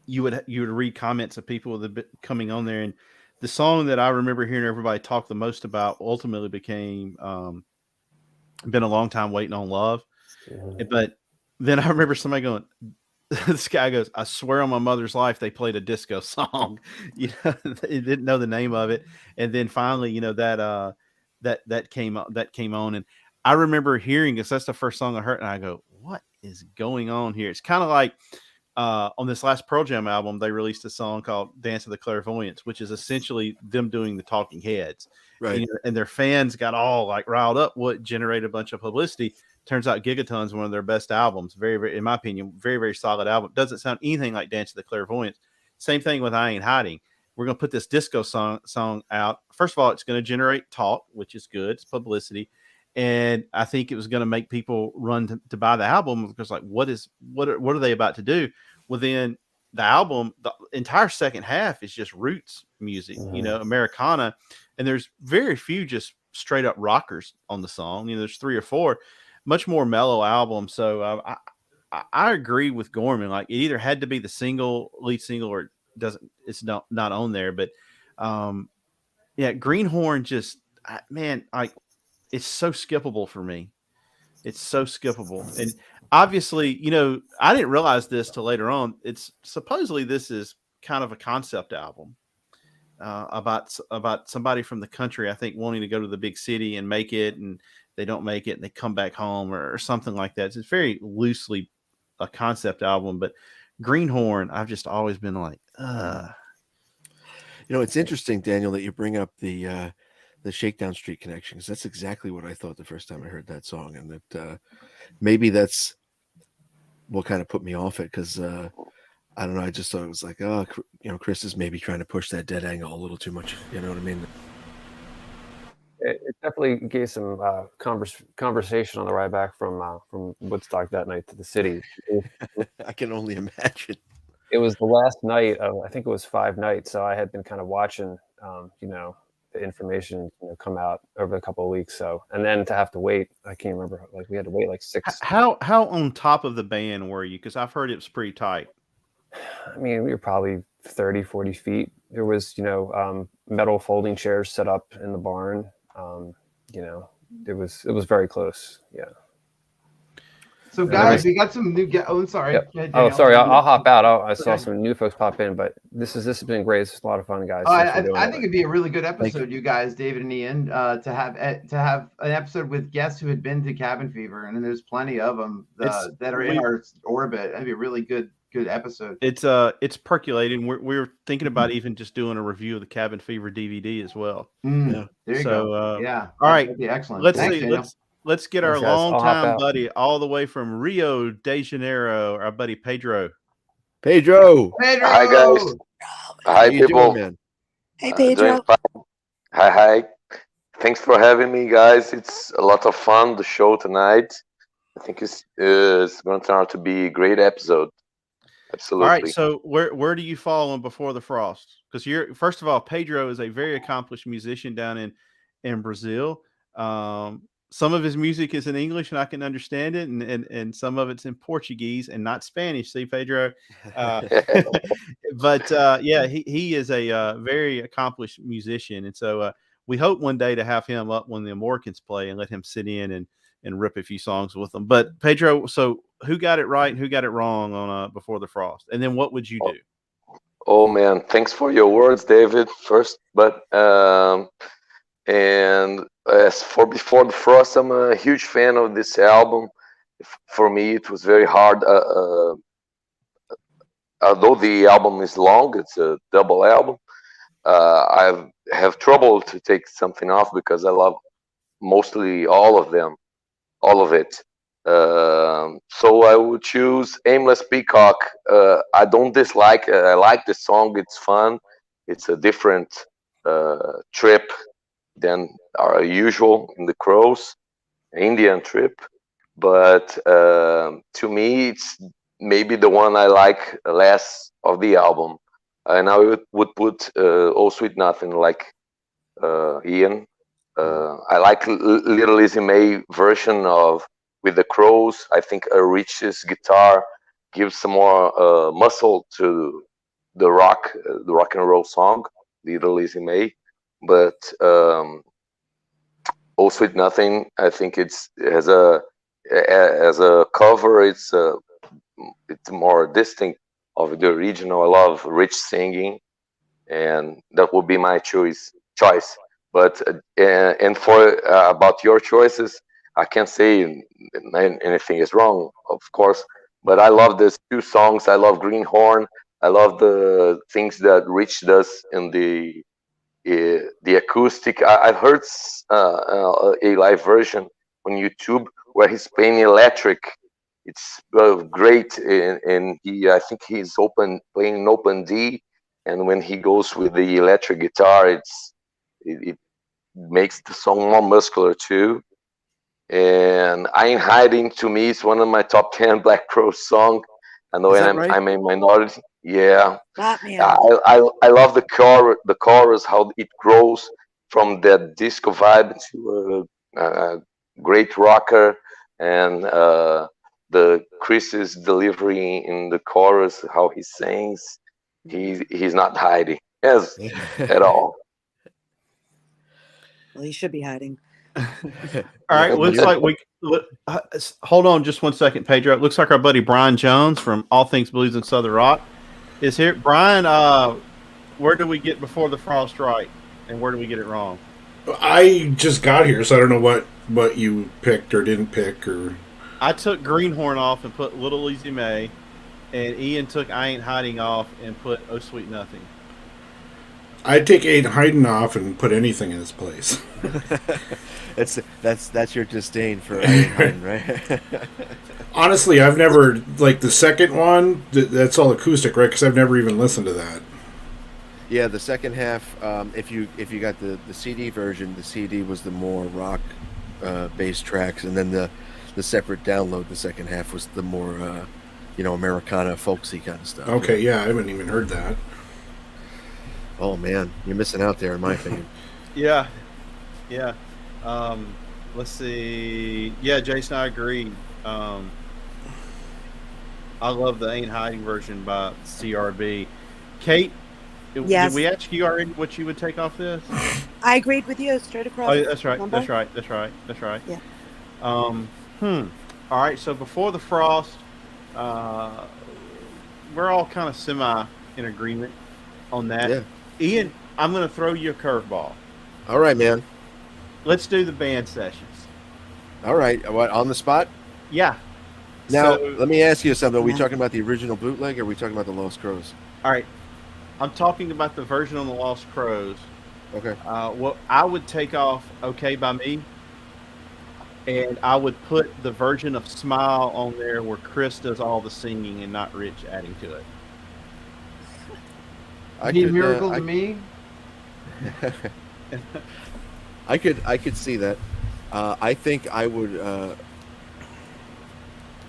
you would read comments of people that coming on there, and the song that I remember hearing everybody talk the most about ultimately became Been a Long Time Waiting on Love. Mm-hmm. But then I remember somebody going, this guy goes, I swear on my mother's life they played a disco song. They didn't know the name of it, and then finally that came on, and I remember hearing this. That's the first song I heard, and I go, what is going on here? It's kind of like on this last Pearl Jam album, they released a song called Dance of the Clairvoyants, which is essentially them doing the Talking Heads. Right. And their fans got all like riled up, what generated a bunch of publicity. Turns out Gigaton's one of their best albums. Very, very, in my opinion, very, very solid album. Doesn't sound anything like Dance of the Clairvoyants. Same thing with I Ain't Hiding. We're going to put this disco song out. First of all, it's going to generate talk, which is good. It's publicity. And I think it was going to make people run to buy the album because, like, what are they about to do? Well, then the album, the entire second half is just roots music, Americana, and there's very few just straight up rockers on the song. There's 3 or 4, much more mellow album. So I agree with Gorman. Like, it either had to be the lead single, or it's not on there. But Greenhorn just, man, like, it's so skippable for me. It's so skippable. And obviously, I didn't realize this till later on. It's supposedly this is kind of a concept album about somebody from the country, I think, wanting to go to the big city and make it, and they don't make it and they come back home or something like that. It's very loosely a concept album, but Greenhorn, I've just always been like, It's interesting, Daniel, that you bring up the Shakedown Street connection, because that's exactly what I thought the first time I heard that song, and that maybe that's what kind of put me off it, because I don't know. I just thought it was like, oh, Chris is maybe trying to push that dead angle a little too much. You know what I mean? It definitely gave some conversation on the ride back from Woodstock that night to the city. I can only imagine. It was the last night of, I think it was 5 nights, so I had been kind of watching, the information come out over a couple of weeks. So, and then to have to wait, I can't remember. Like we had to wait like 6. How on top of the band were you? Because I've heard it was pretty tight. I mean, we were probably 30, 40 feet. There was, metal folding chairs set up in the barn. It was very close. Yeah. So guys, we got some new guests. Oh, sorry. Yep. Yeah, Oh, sorry. I'll hop out. I saw some new folks pop in, but this has been great. It's a lot of fun, guys. I think it'd be a really good episode, you guys, David and Ian, to have an episode with guests who had been to Cabin Fever, and then there's plenty of them that are in our orbit. That'd be a really good episode. It's percolating. We're thinking about even just doing a review of the Cabin Fever DVD as well. There you go. Yeah. All right. That'd be excellent. Let's Thanks, see. Daniel. Let's get our Thanks, guys. I'll hop longtime out. buddy all the way from Rio de Janeiro, our buddy Pedro. Pedro. Hi guys. Hi How you people. doing, man? Hey, Doing Pedro. fine. Hi. Thanks for having me, guys. It's a lot of fun. The show tonight. I think it's going to turn out to be a great episode. Absolutely. All right. So where do you fall on Before the Frost? Because first of all, Pedro is a very accomplished musician down in Brazil. Some of his music is in English and I can understand it, and some of it's in Portuguese and not Spanish. See, Pedro. But he is a very accomplished musician, and so we hope one day to have him up when the Americans play and let him sit in and rip a few songs with them. But Pedro, so who got it right and who got it wrong on Before the Frost, and then what would you do? Oh man, thanks for your words, David. First, but and as for Before the Frost, I'm a huge fan of this album. For me, it was very hard. Although the album is long, it's a double album. I have trouble to take something off because I love mostly all of it. So I would choose Aimless Peacock. I don't dislike it. I like the song. It's fun. It's a different trip than our usual in the Crows, Indian trip. But to me, it's maybe the one I like less of the album. And I would put Oh Sweet Nothing, like Ian. I like Little Easy May version of With the Crows. I think Rich's guitar gives some more muscle to the rock and roll song, Little Easy May. But Oh Sweet Nothing, I think as a cover, it's more distinct of the original. I love Rich singing, and that would be my choice. But and for about your choices, I can't say anything is wrong, of course. But I love these 2 songs. I love Greenhorn. I love the things that Rich does in the acoustic. I've heard a live version on YouTube where he's playing electric. It's great, and I think he's playing an open D, and when he goes with the electric guitar, it makes the song more muscular too. And I Ain't Hiding, to me, is one of my top 10 Black Crowes song. I know I'm a minority. Yeah, I love the chorus, how it grows from that disco vibe to a great rocker, and the Chris's delivery in the chorus, how he sings, he's not hiding at all. Well, he should be hiding. All right, looks like hold on just one second, Pedro. It looks like our buddy Brian Jones from All Things Blues and Southern Rock is here. Brian, where do we get Before the Frost right, and where do we get it wrong? I just got here, so I don't know what you picked or didn't pick. Or I took Greenhorn off and put Little Easy May, and Ian took I Ain't Hiding off and put Oh Sweet Nothing. I'd take Aiden Haydn off and put anything in his place. That's your disdain for Aiden Haydn, right? Honestly, I've never, like, the second one, that's all acoustic, right? Because I've never even listened to that. Yeah, the second half, if you got the CD version, the CD was the more rock based tracks, and then the separate download, the second half was the more Americana folksy kind of stuff. Okay, yeah, I haven't even heard that. Oh man, you're missing out there, in my opinion. Yeah. Let's see. Yeah, Jason, I agree. I love the Ain't Hiding version by CRB. Kate, Yes. did we ask you already what you would take off this? I agreed with you straight across. Oh, that's right. Remember? That's right. Yeah. All right. So before the frost, we're all kind of semi in agreement on that. Yeah. Ian, I'm going to throw you a curveball. All right, man. Let's do the band sessions. All right. What, on the spot? Yeah. Now, So- let me ask you something. Are we talking about the original bootleg, or are we talking about the Lost Crows? All right. I'm talking about the version on the Lost Crows. Okay. Well, I would take off "Okay" by me, and I would put the version of "Smile" on there where Chris does all the singing and not Rich adding to it. Miracle to Me. I could see that. I think I would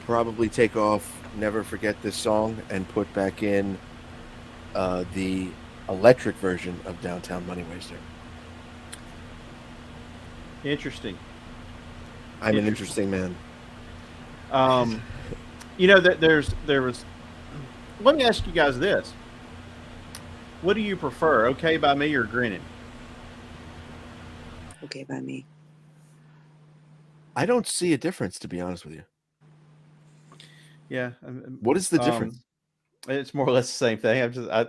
probably take off "Never Forget This Song" and put back in the electric version of "Downtown Money Waster." Interesting. I'm an interesting man. There was. Let me ask you guys this: what do you prefer, "Okay" by me or "Grinning"? Okay by me. I don't see a difference, to be honest with you. Yeah. What is the difference? It's more or less the same thing.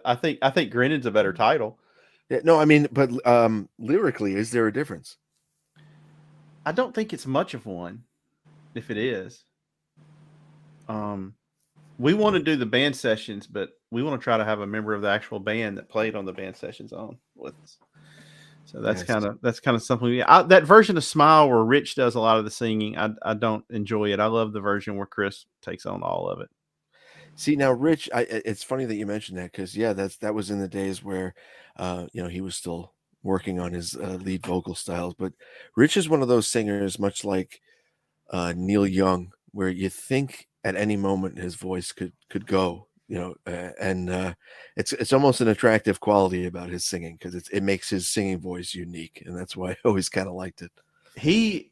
I think "Grinning's" a better title. Yeah, no, I mean, but lyrically, is there a difference? I don't think it's much of one, if it is. We want to do the band sessions, but we want to try to have a member of the actual band that played on the band sessions on with us. So that's kind of something. That version of "Smile" where Rich does a lot of the singing, I don't enjoy it. I love the version where Chris takes on all of it. See, now, Rich, it's funny that you mentioned that, because that was in the days where, he was still working on his lead vocal styles. But Rich is one of those singers, much like Neil Young, where you think at any moment his voice could go. And it's almost an attractive quality about his singing, because it makes his singing voice unique, and that's why I always kind of liked it. He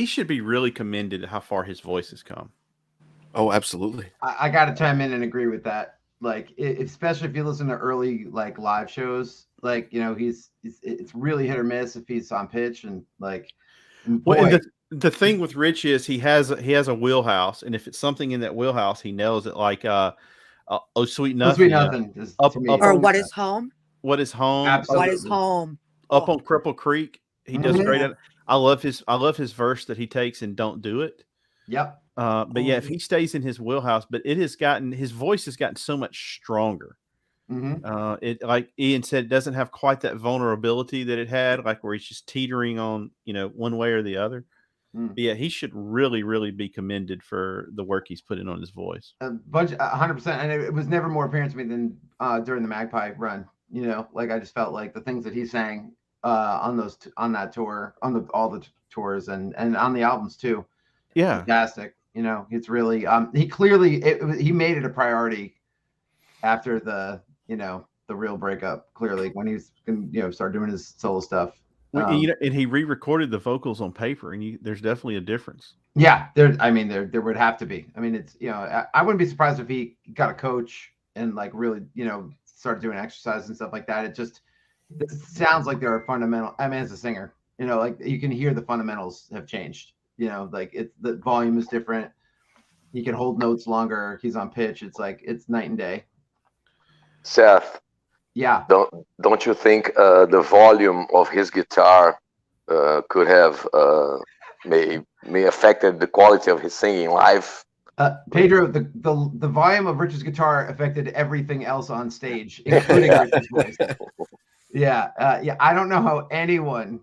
should be really commended at how far his voice has come. Oh, absolutely. I got to chime in and agree with that. Like, especially if you listen to early like live shows, like it's really hit or miss if he's on pitch, and like. Well, the thing with Rich is he has a wheelhouse, and if it's something in that wheelhouse, he nails it. Like "Oh Sweet Nothing," Sweet Nothing, or "What Is Home." What is home? Absolutely. What is home? Up on Cripple Creek, he does great at it. I love his verse that he takes in "Don't Do It." Yep. But yeah, if he stays in his wheelhouse, but his voice has gotten so much stronger. Mm-hmm. It, like Ian said, it doesn't have quite that vulnerability that it had, like where he's just teetering on, one way or the other. But yeah, he should really, really be commended for the work he's put in on his voice. 100%. And it was never more apparent to me than during the Magpie run. Like I just felt like the things that he sang on that tour, on all the tours, and on the albums too. Yeah, fantastic. It's really he clearly he made it a priority after the real breakup. Clearly, when he's gonna start doing his solo stuff. And he re-recorded the vocals on paper, and there's definitely a difference. Yeah, there would have to be. I mean, it's I wouldn't be surprised if he got a coach and like really started doing exercise and stuff like that. It sounds like there are fundamental. I mean, as a singer, like you can hear the fundamentals have changed. Like the volume is different. He can hold notes longer. He's on pitch. It's like it's night and day. Seth. Yeah. Don't you think the volume of his guitar could have may affected the quality of his singing live? Pedro, the volume of Rich's guitar affected everything else on stage, including Rich's voice. Yeah, I don't know how anyone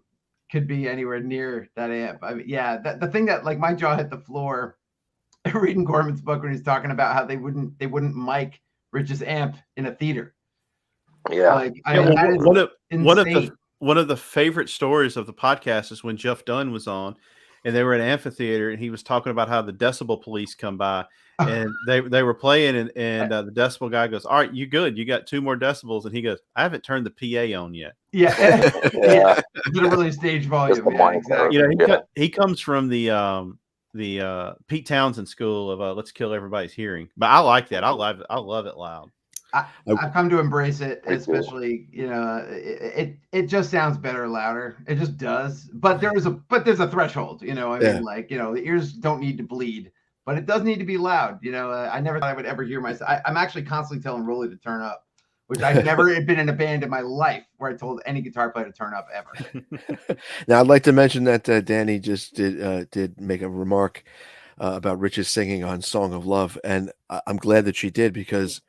could be anywhere near that amp. I mean, yeah, the thing that like my jaw hit the floor reading Gorman's book when he's talking about how they wouldn't mic Rich's amp in a theater. Yeah, like one of the favorite stories of the podcast is when Jeff Dunn was on, and they were at an amphitheater, and he was talking about how the decibel police come by, and they were playing, and the decibel guy goes, "All right, you good? You got 2 more decibels?" And he goes, "I haven't turned the PA on yet." Yeah, literally stage volume. Yeah, exactly. You know, he comes from the Pete Townsend school of let's kill everybody's hearing, but I like that. I love it loud. I've come to embrace it, especially it just sounds better louder. It just does. But there's a threshold, I mean, like, the ears don't need to bleed, but it does need to be loud. I never thought I would ever hear myself. I'm actually constantly telling Rolly to turn up, which I've never been in a band in my life where I told any guitar player to turn up ever. Now, I'd like to mention that Danny just did make a remark about Rich's singing on Song of Love, and I'm glad that she did, because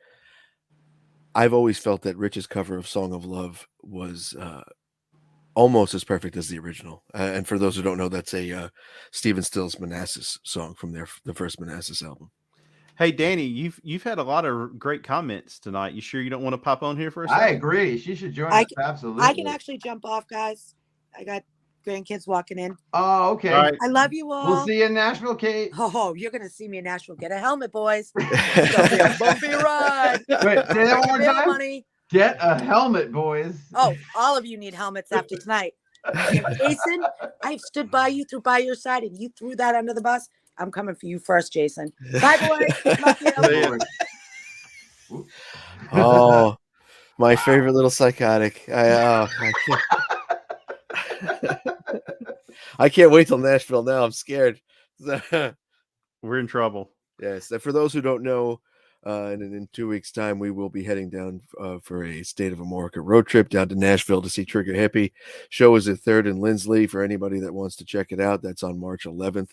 I've always felt that Rich's cover of Song of Love was almost as perfect as the original. And for those who don't know, that's a Stephen Stills Manassas song from the first Manassas album. Hey, Danny, you've had a lot of great comments tonight. You sure you don't want to pop on here for a second? I agree. She should join us. Absolutely. I can actually jump off, guys. I got grandkids walking in. Oh, okay. All right. I love you all. We'll see you in Nashville, Kate. Oh, you're going to see me in Nashville. Get a helmet, boys. It's going to be a bumpy ride. Wait, say that one more Bill time. Money. Get a helmet, boys. Oh, all of you need helmets after tonight. Jason, I've stood by you, through by your side, and you threw that under the bus. I'm coming for you first, Jason. Bye, boys. Love you. Oh, my favorite little psychotic. I can't wait till Nashville now. I'm scared. We're in trouble. Yes. And for those who don't know, in 2 weeks' time, we will be heading down for a State of America road trip down to Nashville to see Trigger Hippie. Show is at 3rd and Lindsley. For anybody that wants to check it out, that's on March 11th.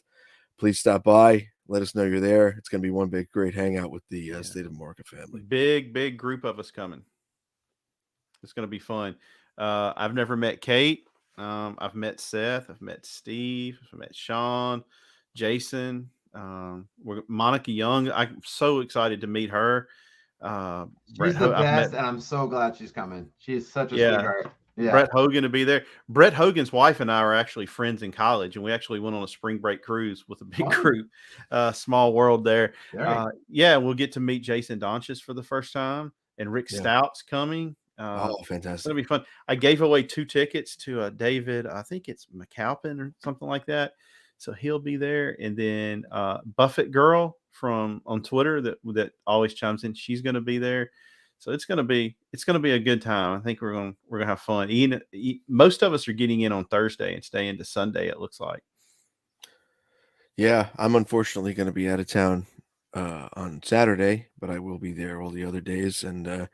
Please stop by. Let us know you're there. It's going to be one big, great hangout with the State of America family. Big group of us coming. It's going to be fun. I've never met Kate. I've met Seth. I've met Steve. I've met Sean, Jason. Monica Young. I'm so excited to meet her. She's the best, and I'm so glad she's coming. She's such a sweetheart. Yeah. Brett Hogan to be there. Brett Hogan's wife and I are actually friends in college, and we actually went on a spring break cruise with a big group. Small world there. We'll get to meet Jason Donches for the first time, and Rick Stout's coming. Fantastic. It's gonna be fun. I gave away 2 tickets to David, I think it's McAlpin or something like that, so he'll be there. And then Buffett Girl from on Twitter that always chimes in, she's gonna be there. So it's gonna be a good time. I think we're gonna have fun. Most of us are getting in on Thursday and staying to Sunday, it looks like. Yeah, I'm unfortunately going to be out of town on Saturday, but I will be there all the other days, and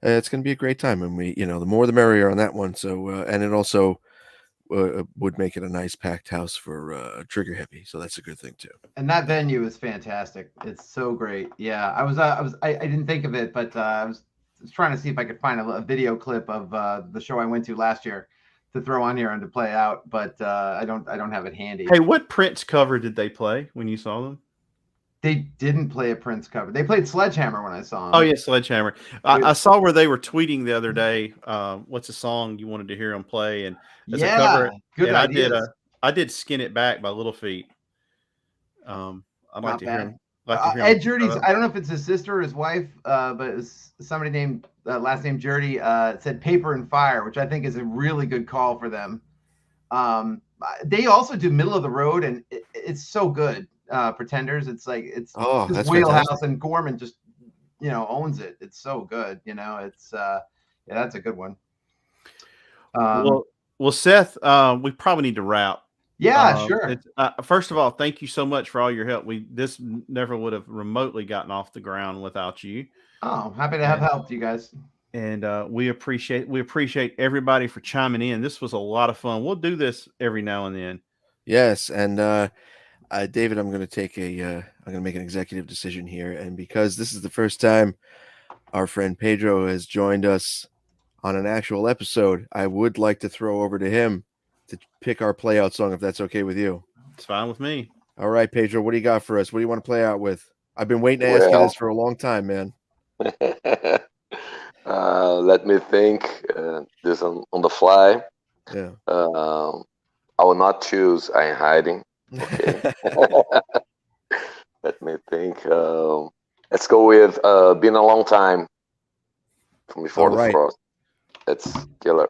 it's going to be a great time. And we, the more the merrier on that one. So, and it also would make it a nice packed house for Trigger Hippie. So that's a good thing too. And that venue is fantastic. It's so great. Yeah, I didn't think of it, but I was trying to see if I could find a video clip of the show I went to last year to throw on here and to play out, but I don't have it handy. Hey, what Prince cover did they play when you saw them? They didn't play a Prince cover. They played Sledgehammer when I saw them. Oh yeah, Sledgehammer. I saw where they were tweeting the other day. What's a song you wanted to hear them play? And as a cover, good ideas. I did Skin It Back by Little Feat. I'd like to hear him. Ed Jurdy's. I don't know if it's his sister or his wife, but it's somebody named last name Jurdy. Said Paper and Fire, which I think is a really good call for them. They also do Middle of the Road, and it's so good. Pretenders, it's like it's that's wheelhouse, fantastic. and Gorman just owns it. It's so good. It's that's a good one. Well, Seth, we probably need to wrap. Yeah, sure. First of all, thank you so much for all your help. This never would have remotely gotten off the ground without you. Oh, happy to have helped you guys. And we appreciate everybody for chiming in. This was a lot of fun. We'll do this every now and then. Yes, and David, I'm going to take a I'm going to make an executive decision here. And because this is the first time our friend Pedro has joined us on an actual episode, I would like to throw over to him to pick our play out song, if that's okay with you. It's fine with me. All right, Pedro, what do you got for us? What do you want to play out with? I've been waiting to ask you this for a long time, man. Let me think. This on the fly. Yeah. I will not choose I'm Hiding. Okay. Let me think. Let's go with Been a Long Time from Before the Frost. That's killer.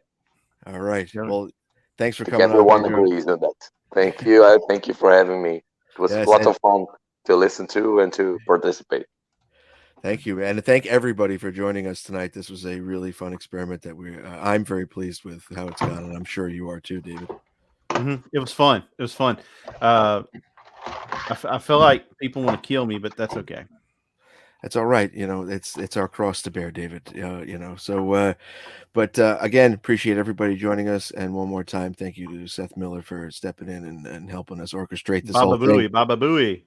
All right. Well, thanks for I think coming on. everyone Pedro. agrees on that. Thank you. I thank you for having me. It was Yes, a lot of fun to listen to and to participate. Thank you, and thank everybody for joining us tonight. This was a really fun experiment that I'm very pleased with how it's gone, and I'm sure you are too, David. It was fun. It was fun. I feel like people want to kill me, but that's okay. That's all right. You know, it's our cross to bear, David. You know, so but again, appreciate everybody joining us, and one more time, thank you to Seth Miller for stepping in and helping us orchestrate this whole thing. Baba Booey.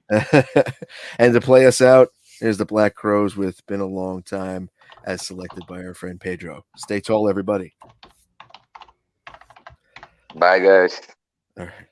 And to play us out, here's the Black Crowes with Been a Long Time, as selected by our friend Pedro. Stay tall, everybody. Bye, guys. All right.